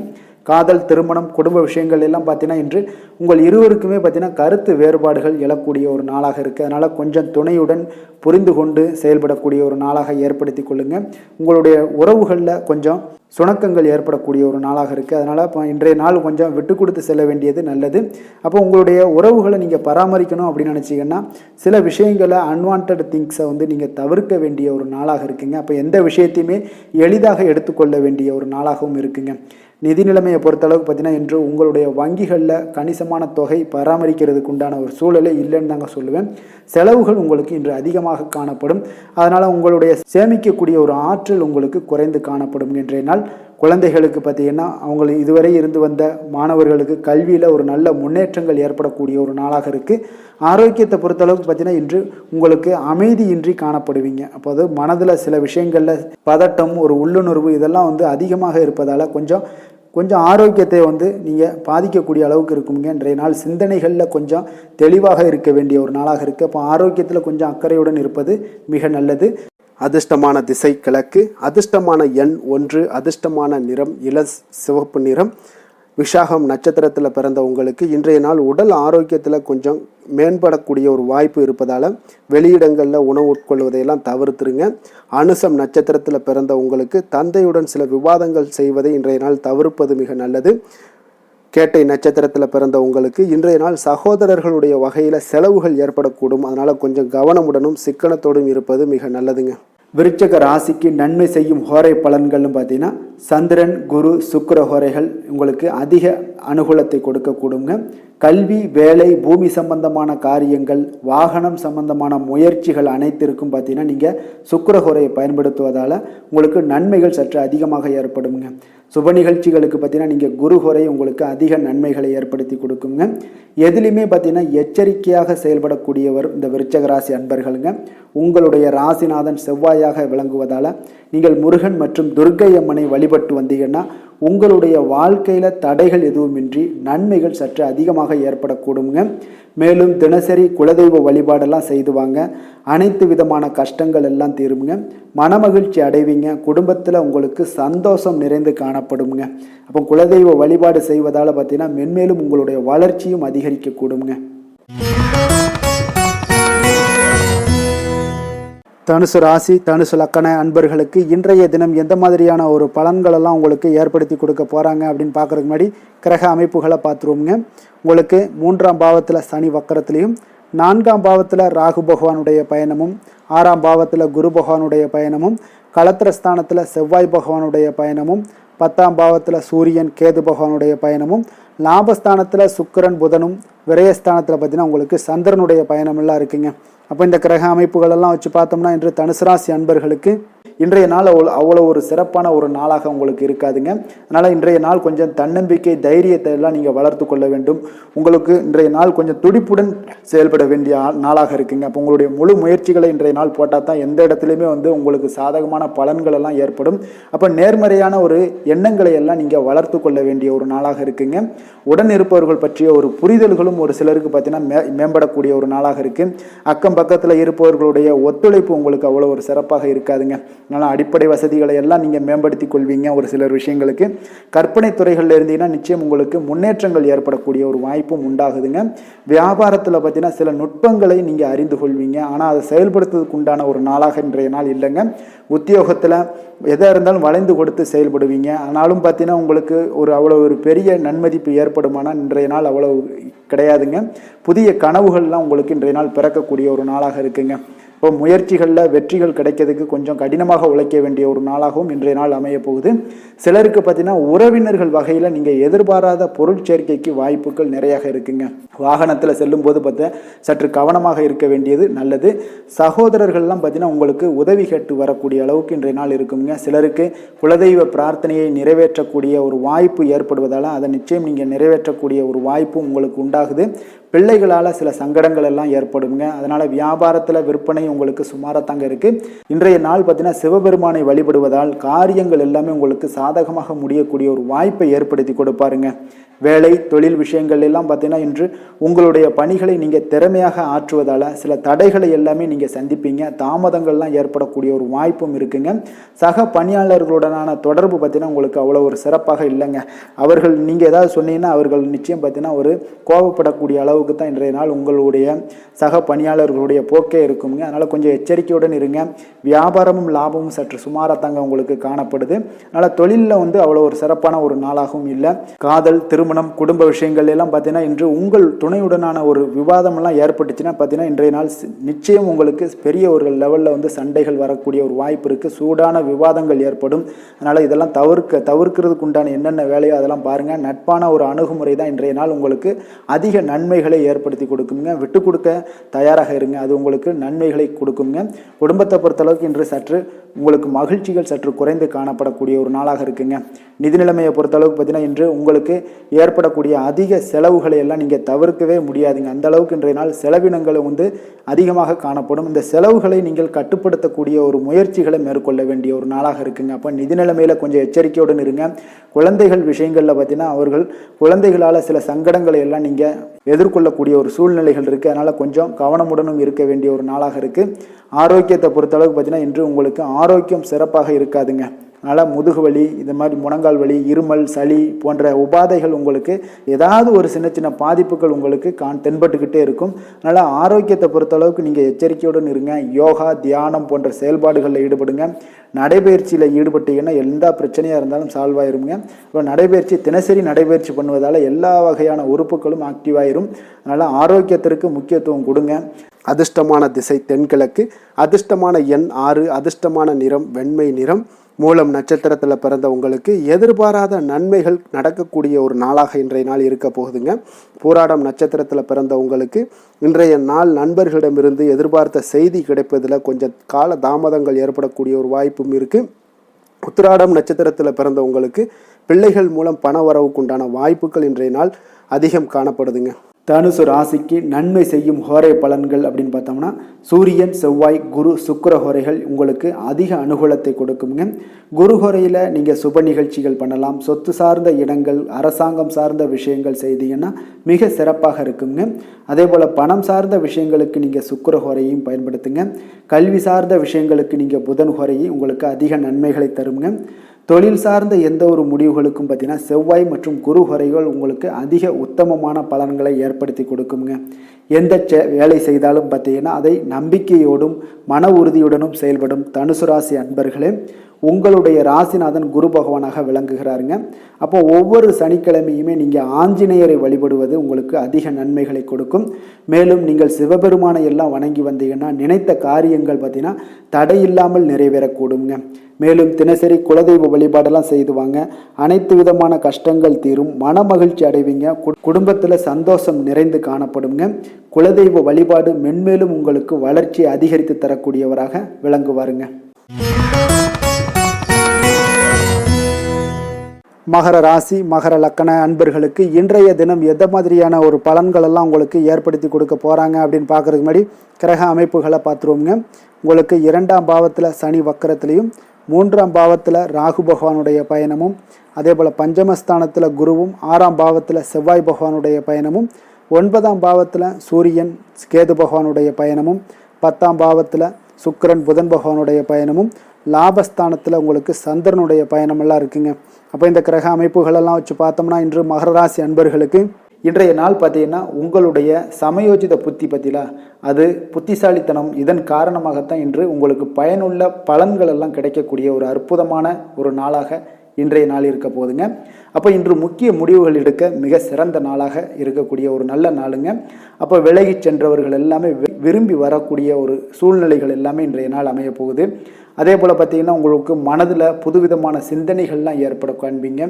காதல், திருமணம், குடும்ப விஷயங்கள் எல்லாம் பார்த்தீங்கன்னா இன்று உங்கள் இருவருக்குமே பார்த்தீங்கன்னா கருத்து வேறுபாடுகள் எழக்கூடிய ஒரு நாளாக இருக்குது. அதனால் கொஞ்சம் துணையுடன் புரிந்து கொண்டு செயல்படக்கூடிய ஒரு நாளாக ஏற்படுத்தி கொள்ளுங்கள். உங்களுடைய உறவுகளில் கொஞ்சம் சுணக்கங்கள் ஏற்படக்கூடிய ஒரு நாளாக இருக்குது. அதனால் இப்போ இன்றைய நாள் கொஞ்சம் விட்டு கொடுத்து செல்ல வேண்டியது நல்லது. அப்போ உங்களுடைய உறவுகளை நீங்கள் பராமரிக்கணும் அப்படின்னு நினச்சிங்கன்னா சில விஷயங்களை அன்வான்ட் திங்ஸை நீங்கள் தவிர்க்க வேண்டிய ஒரு நாளாக இருக்குங்க. அப்போ எந்த விஷயத்தையுமே எளிதாக எடுத்துக்கொள்ள வேண்டிய ஒரு நாளாகவும் இருக்குங்க. நிதி நிலைமையை பொறுத்தளவுக்கு பார்த்தீங்கன்னா இன்று உங்களுடைய வங்கிகளில் கணிசமான தொகை பராமரிக்கிறதுக்கு உண்டான ஒரு சூழலே இல்லைன்னு தாங்க சொல்லுவேன். செலவுகள் உங்களுக்கு இன்று அதிகமாக காணப்படும். அதனால் உங்களுடைய சேமிக்கக்கூடிய ஒரு ஆற்றல் உங்களுக்கு குறைந்து காணப்படும். இன்றைய நாள் குழந்தைகளுக்கு பார்த்தீங்கன்னா அவங்க இதுவரை இருந்து வந்த மாணவர்களுக்கு கல்வியில் ஒரு நல்ல முன்னேற்றங்கள் ஏற்படக்கூடிய ஒரு நாளாக இருக்குது. ஆரோக்கியத்தை பொறுத்தளவுக்கு பார்த்தீங்கன்னா இன்று உங்களுக்கு அமைதியின்றி காணப்படுவீங்க. அப்போது மனதில் சில விஷயங்களில் பதட்டம், ஒரு உள்ளுணர்வு இதெல்லாம் அதிகமாக இருப்பதால் கொஞ்சம் ஆரோக்கியத்தை நீங்கள் பாதிக்கக்கூடிய அளவுக்கு இருக்குங்க. இன்றைய நாள் சிந்தனைகளில் கொஞ்சம் தெளிவாக இருக்க வேண்டிய ஒரு நாளாக இருக்குது. அப்போ ஆரோக்கியத்தில் கொஞ்சம் அக்கறையுடன் இருப்பது மிக நல்லது. அதிர்ஷ்டமான திசை கிழக்கு, அதிர்ஷ்டமான எண் 1, அதிர்ஷ்டமான நிறம் சிவப்பு நிறம். விஷாகம் நட்சத்திரத்தில் பிறந்த உங்களுக்கு இன்றைய நாள் உடல் ஆரோக்கியத்தில் கொஞ்சம் மேம்படக்கூடிய ஒரு வாய்ப்பு இருப்பதால் வெளியிடங்களில் உணவு உட்கொள்வதையெல்லாம் தவிர்த்துருங்க. அனுசம் நட்சத்திரத்தில் பிறந்த உங்களுக்கு தந்தையுடன் சில விவாதங்கள் செய்வதை இன்றைய நாள் தவிர்ப்பது மிக நல்லது. கேட்டை நட்சத்திரத்தில் பிறந்த உங்களுக்கு இன்றைய நாள் சகோதரர்களுடைய வகையில் செலவுகள் ஏற்படக்கூடும். அதனால் கொஞ்சம் கவனமுடனும் சிக்கனத்தோடும் இருப்பது மிக நல்லதுங்க. விருச்சக ராசிக்கு நன்மை செய்யும் ஹோரை பலன்கள்னு பார்த்தீங்கன்னா சந்திரன், குரு, சுக்கிர ஹோரைகள் உங்களுக்கு அதிக அனுகூலத்தை கொடுக்கக்கூடுங்க. கல்வி, வேலை, பூமி சம்பந்தமான காரியங்கள், வாகனம் சம்பந்தமான முயற்சிகள் அனைத்திற்கும் பார்த்தீங்கன்னா நீங்கள் சுக்கிர ஹோரையை பயன்படுத்துவதால் உங்களுக்கு நன்மைகள் சற்று அதிகமாக ஏற்படுங்க. சுப நிகழ்ச்சிகளுக்கு பார்த்தீங்கன்னா நீங்கள் குரு ஹோரை உங்களுக்கு அதிக நன்மைகளை ஏற்படுத்தி கொடுக்குங்க. எதுலையுமே பார்த்தீங்கன்னா எச்சரிக்கையாக செயல்படக்கூடியவர் இந்த விருச்சக ராசி அன்பர்களுங்க. உங்களுடைய ராசிநாதன் செவ்வாயாக விளங்குவதால் நீங்கள் முருகன் மற்றும் துர்க்கை அம்மனை வழிபட்டு வந்தீங்கன்னா உங்களுடைய வாழ்க்கையில் தடைகள் எதுவுமின்றி நன்மைகள் சற்று அதிகமாக ஏற்படக்கூடுங்க. மேலும் தினசரி குலதெய்வ வழிபாடெல்லாம் செய்து வாங்க. அனைத்து விதமான கஷ்டங்கள் எல்லாம் தீருங்க. மனமகிழ்ச்சி அடைவீங்க. குடும்பத்தில் உங்களுக்கு சந்தோஷம் நிறைந்து காணப்படுங்க. அப்போ குலதெய்வ வழிபாடு செய்வதால் பார்த்தீங்கன்னா மென்மேலும் உங்களுடைய வளர்ச்சியும் அதிகரிக்கக்கூடுங்க. தனுசு ராசி, தனுசு லக்கண அன்பர்களுக்கு இன்றைய தினம் எந்த மாதிரியான ஒரு பலன்களெல்லாம் உங்களுக்கு ஏற்படுத்தி கொடுக்க போகிறாங்க அப்படின்னு பார்க்குறதுக்கு முன்னாடி கிரக அமைப்புகளை பார்த்துருவோங்க. உங்களுக்கு 3ஆம் பாவத்தில் சனி வக்கரத்துலேயும், 4ஆம் பாவத்தில் ராகு பகவானுடைய பயணமும், 6ஆம் பாவத்தில் குரு பகவானுடைய பயணமும், களத்திரஸ்தானத்தில் செவ்வாய் பகவானுடைய பயணமும், 10ஆம் பாவத்தில் சூரியன் கேது பகவானுடைய பயணமும், லாபஸ்தானத்தில் சுக்கிரன் புதனும், விரயஸ்தானத்தில் பார்த்தீங்கன்னா உங்களுக்கு சந்திரனுடைய பயணமெல்லாம் இருக்குங்க. அப்போ இந்த கிரக அமைப்புகளெல்லாம் வச்சு பார்த்தோம்னா இன்று தனுசு ராசி அன்பர்களுக்கு இன்றைய நாள் அவ்வளோ ஒரு சிறப்பான ஒரு நாளாக உங்களுக்கு இருக்காதுங்க. அதனால் இன்றைய நாள் கொஞ்சம் தன்னம்பிக்கை, தைரியத்தை எல்லாம் நீங்கள் வளர்த்து கொள்ள வேண்டும். உங்களுக்கு இன்றைய நாள் கொஞ்சம் துடிப்புடன் செயல்பட வேண்டிய நாளாக இருக்குங்க. அப்போ உங்களுடைய முழு முயற்சிகளை இன்றைய நாள் போட்டால் தான் எந்த இடத்துலையுமே உங்களுக்கு சாதகமான பலன்கள் எல்லாம் ஏற்படும். அப்போ நேர்மறையான ஒரு எண்ணங்களை எல்லாம் நீங்கள் வளர்த்து கொள்ள வேண்டிய ஒரு நாளாக இருக்குங்க. உடன் இருப்பவர்கள் பற்றிய ஒரு புரிதல்களும் ஒரு சிலருக்கு பார்த்தீங்கன்னா மேம்படக்கூடிய ஒரு நாளாக இருக்குது. அக்கம் பக்கத்தில் இருப்பவர்களுடைய ஒத்துழைப்பு உங்களுக்கு அவ்வளோ ஒரு சிறப்பாக இருக்காதுங்க. அதனால் அடிப்படை வசதிகளை எல்லாம் நீங்கள் மேம்படுத்தி கொள்வீங்க. ஒரு சிலர் விஷயங்களுக்கு கற்பனை துறைகளில் இருந்தீங்கன்னா நிச்சயம் உங்களுக்கு முன்னேற்றங்கள் ஏற்படக்கூடிய ஒரு வாய்ப்பும் உண்டாகுதுங்க. வியாபாரத்தில் பார்த்தீங்கன்னா சில நுட்பங்களை நீங்கள் அறிந்து கொள்வீங்க. ஆனால் அதை செயல்படுத்துவதற்கு உண்டான ஒரு நாளாக இன்றைய நாள் இல்லைங்க. உத்தியோகத்தில் எதாக இருந்தாலும் வளைந்து கொடுத்து செயல்படுவீங்க. ஆனாலும் பார்த்தீங்கன்னா உங்களுக்கு அவ்வளோ ஒரு பெரிய நன்மதிப்பு ஏற்படுமானால் இன்றைய நாள் அவ்வளோ கிடையாதுங்க. புதிய கனவுகள்லாம் உங்களுக்கு இன்றைய நாள் பிறக்கக்கூடிய ஒரு நாளாக இருக்குங்க. இப்போ முயற்சிகளில் வெற்றிகள் கிடைக்கிறதுக்கு கொஞ்சம் கடினமாக உழைக்க வேண்டிய ஒரு நாளாகவும் இன்றைய நாள் அமைய போகுது. சிலருக்கு பார்த்தீங்கன்னா உறவினர்கள் வகையில் நீங்கள் எதிர்பாராத பொருள் சேர்க்கைக்கு வாய்ப்புகள் நிறையாக இருக்குங்க. வாகனத்தில் செல்லும் போது பார்த்தா சற்று கவனமாக இருக்க வேண்டியது நல்லது. சகோதரர்கள்லாம் பார்த்தீங்கன்னா உங்களுக்கு உதவி கேட்டு வரக்கூடிய அளவுக்கு இன்றைய நாள் இருக்குங்க. சிலருக்கு குலதெய்வ பிரார்த்தனையை நிறைவேற்றக்கூடிய ஒரு வாய்ப்பு ஏற்படுவதால் அதை நிச்சயம் நீங்கள் நிறைவேற்றக்கூடிய ஒரு வாய்ப்பு உங்களுக்கு உண்டாகுது. பிள்ளைகளால் சில சங்கடங்கள் எல்லாம் ஏற்படுங்க. அதனால் வியாபாரத்தில் விற்பனை உங்களுக்கு சுமாரத்தாங்க இருக்குது. இன்றைய நாள் பார்த்தீங்கன்னா சிவபெருமானை வழிபடுவதால் காரியங்கள் எல்லாமே உங்களுக்கு சாதகமாக முடியக்கூடிய ஒரு வாய்ப்பை ஏற்படுத்தி கொடுப்பாருங்க. வேலை தொழில் விஷயங்கள் எல்லாம் பார்த்தீங்கன்னா இன்று உங்களுடைய பணிகளை நீங்கள் திறமையாக ஆற்றுவதால் சில தடைகளை எல்லாமே நீங்கள் சந்திப்பீங்க. தாமதங்கள்லாம் ஏற்படக்கூடிய ஒரு வாய்ப்பும் இருக்குங்க. சக பணியாளர்களுடனான தொடர்பு பார்த்தீங்கன்னா உங்களுக்கு அவ்வளோ ஒரு சிறப்பாக இல்லைங்க. அவர்கள் நீங்கள் ஏதாவது சொன்னீங்கன்னா அவர்கள் நிச்சயம் பார்த்தீங்கன்னா ஒரு கோபப்படக்கூடிய அளவுக்கு தான் இன்றைய நாள் உங்களுடைய சக பணியாளர்களுடைய போக்கே இருக்குங்க. அதனால் கொஞ்சம் எச்சரிக்கையுடன் இருங்க. வியாபாரமும் லாபமும் சற்று சுமாரத்தாங்க உங்களுக்கு காணப்படுது. அதனால் தொழிலில் அவ்வளோ ஒரு சிறப்பான ஒரு நாளாகவும் இல்லை. காதல் திருமணம் குடும்ப விஷயங்கள் எல்லாம் பார்த்தீங்கன்னா இன்று உங்கள் துணையுடனான ஒரு விவாதமெல்லாம் ஏற்பட்டுச்சுன்னா பார்த்தீங்கன்னா இன்றைய நாள் நிச்சயம் உங்களுக்கு பெரிய ஒரு லெவலில் சண்டைகள் வரக்கூடிய ஒரு வாய்ப்பு இருக்குது. சூடான விவாதங்கள் ஏற்படும். அதனால் இதெல்லாம் தவிர்க்கிறதுக்கு உண்டான என்னென்ன வேலையோ அதெல்லாம் பாருங்கள். நட்பான ஒரு அணுகுமுறை தான் இன்றைய நாள் உங்களுக்கு அதிக நன்மைகளை ஏற்படுத்தி கொடுக்குங்க. விட்டு கொடுக்க தயாராக இருங்க. அது உங்களுக்கு நன்மைகளை கொடுக்குங்க. குடும்பத்தை பொறுத்தளவுக்கு இன்று சற்று உங்களுக்கு மகிழ்ச்சிகள் சற்று குறைந்து காணப்படக்கூடிய ஒரு நாளாக இருக்குங்க. நிதி நிலைமையை பொறுத்தளவுக்கு பார்த்தீங்கன்னா இன்று உங்களுக்கு ஏற்படக்கூடிய அதிக செலவுகளை எல்லாம் நீங்கள் தவிர்க்கவே முடியாதுங்க. அந்த அளவுக்கு இன்றைய நாள் செலவினங்களை அதிகமாக காணப்படும். இந்த செலவுகளை நீங்கள் கட்டுப்படுத்தக்கூடிய ஒரு முயற்சிகளை மேற்கொள்ள வேண்டிய ஒரு நாளாக இருக்குங்க. அப்போ நிதி நிலைமையில் கொஞ்சம் எச்சரிக்கையுடன் இருங்க. குழந்தைகள் விஷயங்களில் பார்த்தீங்கன்னா அவர்கள் குழந்தைகளால் சில சங்கடங்களை எல்லாம் நீங்கள் எதிர்கொள்ளக்கூடிய ஒரு சூழ்நிலைகள் இருக்குது. அதனால் கொஞ்சம் கவனமுடனும் இருக்க வேண்டிய ஒரு நாளாக இருக்குது. ஆரோக்கியத்தை பொறுத்தளவுக்கு பார்த்தீங்கன்னா இன்று உங்களுக்கு ஆரோக்கியம் சிறப்பாக இருக்காதுங்க. அதனால் முதுகு வலி, இந்த மாதிரி முழங்கால் வலி, இருமல், சளி போன்ற உபாதைகள் உங்களுக்கு ஏதாவது ஒரு சின்ன சின்ன பாதிப்புகள் உங்களுக்கு தென்பட்டுக்கிட்டே இருக்கும். அதனால் ஆரோக்கியத்தை பொறுத்தளவுக்கு நீங்கள் எச்சரிக்கையுடன் இருங்க. யோகா தியானம் போன்ற செயல்பாடுகளில் ஈடுபடுங்க. நடைபயிற்சியில் ஈடுபட்டீங்கன்னா எந்த பிரச்சனையாக இருந்தாலும் சால்வ் ஆயிருங்க. இப்போ நடைபயிற்சி தினசரி நடைபயிற்சி பண்ணுவதால் எல்லா வகையான உறுப்புகளும் ஆக்டிவ் ஆயிரும். அதனால் ஆரோக்கியத்திற்கு முக்கியத்துவம் கொடுங்க. அதிர்ஷ்டமான திசை தென்கிழக்கு, அதிர்ஷ்டமான எண் 6, அதிர்ஷ்டமான நிறம் வெண்மை நிறம். மூலம் நட்சத்திரத்தில் பிறந்த உங்களுக்கு எதிர்பாராத நன்மைகள் நடக்கக்கூடிய ஒரு நாளாக இன்றைய நாள் இருக்க போகுதுங்க. பூராடம் நட்சத்திரத்தில் பிறந்த உங்களுக்கு இன்றைய நாள் நண்பர்களிடமிருந்து எதிர்பார்த்த செய்தி கிடைப்பதில் கொஞ்சம் கால தாமதங்கள் ஏற்படக்கூடிய ஒரு வாய்ப்பும் இருக்குது. உத்திராடம் நட்சத்திரத்தில் பிறந்த உங்களுக்கு பிள்ளைகள் மூலம் பண வரவுக்குண்டான வாய்ப்புகள் இன்றைய நாள் அதிகம் காணப்படுதுங்க. தனுசு ராசிக்கு நன்மை செய்யும் ஹோரை பலன்கள் அப்படின்னு பார்த்தோம்னா சூரியன் செவ்வாய் குரு சுக்கிர ஹோரைகள் உங்களுக்கு அதிக அனுகூலத்தை கொடுக்குங்க. குரு ஹோரையில் நீங்கள் சுப நிகழ்ச்சிகள் பண்ணலாம். சொத்து சார்ந்த இடங்கள் அரசாங்கம் சார்ந்த விஷயங்கள் செய்தீங்கன்னா மிக சிறப்பாக இருக்குங்க. அதே போல் பணம் சார்ந்த விஷயங்களுக்கு நீங்கள் சுக்கிர ஹோரையும் பயன்படுத்துங்க. கல்வி சார்ந்த விஷயங்களுக்கு நீங்கள் புதன் ஹோரையும் உங்களுக்கு அதிக நன்மைகளை தருங்க. தொழில் சார்ந்த எந்த ஒரு முடிவுகளுக்கும் பார்த்தீங்கன்னா செவ்வாய் மற்றும் குரு ஹோரைகள் உங்களுக்கு அதிக உத்தமமான பலன்களை ஏற்படுத்தி கொடுக்குங்க. எந்த வேலை செய்தாலும் பார்த்தீங்கன்னா அதை நம்பிக்கையோடும் மன உறுதியுடனும் செயல்படும் தனுசு ராசி அன்பர்களே உங்களுடைய ராசிநாதன் குரு பகவானாக விளங்குகிறாருங்க. அப்போ ஒவ்வொரு சனிக்கிழமையுமே நீங்கள் ஆஞ்சநேயரை வழிபடுவது உங்களுக்கு அதிக நன்மைகளை கொடுக்கும். மேலும் நீங்கள் சிவபெருமானை எல்லாம் வணங்கி வந்தீங்கன்னா நினைத்த காரியங்கள் பார்த்தீங்கன்னா தடையில்லாமல் நிறைவேறக்கூடுங்க. மேலும் தினசரி குலதெய்வ வழிபாடெல்லாம் செய்துவாங்க. அனைத்து விதமான கஷ்டங்கள் தீரும். மன மகிழ்ச்சி அடைவீங்க. குடும்பத்தில் சந்தோஷம் நிறைந்து காணப்படுங்க. குலதெய்வ வழிபாடு மென்மேலும் உங்களுக்கு வளர்ச்சியை அதிகரித்து தரக்கூடியவராக விளங்குவாருங்க. மகர ராசி மகர லக்கண அன்பர்களுக்கு இன்றைய தினம் எந்த மாதிரியான ஒரு பலன்கள் எல்லாம் உங்களுக்கு ஏற்படுத்தி கொடுக்க போகிறாங்க அப்படின்னு பார்க்குறதுக்கு முன்னாடி கிரக அமைப்புகளை பார்த்துருவோங்க. உங்களுக்கு 2ஆம் பாவத்தில் சனி வக்கரத்திலையும் 3ஆம் பாவத்தில் ராகு பகவானுடைய பயணமும் அதே போல் பஞ்சமஸ்தானத்தில் குருவும் 6ஆம் பாவத்தில் செவ்வாய் பகவானுடைய பயணமும் 9ஆம் பாவத்தில் சூரியன் கேது பகவானுடைய பயணமும் 10ஆம் பாவத்தில் சுக்கிரன் புதன் பகவானுடைய பயணமும் லாபஸ்தானத்தில் உங்களுக்கு சந்திரனுடைய பயணமெல்லாம் இருக்குங்க. அப்போ இந்த கிரக அமைப்புகளெல்லாம் வச்சு பார்த்தோம்னா இன்று மகர ராசி அன்பர்களுக்கு இன்றைய நாள் பார்த்தீங்கன்னா உங்களுடைய சமயோஜித புத்தி பற்றிலா அது புத்திசாலித்தனம் இதன் காரணமாகத்தான் இன்று உங்களுக்கு பயனுள்ள பலன்கள் எல்லாம் கிடைக்கக்கூடிய ஒரு அற்புதமான ஒரு நாளாக இன்றைய நாள் இருக்க போகுதுங்க. அப்போ இன்று முக்கிய முடிவுகள் எடுக்க மிக சிறந்த நாளாக இருக்கக்கூடிய ஒரு நல்ல நாளுங்க. அப்போ விலகி சென்றவர்கள் எல்லாமே விரும்பி வரக்கூடிய ஒரு சூழ்நிலைகள் எல்லாமே இன்றைய நாள் அமைய போகுது. அதே போல் பார்த்திங்கன்னா உங்களுக்கு மனதில் புதுவிதமான சிந்தனைகள்லாம் ஏற்பட காண்பீங்க.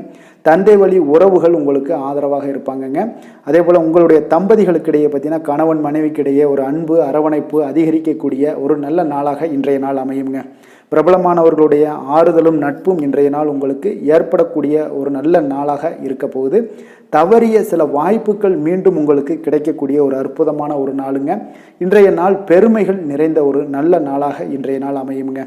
தந்தை வழி உறவுகள் உங்களுக்கு ஆதரவாக இருப்பாங்கங்க. அதே போல் உங்களுடைய தம்பதிகளுக்கிடையே பார்த்திங்கன்னா கணவன் மனைவிக்கிடையே ஒரு அன்பு அரவணைப்பு அதிகரிக்கக்கூடிய ஒரு நல்ல நாளாக இன்றைய நாள் அமையுங்க. பிரபலமானவர்களுடைய ஆறுதலும் நட்பும் இன்றைய நாள் உங்களுக்கு ஏற்படக்கூடிய ஒரு நல்ல நாளாக இருக்க போகுது. தவறிய சில வாய்ப்புகள் மீண்டும் உங்களுக்கு கிடைக்கக்கூடிய ஒரு அற்புதமான ஒரு நாளுங்க. இன்றைய நாள் பெருமைகள் நிறைந்த ஒரு நல்ல நாளாக இன்றைய நாள் அமையுங்க.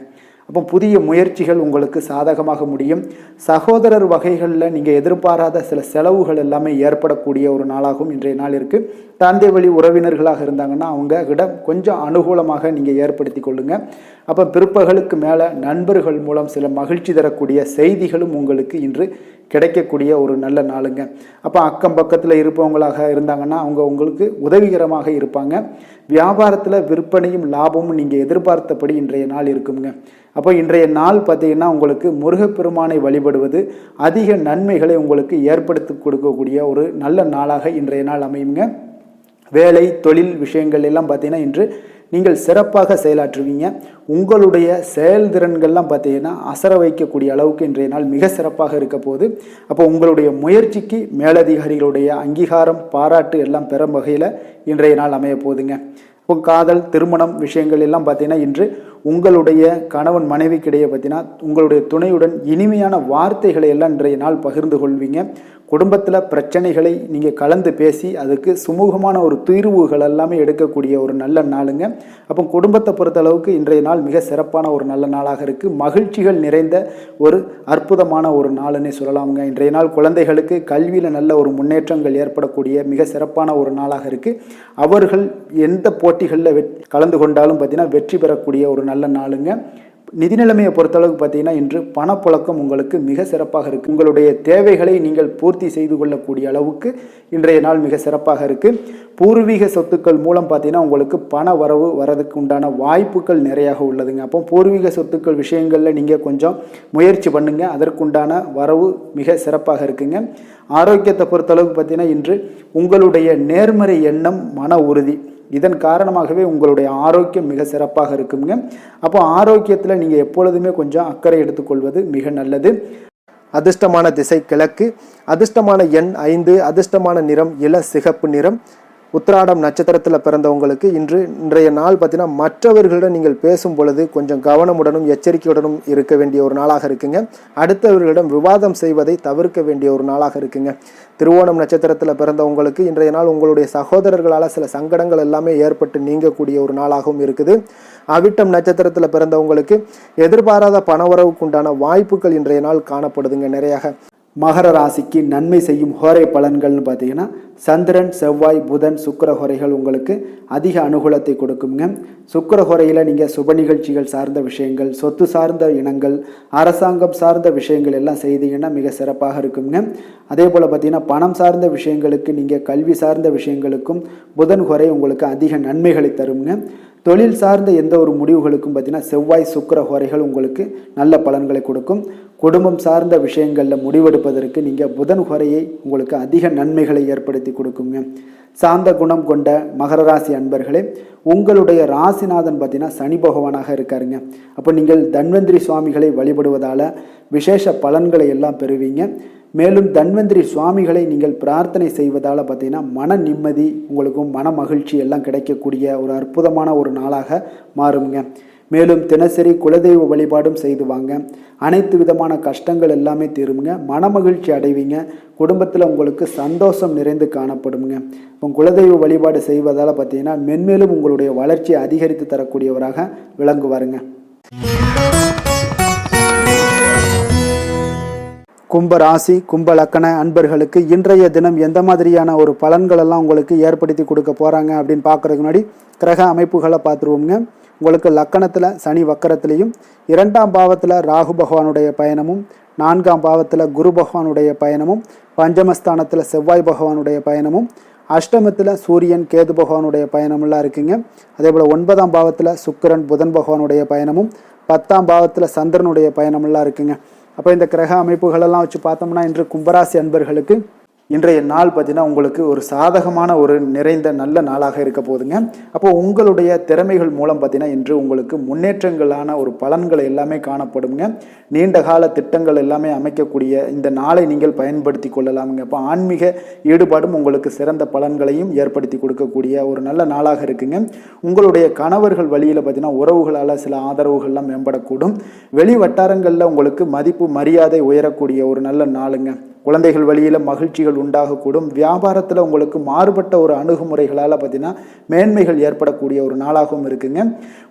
அப்போ புதிய முயற்சிகள் உங்களுக்கு சாதகமாக முடியும். சகோதரர் வகைகளில் நீங்கள் எதிர்பாராத சில செலவுகள் எல்லாமே ஏற்படக்கூடிய ஒரு நாளாகவும் இன்றைய நாள் இருக்குது. தந்தை வழி உறவினர்களாக இருந்தாங்கன்னா அவங்க கிட்ட கொஞ்சம் அனுகூலமாக நீங்கள் ஏற்படுத்தி கொள்ளுங்க. அப்போ பிற்பகலுக்கு மேலே நண்பர்கள் மூலம் சில மகிழ்ச்சி தரக்கூடிய செய்திகளும் உங்களுக்கு இன்று கிடைக்கக்கூடிய ஒரு நல்ல நாளுங்க. அப்போ அக்கம் பக்கத்தில் இருப்பவங்களாக இருந்தாங்கன்னா அவங்க உங்களுக்கு உதவிகரமாக இருப்பாங்க. வியாபாரத்தில் விற்பனையும் லாபமும் நீங்கள் எதிர்பார்த்தபடி இன்றைய நாள் இருக்குங்க. அப்போ இன்றைய நாள் பார்த்தீங்கன்னா உங்களுக்கு முருகப்பெருமானை வழிபடுவது அதிக நன்மைகளை உங்களுக்கு ஏற்படுத்தி கொடுக்கக்கூடிய ஒரு நல்ல நாளாக இன்றைய நாள் அமையுங்க. வேலை தொழில் விஷயங்கள் எல்லாம் பார்த்தீங்கன்னா இன்று நீங்கள் சிறப்பாக செயலாற்றுவீங்க. உங்களுடைய செயல்திறன்கள்லாம் பார்த்தீங்கன்னா அசர வைக்கக்கூடிய அளவுக்கு இன்றைய நாள் மிக சிறப்பாக இருக்க போகுது. அப்போ உங்களுடைய முயற்சிக்கு மேலதிகாரிகளுடைய அங்கீகாரம் பாராட்டு எல்லாம் பெறும் வகையில் இன்றைய நாள் அமைய போகுதுங்க. இப்போ காதல் திருமணம் விஷயங்கள் எல்லாம் பார்த்தீங்கன்னா இன்று உங்களுடைய கணவன் மனைவிக்கிடையே பார்த்தீங்கன்னா உங்களுடைய துணையுடன் இனிமையான வார்த்தைகளை எல்லாம் இன்றைய நாள் பகிர்ந்து கொள்வீங்க. குடும்பத்தில் பிரச்சனைகளை நீங்கள் கலந்து பேசி அதுக்கு சுமூகமான ஒரு தீர்வுகள் எல்லாமே எடுக்கக்கூடிய ஒரு நல்ல நாளுங்க. அப்போ குடும்பத்தை பொறுத்தளவுக்கு இன்றைய நாள் மிக சிறப்பான ஒரு நல்ல நாளாக இருக்குது. மகிழ்ச்சிகள் நிறைந்த ஒரு அற்புதமான ஒரு நாளுன்னே சொல்லலாமுங்க. இன்றைய நாள் குழந்தைகளுக்கு கல்வியில் நல்ல ஒரு முன்னேற்றங்கள் ஏற்படக்கூடிய மிக சிறப்பான ஒரு நாளாக இருக்குது. அவர்கள் எந்த போட்டிகளில் கலந்து கொண்டாலும் பார்த்தீங்கன்னா வெற்றி பெறக்கூடிய ஒரு நல்ல நாளுங்க. நிதி நிலைமையை பொறுத்தளவுக்கு பார்த்தீங்கன்னா இன்று பணப்புழக்கம் உங்களுக்கு மிக சிறப்பாக இருக்குது. உங்களுடைய தேவைகளை நீங்கள் பூர்த்தி செய்து கொள்ளக்கூடிய அளவுக்கு இன்றைய நாள் மிக சிறப்பாக இருக்குது. பூர்வீக சொத்துக்கள் மூலம் பார்த்தீங்கன்னா உங்களுக்கு பண வரவு வரதுக்கு உண்டான வாய்ப்புகள் நிறையாக உள்ளதுங்க. அப்போ பூர்வீக சொத்துக்கள் விஷயங்களில் நீங்கள் கொஞ்சம் முயற்சி பண்ணுங்க, அதற்குண்டான வரவு மிக சிறப்பாக இருக்குங்க. ஆரோக்கியத்தை பொறுத்தளவுக்கு பார்த்தீங்கன்னா இன்று உங்களுடைய நேர்மறை எண்ணம் மன உறுதி இதன் காரணமாகவே உங்களுடைய ஆரோக்கியம் மிக சிறப்பாக இருக்குங்க. அப்போ ஆரோக்கியத்தில் நீங்கள் எப்பொழுதுமே கொஞ்சம் அக்கறை எடுத்துக்கொள்வது மிக நல்லது. அதிர்ஷ்டமான திசை கிழக்கு, அதிர்ஷ்டமான எண் 5, அதிர்ஷ்டமான நிறம் இள சிகப்பு நிறம். உத்திராடம் நட்சத்திரத்தில் பிறந்தவங்களுக்கு இன்றைய நாள் பார்த்தீங்கன்னா மற்றவர்களிடம் நீங்கள் பேசும் பொழுது கொஞ்சம் கவனமுடனும் எச்சரிக்கையுடனும் இருக்க வேண்டிய ஒரு நாளாக இருக்குங்க. அடுத்தவர்களிடம் விவாதம் செய்வதை தவிர்க்க வேண்டிய ஒரு நாளாக இருக்குங்க. திருவோணம் நட்சத்திரத்தில் பிறந்தவங்களுக்கு இன்றைய நாள் உங்களுடைய சகோதரர்களால் சில சங்கடங்கள் எல்லாமே ஏற்பட்டு நீங்கக்கூடிய ஒரு நாளாகவும் இருக்குது. அவிட்டம் நட்சத்திரத்தில் பிறந்தவங்களுக்கு எதிர்பாராத பணவரவுக்கு உண்டான வாய்ப்புகள் இன்றைய நாள் காணப்படுதுங்க நிறையாக. மகர ராசிக்கு நன்மை செய்யும் ஹோரை பலன்கள்னு பார்த்தீங்கன்னா சந்திரன் செவ்வாய் புதன் சுக்கிர ஹோரைகள் உங்களுக்கு அதிக அனுகூலத்தை கொடுக்குங்க. சுக்கிர ஹோரையில் நீங்கள் சுப நிகழ்ச்சிகள் சார்ந்த விஷயங்கள், சொத்து சார்ந்த இனங்கள், அரசாங்கம் சார்ந்த விஷயங்கள் எல்லாம் செய்தீங்கன்னா மிக சிறப்பாக இருக்குங்க. அதே போல் பார்த்தீங்கன்னா பணம் சார்ந்த விஷயங்களுக்கு நீங்கள் கல்வி சார்ந்த விஷயங்களுக்கும் புதன் ஹோரை உங்களுக்கு அதிக நன்மைகளை தருங்க. தொழில் சார்ந்த எந்த ஒரு முடிவுகளுக்கும் பார்த்தீங்கன்னா செவ்வாய் சுக்கிர ஹோரைகள் உங்களுக்கு நல்ல பலன்களை கொடுக்கும். குடும்பம் சார்ந்த விஷயங்களில் முடிவெடுப்பதற்கு நீங்கள் புதன் ஹோரையை உங்களுக்கு அதிக நன்மைகளை ஏற்படுத்தி கொடுக்குங்க. சாந்த குணம் கொண்ட மகர ராசி அன்பர்களே, உங்களுடைய ராசிநாதன் பார்த்தீங்கன்னா சனி பகவானாக இருக்காருங்க. அப்போ நீங்கள் தன்வந்திரி சுவாமிகளை வழிபடுவதால் விசேஷ பலன்களை எல்லாம் பெறுவீங்க. மேலும் தன்வந்திரி சுவாமிகளை நீங்கள் பிரார்த்தனை செய்வதால் பார்த்தீங்கன்னா மன நிம்மதி உங்களுக்கும் மன மகிழ்ச்சி எல்லாம் கிடைக்கக்கூடிய ஒரு அற்புதமான ஒரு நாளாக மாறுங்க. மேலும் தினசரி குலதெய்வ வழிபாடும் செய்து வாங்க. அனைத்து விதமான கஷ்டங்கள் எல்லாமே தீருங்க. மனமகிழ்ச்சி அடைவீங்க. குடும்பத்தில் உங்களுக்கு சந்தோஷம் நிறைந்து காணப்படுங்க. இப்போ குலதெய்வ வழிபாடு செய்வதால் பார்த்தீங்கன்னா மென்மேலும் உங்களுடைய வளர்ச்சியை அதிகரித்து தரக்கூடியவராக விளங்குவாருங்க. கும்ப ராசி கும்ப லக்கண அன்பர்களுக்கு இன்றைய தினம் எந்த மாதிரியான ஒரு பலன்கள் எல்லாம் உங்களுக்கு ஏற்படுத்தி கொடுக்க போகிறாங்க அப்படின்னு பார்க்குறதுக்கு முன்னாடி கிரக அமைப்புகளை பார்த்துருவோங்க. உங்களுக்கு லக்கணத்தில் சனி வக்கரத்திலையும், 2ஆம் பாவத்தில் ராகு பகவானுடைய பயணமும், 4ஆம் பாவத்தில் குரு பகவானுடைய பயணமும், பஞ்சமஸ்தானத்தில் செவ்வாய் பகவானுடைய பயணமும், அஷ்டமத்தில் சூரியன் கேது பகவானுடைய பயணமெல்லாம் இருக்குங்க. அதே போல் 9ஆம் பாவத்தில் சுக்கிரன் புதன் பகவானுடைய பயணமும், 10ஆம் பாவத்தில் சந்திரனுடைய பயணமெல்லாம் இருக்குங்க. அப்போ இந்த கிரக அமைப்புகளெல்லாம் வச்சு பார்த்தோம்னா இன்று கும்பராசி அன்பர்களுக்கு இன்றைய நாள் பார்த்தீங்கன்னா உங்களுக்கு ஒரு சாதகமான ஒரு நிறைந்த நல்ல நாளாக இருக்க போதுங்க. அப்போ உங்களுடைய திறமைகள் மூலம் பார்த்தீங்கன்னா இன்று உங்களுக்கு முன்னேற்றங்களான ஒரு பலன்கள் எல்லாமே காணப்படுங்க. நீண்ட கால திட்டங்கள் எல்லாமே அமைக்கக்கூடிய இந்த நாளை நீங்கள் பயன்படுத்தி கொள்ளலாமுங்க. அப்போ ஆன்மீக ஈடுபாடும் உங்களுக்கு சிறந்த பலன்களையும் ஏற்படுத்தி கொடுக்கக்கூடிய ஒரு நல்ல நாளாக இருக்குங்க. உங்களுடைய கணவர்கள் வழியில் பார்த்தீங்கன்னா உறவுகளால் சில ஆதரவுகள்லாம் மேம்படக்கூடும். வெளி வட்டாரங்களில் உங்களுக்கு மதிப்பு மரியாதை உயரக்கூடிய ஒரு நல்ல நாளுங்க. குழந்தைகள் வழியில் மகிழ்ச்சிகள் உண்டாகக்கூடும். வியாபாரத்தில் உங்களுக்கு மாறுபட்ட ஒரு அணுகுமுறைகளால் பார்த்தீங்கன்னா மேன்மைகள் ஏற்படக்கூடிய ஒரு நாளாகவும் இருக்குங்க.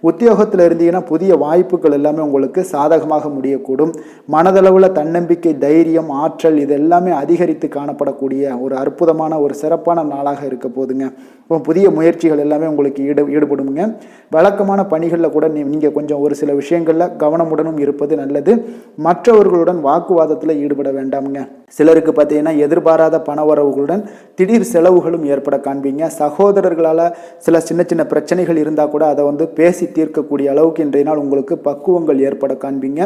உத்தியோகத்தில் இருந்தீங்கன்னா புதிய வாய்ப்புகள் எல்லாமே உங்களுக்கு சாதகமாக முடியக்கூடும். மனதளவில் தன்னம்பிக்கை, தைரியம், ஆற்றல் இது எல்லாமே அதிகரித்து காணப்படக்கூடிய ஒரு அற்புதமான ஒரு சிறப்பான நாளாக இருக்க போதுங்க. இப்போ புதிய முயற்சிகள் எல்லாமே உங்களுக்கு ஈடுபடுங்க. வழக்கமான பணிகளில் கூட நீங்கள் கொஞ்சம் ஒரு சில விஷயங்களில் கவனமுடனும் இருப்பது நல்லது. மற்றவர்களுடன் வாக்குவாதத்தில் ஈடுபட வேண்டாமுங்க. சிலருக்கு பார்த்தீங்கன்னா எதிர்பாராத பண வரவுகளுடன் திடீர் செலவுகளும் ஏற்பட காண்பீங்க. சகோதரர்களால் சில சின்ன சின்ன பிரச்சனைகள் இருந்தால் கூட அதை பேசி தீர்க்கக்கூடிய அளவுக்கு இன்றைய நாள் உங்களுக்கு பக்குவங்கள் ஏற்பட காண்பீங்க.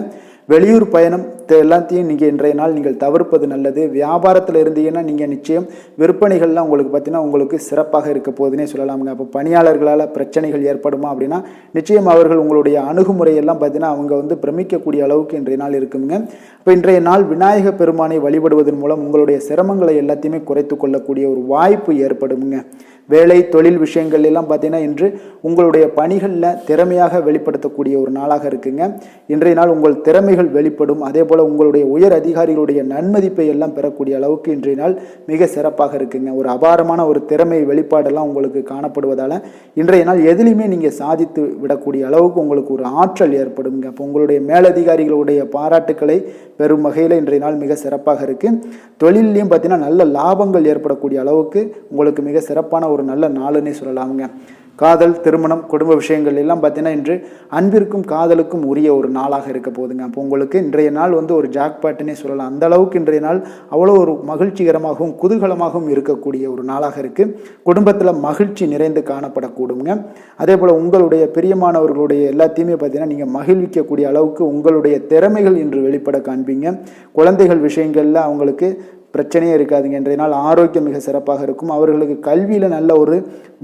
வெளியூர் பயணம் எல்லாத்தையும் நீங்கள் இன்றைய நாள் நீங்கள் தவிர்ப்பது நல்லது. வியாபாரத்தில் இருந்தீங்கன்னா நீங்கள் நிச்சயம் விற்பனைகள்லாம் உங்களுக்கு பார்த்தீங்கன்னா உங்களுக்கு சிறப்பாக இருக்க போதுன்னே சொல்லலாமுங்க. அப்போ பணியாளர்களால் பிரச்சனைகள் ஏற்படுமா அப்படின்னா நிச்சயம் அவர்கள் உங்களுடைய அணுகுமுறையெல்லாம் பார்த்தீங்கன்னா அவங்க பிரமிக்கக்கூடிய அளவுக்கு இன்றைய நாள் இருக்குங்க. இப்போ இன்றைய நாள் விநாயக பெருமானை வழிபடுவதன் மூலம் உங்களுடைய சிரமங்களை எல்லாத்தையுமே குறைத்து கொள்ளக்கூடிய ஒரு வாய்ப்பு ஏற்படுங்க. வேலை தொழில் விஷயங்கள் எல்லாம் பார்த்தீங்கன்னா இன்று உங்களுடைய பணிகளில் திறமையாக வெளிப்படுத்தக்கூடிய ஒரு நாளாக இருக்குங்க. இன்றைய நாள் உங்கள் திறமைகள் வெளிப்படும். அதே போல் உங்களுடைய உயர் அதிகாரிகளுடைய நன்மதிப்பை எல்லாம் பெறக்கூடிய அளவுக்கு இன்றைய நாள் மிக சிறப்பாக இருக்குங்க. ஒரு அபாரமான ஒரு திறமை வெளிப்பாடெல்லாம் உங்களுக்கு காணப்படுவதால் இன்றைய நாள் எதிலையுமே நீங்கள் சாதித்து விடக்கூடிய அளவுக்கு உங்களுக்கு ஒரு ஆற்றல் ஏற்படுங்க. அப்போ உங்களுடைய மேலதிகாரிகளுடைய பாராட்டுக்களை பெறும் வகையில் இன்றைய நாள் மிக சிறப்பாக இருக்குது. தொழிலையும் பார்த்தீங்கன்னா நல்ல லாபங்கள் ஏற்படக்கூடிய அளவுக்கு உங்களுக்கு மிக சிறப்பான ஒரு நல்ல நாளுன்னே சொல்லலாமுங்க. காதல், திருமணம், குடும்ப விஷயங்கள் எல்லாம் பார்த்தீங்கன்னா இன்று அன்பிற்கும் காதலுக்கும் உரிய ஒரு நாளாக இருக்க போதுங்க. அப்போ உங்களுக்கு இன்றைய நாள் ஒரு ஜாக்பாட்டுன்னே சொல்லலாம். அந்த அளவுக்கு இன்றைய நாள் அவ்வளோ ஒரு மகிழ்ச்சிகரமாகவும் குதூகலமாகவும் இருக்கக்கூடிய ஒரு நாளாக இருக்குது. குடும்பத்தில் மகிழ்ச்சி நிறைந்து காணப்படக்கூடுங்க. அதே போல் உங்களுடைய பிரியமானவர்களுடைய எல்லாத்தையுமே பார்த்தீங்கன்னா நீங்கள் மகிழ்விக்கக்கூடிய அளவுக்கு உங்களுடைய திறமைகள் இன்று வெளிப்பட காண்பீங்க. குழந்தைகள் விஷயங்களில் அவங்களுக்கு பிரச்சனையே இருக்காதுங்க. இன்றைய நாள் ஆரோக்கியம் மிக சிறப்பாக இருக்கும். அவர்களுக்கு கல்வியில் நல்ல ஒரு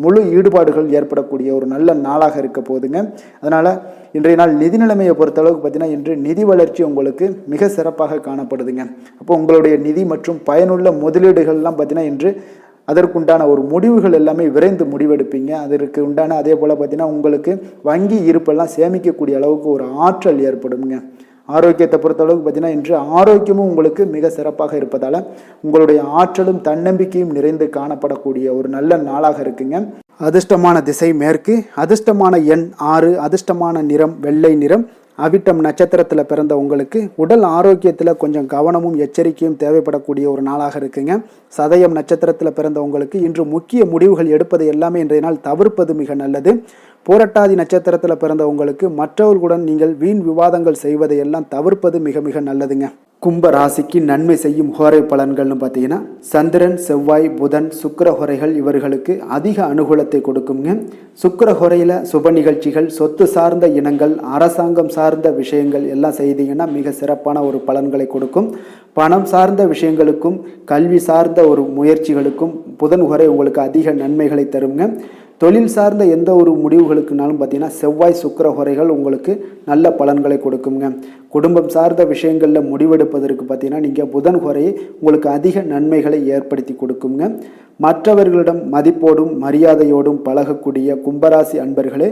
முழு ஈடுபாடுகள் ஏற்படக்கூடிய ஒரு நல்ல நாளாக இருக்க போதுங்க. அதனால் இன்றைய நாள் நிதி நிலைமையை பொறுத்தளவுக்கு பார்த்தீங்கன்னா இன்று நிதி வளர்ச்சி உங்களுக்கு மிக சிறப்பாக காணப்படுதுங்க. அப்போ உங்களுடைய நிதி மற்றும் பயனுள்ள முதலீடுகள்லாம் பார்த்தீங்கன்னா இன்று அதற்குண்டான ஒரு முடிவுகள் எல்லாமே விரைந்து முடிவெடுப்பீங்க. அதற்கு உண்டான அதே போல் பார்த்தீங்கன்னா உங்களுக்கு வங்கி இருப்பெல்லாம் சேமிக்கக்கூடிய அளவுக்கு ஒரு ஆற்றல் ஏற்படுங்க. ஆரோக்கியத்தை பொறுத்தளவுக்கு பார்த்தீங்கன்னா இன்று ஆரோக்கியமும் உங்களுக்கு மிக சிறப்பாக இருப்பதால் உங்களுடைய ஆற்றலும் தன்னம்பிக்கையும் நிறைந்து காணப்படக்கூடிய ஒரு நல்ல நாளாக இருக்குங்க. அதிர்ஷ்டமான திசை மேற்கு, அதிர்ஷ்டமான எண் 6, அதிர்ஷ்டமான நிறம் வெள்ளை நிறம். அவிட்டம் நட்சத்திரத்தில் பிறந்த உங்களுக்கு உடல் ஆரோக்கியத்தில் கொஞ்சம் கவனமும் எச்சரிக்கையும் தேவைப்படக்கூடிய ஒரு நாளாக இருக்குங்க. சதயம் நட்சத்திரத்தில் பிறந்த உங்களுக்கு இன்று முக்கிய முடிவுகள் எடுப்பது எல்லாமே இன்றைய நாள் தவிர்ப்பது மிக நல்லது. பூரட்டாதி நட்சத்திரத்தில் பிறந்த உங்களுக்கு மற்றவர்களுடன் நீங்கள் வீண் விவாதங்கள் செய்வதை எல்லாம் தவிர்ப்பது மிக மிக நல்லதுங்க. கும்ப ராசிக்கு நன்மை செய்யும் ஹோரை பலன்கள்னு பார்த்தீங்கன்னா சந்திரன், செவ்வாய், புதன், சுக்கிர ஹோரைகள் இவர்களுக்கு அதிக அனுகூலத்தை கொடுக்குங்க. சுக்கிர ஹோரையில் சுப நிகழ்ச்சிகள், சொத்து சார்ந்த இனங்கள், அரசாங்கம் சார்ந்த விஷயங்கள் எல்லாம் செய்தீங்கன்னா மிக சிறப்பான ஒரு பலன்களை கொடுக்கும். பணம் சார்ந்த விஷயங்களுக்கும் கல்வி சார்ந்த ஒரு முயற்சிகளுக்கும் புதன் ஹோரை உங்களுக்கு அதிக நன்மைகளை தருங்க. தொழில் சார்ந்த எந்த ஒரு முடிவுகளுக்குனாலும் பார்த்தீங்கன்னா செவ்வாய், சுக்கிர ஹோரைகள் உங்களுக்கு நல்ல பலன்களை கொடுக்குங்க. குடும்பம் சார்ந்த விஷயங்களில் முடிவெடுப்பதற்கு பார்த்தீங்கன்னா நீங்கள் புதன் ஹோரையை உங்களுக்கு அதிக நன்மைகளை ஏற்படுத்தி கொடுக்குங்க. மற்றவர்களிடம் மதிப்போடும் மரியாதையோடும் பழகக்கூடிய கும்பராசி அன்பர்களே,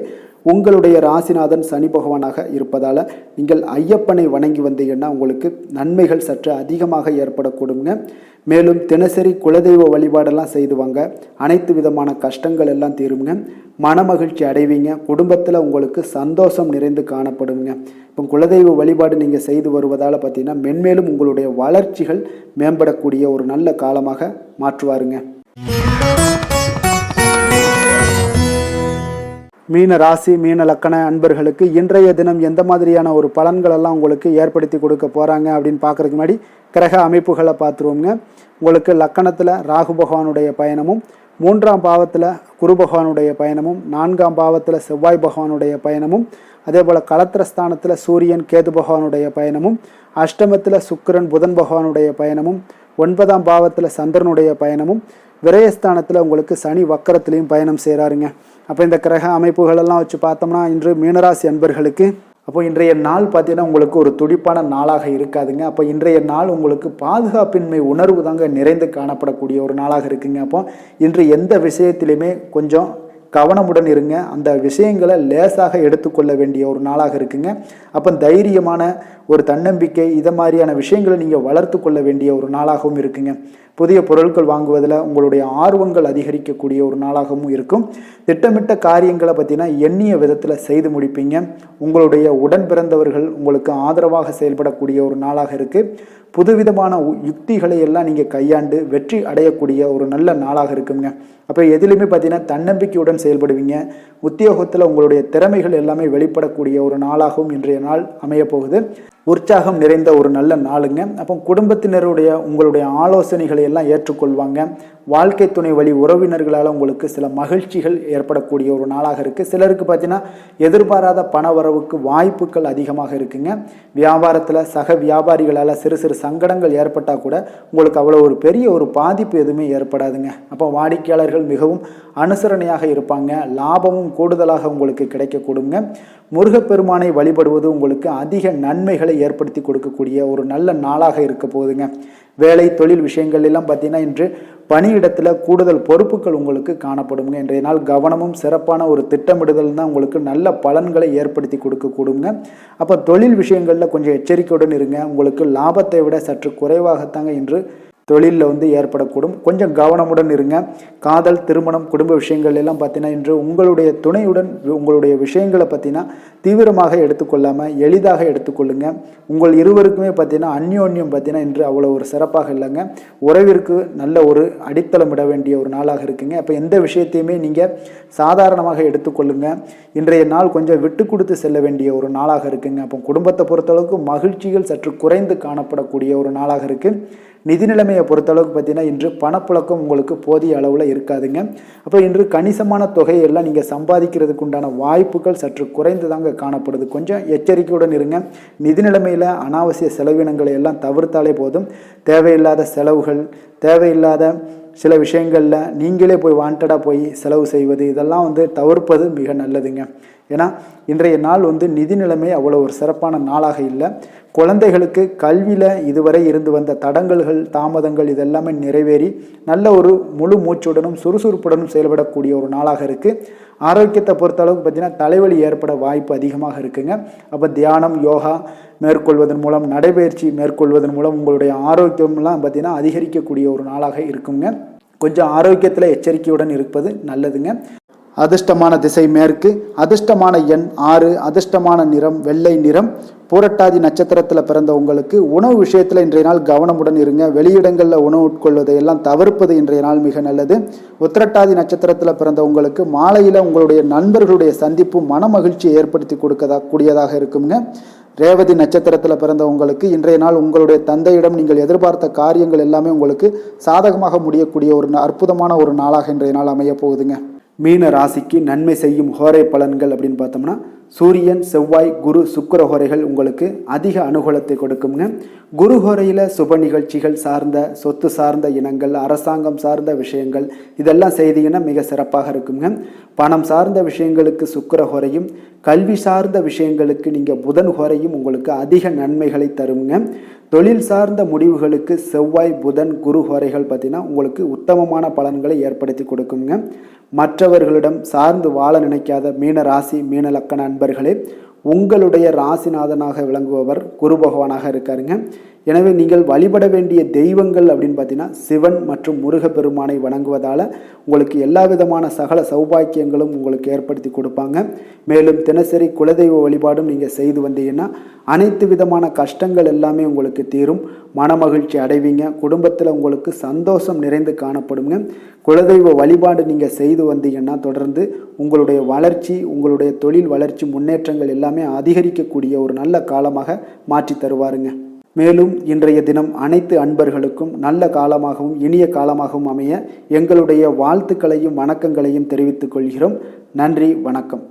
உங்களுடைய ராசிநாதன் சனி பகவானாக இருப்பதால் நீங்கள் ஐயப்பனை வணங்கி வந்தீங்கன்னா உங்களுக்கு நன்மைகள் சற்று அதிகமாக ஏற்படக்கூடுங்க. மேலும் தினசரி குலதெய்வ வழிபாடெல்லாம் செய்து வாங்க. அனைத்து விதமான கஷ்டங்கள் எல்லாம் தீருங்க. மனமகிழ்ச்சி அடைவீங்க. குடும்பத்தில் உங்களுக்கு சந்தோஷம் நிறைந்து காணப்படுங்க. இப்போ குலதெய்வ வழிபாடு நீங்கள் செய்து வருவதால் பார்த்தீங்கன்னா மென்மேலும் உங்களுடைய வளர்ச்சிகள் மேம்படக்கூடிய ஒரு நல்ல காலமாக மாற்றுவாருங்க. மீன ராசி, மீன லக்கண அன்பர்களுக்கு இன்றைய தினம் எந்த மாதிரியான ஒரு பலன்களெல்லாம் உங்களுக்கு ஏற்படுத்தி கொடுக்க போகிறாங்க அப்படின்னு பார்க்குறதுக்கு முன்னாடி கிரக அமைப்புகளை பார்த்துருவோங்க. உங்களுக்கு லக்கணத்தில் ராகு பகவானுடைய பயணமும் 3ஆம் பாவத்தில் குரு பகவானுடைய பயணமும் 4ஆம் பாவத்தில் செவ்வாய் பகவானுடைய பயணமும் அதே போல் களத்திரஸ்தானத்தில் சூரியன் கேது பகவானுடைய பயணமும் அஷ்டமத்தில் சுக்கிரன் புதன் பகவானுடைய பயணமும் 9ஆம் பாவத்தில் சந்திரனுடைய பயணமும் விரயஸ்தானத்தில் உங்களுக்கு சனி வக்கரத்திலையும் பயணம் செய்கிறாருங்க. அப்போ இந்த கிரக அமைப்புகளெல்லாம் வச்சு பார்த்தோம்னா இன்று மீனராசி அன்பர்களுக்கு அப்போ இன்றைய நாள் பார்த்தீங்கன்னா உங்களுக்கு ஒரு துடிப்பான நாளாக இருக்காதுங்க. அப்போ இன்றைய நாள் உங்களுக்கு பாதுகாப்பின்மை உணர்வு தாங்க நிறைந்து காணப்படக்கூடிய ஒரு நாளாக இருக்குங்க. அப்போ இன்று எந்த விஷயத்திலையுமே கொஞ்சம் கவனமுடன் இருங்க. அந்த விஷயங்களை லேசாக எடுத்துக்கொள்ள வேண்டிய ஒரு நாளாக இருக்குங்க. அப்போ தைரியமான ஒரு தன்னம்பிக்கை இதை மாதிரியான விஷயங்களை நீங்கள் வளர்த்து கொள்ள வேண்டிய ஒரு நாளாகவும் இருக்குங்க. புதிய பொருட்கள் வாங்குவதில் உங்களுடைய ஆர்வங்கள் அதிகரிக்கக்கூடிய ஒரு நாளாகவும் இருக்கும். திட்டமிட்ட காரியங்களை பார்த்தீங்கன்னா எண்ணிய விதத்தில் செய்து முடிப்பீங்க. உங்களுடைய உடன் பிறந்தவர்கள் உங்களுக்கு ஆதரவாக செயல்படக்கூடிய ஒரு நாளாக இருக்குது. புதுவிதமான யுக்திகளை எல்லாம் நீங்கள் கையாண்டு வெற்றி அடையக்கூடிய ஒரு நல்ல நாளாக இருக்குங்க. அப்போ எதிலுமே பார்த்தீங்கன்னா தன்னம்பிக்கையுடன் செயல்படுவீங்க. உத்தியோகத்தில் உங்களுடைய திறமைகள் எல்லாமே வெளிப்படக்கூடிய ஒரு நாளாகவும் இன்றைய நாள் அமையப்போகுது. உற்சாகம் நிறைந்த ஒரு நல்ல நாளுங்க. அப்போ குடும்பத்தினருடைய உங்களுடைய ஆலோசனைகளை எல்லாம் ஏற்றுக்கொள்வாங்க. வாழ்க்கை துணை வழி உறவினர்களால் உங்களுக்கு சில மகிழ்ச்சிகள் ஏற்படக்கூடிய ஒரு நாளாக இருக்குது. சிலருக்கு பார்த்தீங்கன்னா எதிர்பாராத பண வரவுக்கு வாய்ப்புகள் அதிகமாக இருக்குங்க. வியாபாரத்தில் சக வியாபாரிகளால் சிறு சிறு சங்கடங்கள் ஏற்பட்டால் கூட உங்களுக்கு அவ்வளோ ஒரு பெரிய ஒரு பாதிப்பு எதுவுமே ஏற்படாதுங்க. அப்போ வாடிக்கையாளர்கள் மிகவும் அனுசரணையாக இருப்பாங்க. லாபமும் கூடுதலாக உங்களுக்கு கிடைக்கக்கூடுங்க. முருகப்பெருமானை வழிபடுவது உங்களுக்கு அதிக நன்மைகளை ஏற்படுத்தி கொடுக்கக்கூடிய ஒரு நல்ல நாளாக இருக்க போகுதுங்க. வேலை தொழில் விஷயங்கள் எல்லாம் பார்த்தீங்கன்னா இன்று பணியிடத்தில் கூடுதல் பொறுப்புகள் உங்களுக்கு காணப்படுங்க. இன்றைய நாள் கவனமும் சிறப்பான ஒரு திட்டமிடுதல் தான் உங்களுக்கு நல்ல பலன்களை ஏற்படுத்தி கொடுக்கக்கூடுங்க. அப்போ தொழில் விஷயங்களில் கொஞ்சம் எச்சரிக்கையுடன் இருங்க. உங்களுக்கு லாபத்தை விட சற்று குறைவாகத்தாங்க இன்று தொழிலில் ஏற்படக்கூடும். கொஞ்சம் கவனமுடன் இருங்க. காதல், திருமணம், குடும்ப விஷயங்கள் எல்லாம் பார்த்தீங்கன்னா இன்று உங்களுடைய துணையுடன் உங்களுடைய விஷயங்களை பார்த்தீங்கன்னா தீவிரமாக எடுத்துக்கொள்ளாமல் எளிதாக எடுத்துக்கொள்ளுங்க. உங்கள் இருவருக்குமே பார்த்தீங்கன்னா அந்யோன்யம் பார்த்தீங்கன்னா இன்று அவ்வளோ ஒரு சிறப்பாக இல்லைங்க. உறவிற்கு நல்ல ஒரு அடித்தளம் இட வேண்டிய ஒரு நாளாக இருக்குங்க. அப்போ எந்த விஷயத்தையுமே நீங்கள் சாதாரணமாக எடுத்துக்கொள்ளுங்க. இன்றைய நாள் கொஞ்சம் விட்டு கொடுத்து செல்ல வேண்டிய ஒரு நாளாக இருக்குங்க. அப்போ குடும்பத்தை பொறுத்தளவுக்கு மகிழ்ச்சிகள் சற்று குறைந்து காணப்படக்கூடிய ஒரு நாளாக இருக்குது. நிதி நிலைமையை பொறுத்தளவுக்கு பார்த்தீங்கன்னா இன்று பணப்புழக்கம் உங்களுக்கு போதிய அளவில் இருக்காதுங்க. அப்போ இன்று கணிசமான தொகையெல்லாம் நீங்கள் சம்பாதிக்கிறதுக்கு உண்டான வாய்ப்புகள் சற்று குறைந்து தாங்க காணப்படுது. கொஞ்சம் எச்சரிக்கையுடன் இருங்க. நிதி நிலைமையில் அனாவசிய செலவினங்களை எல்லாம் தவிர்த்தாலே போதும். தேவையில்லாத செலவுகள், தேவையில்லாத சில விஷயங்களில் நீங்களே போய் வாண்டடாக போய் செலவு செய்வது இதெல்லாம் தவிர்ப்பது மிக நல்லதுங்க. ஏன்னா இன்றைய நாள் நிதி நிலைமை அவ்வளோ ஒரு சிறப்பான நாளாக இல்லை. குழந்தைகளுக்கு கல்வியில் இதுவரை இருந்து வந்த தடங்கல்கள், தாமதங்கள் இதெல்லாமே நிறைவேறி நல்ல ஒரு முழு மூச்சுடனும் சுறுசுறுப்புடனும் செயல்படக்கூடிய ஒரு நாளாக இருக்குது. ஆரோக்கியத்தை பொறுத்த அளவுக்கு பார்த்தீங்கன்னா தலைவலி ஏற்பட வாய்ப்பு அதிகமாக இருக்குங்க. அப்போ தியானம், யோகா மேற்கொள்வதன் மூலம், நடைபயிற்சி மேற்கொள்வதன் மூலம் உங்களுடைய ஆரோக்கியம்லாம் பார்த்தீங்கன்னா அதிகரிக்கக்கூடிய ஒரு நாளாக இருக்குங்க. கொஞ்சம் ஆரோக்கியத்தில் எச்சரிக்கையுடன் இருப்பது நல்லதுங்க. அதிர்ஷ்டமான திசை மேற்கு, அதிர்ஷ்டமான எண் 6, அதிர்ஷ்டமான நிறம் வெள்ளை நிறம். பூரட்டாதி நட்சத்திரத்தில் பிறந்த உங்களுக்கு உணவு விஷயத்தில் இன்றைய நாள் கவனமுடன் இருங்க. வெளியிடங்களில் உணவு உட்கொள்வதை எல்லாம் தவிர்ப்பது இன்றைய நாள் மிக நல்லது. உத்திரட்டாதி நட்சத்திரத்தில் பிறந்த உங்களுக்கு மாலையில் உங்களுடைய நண்பர்களுடைய சந்திப்பு மன மகிழ்ச்சியை ஏற்படுத்தி கூடியதாக இருக்குங்க. ரேவதி நட்சத்திரத்தில் பிறந்த உங்களுக்கு இன்றைய நாள் உங்களுடைய தந்தையிடம் நீங்கள் எதிர்பார்த்த காரியங்கள் எல்லாமே உங்களுக்கு சாதகமாக முடியக்கூடிய ஒரு அற்புதமான ஒரு நாளாக இன்றைய நாள் அமைய போகுதுங்க. மீன ராசிக்கு நன்மை செய்யும் ஹோரை பலன்கள் அப்படின்னு பார்த்தோம்னா சூரியன், செவ்வாய், குரு, சுக்கிர ஹோரைகள் உங்களுக்கு அதிக அனுகூலத்தை கொடுக்குங்க. குரு ஹோரையில் சுப நிகழ்ச்சிகள் சார்ந்த, சொத்து சார்ந்த இனங்கள், அரசாங்கம் சார்ந்த விஷயங்கள் இதெல்லாம் செய்தீங்கன்னா மிக சிறப்பாக இருக்குங்க. பணம் சார்ந்த விஷயங்களுக்கு சுக்கிர ஹோரையும், கல்வி சார்ந்த விஷயங்களுக்கு நீங்கள் புதன் ஹோரையும் உங்களுக்கு அதிக நன்மைகளை தருங்க. தொழில் சார்ந்த முடிவுகளுக்கு செவ்வாய், புதன், குரு ஹோரைகள் பார்த்தீங்கன்னா உங்களுக்கு உத்தமமான பலன்களை ஏற்படுத்தி கொடுக்குங்க. மற்றவர்களிடம் சார்ந்து வாழ நினைக்காத மீன ராசி, மீன லக்கண அன்பர்களே, உங்களுடைய ராசிநாதனாக விளங்குபவர் குரு பகவானாக இருக்காருங்க. எனவே நீங்கள் வழிபட வேண்டிய தெய்வங்கள் அப்படின்னு பார்த்தீங்கன்னா சிவன் மற்றும் முருகப்பெருமானை வணங்குவதால் உங்களுக்கு எல்லா விதமான சகல சௌபாக்கியங்களும் உங்களுக்கு ஏற்படுத்தி கொடுப்பாங்க. மேலும் தினசரி குலதெய்வ வழிபாடும் நீங்கள் செய்து வந்தீங்கன்னா அனைத்து விதமான கஷ்டங்கள் எல்லாமே உங்களுக்கு தீரும். மனமகிழ்ச்சி அடைவீங்க. குடும்பத்தில் உங்களுக்கு சந்தோஷம் நிறைந்து காணப்படுங்க. குலதெய்வ வழிபாடு நீங்கள் செய்து வந்தீங்கன்னா தொடர்ந்து உங்களுடைய வளர்ச்சி, உங்களுடைய தொழில் வளர்ச்சி, முன்னேற்றங்கள் எல்லாமே அதிகரிக்கக்கூடிய ஒரு நல்ல காலமாக மாற்றி தருவாருங்க. மேலும் இன்றைய தினம் அனைத்து அன்பர்களுக்கும் நல்ல காலமாகவும் இனிய காலமாகவும் அமைய எங்களுடைய வாழ்த்துக்களையும் வணக்கங்களையும் தெரிவித்துக் கொள்கிறோம். நன்றி, வணக்கம்.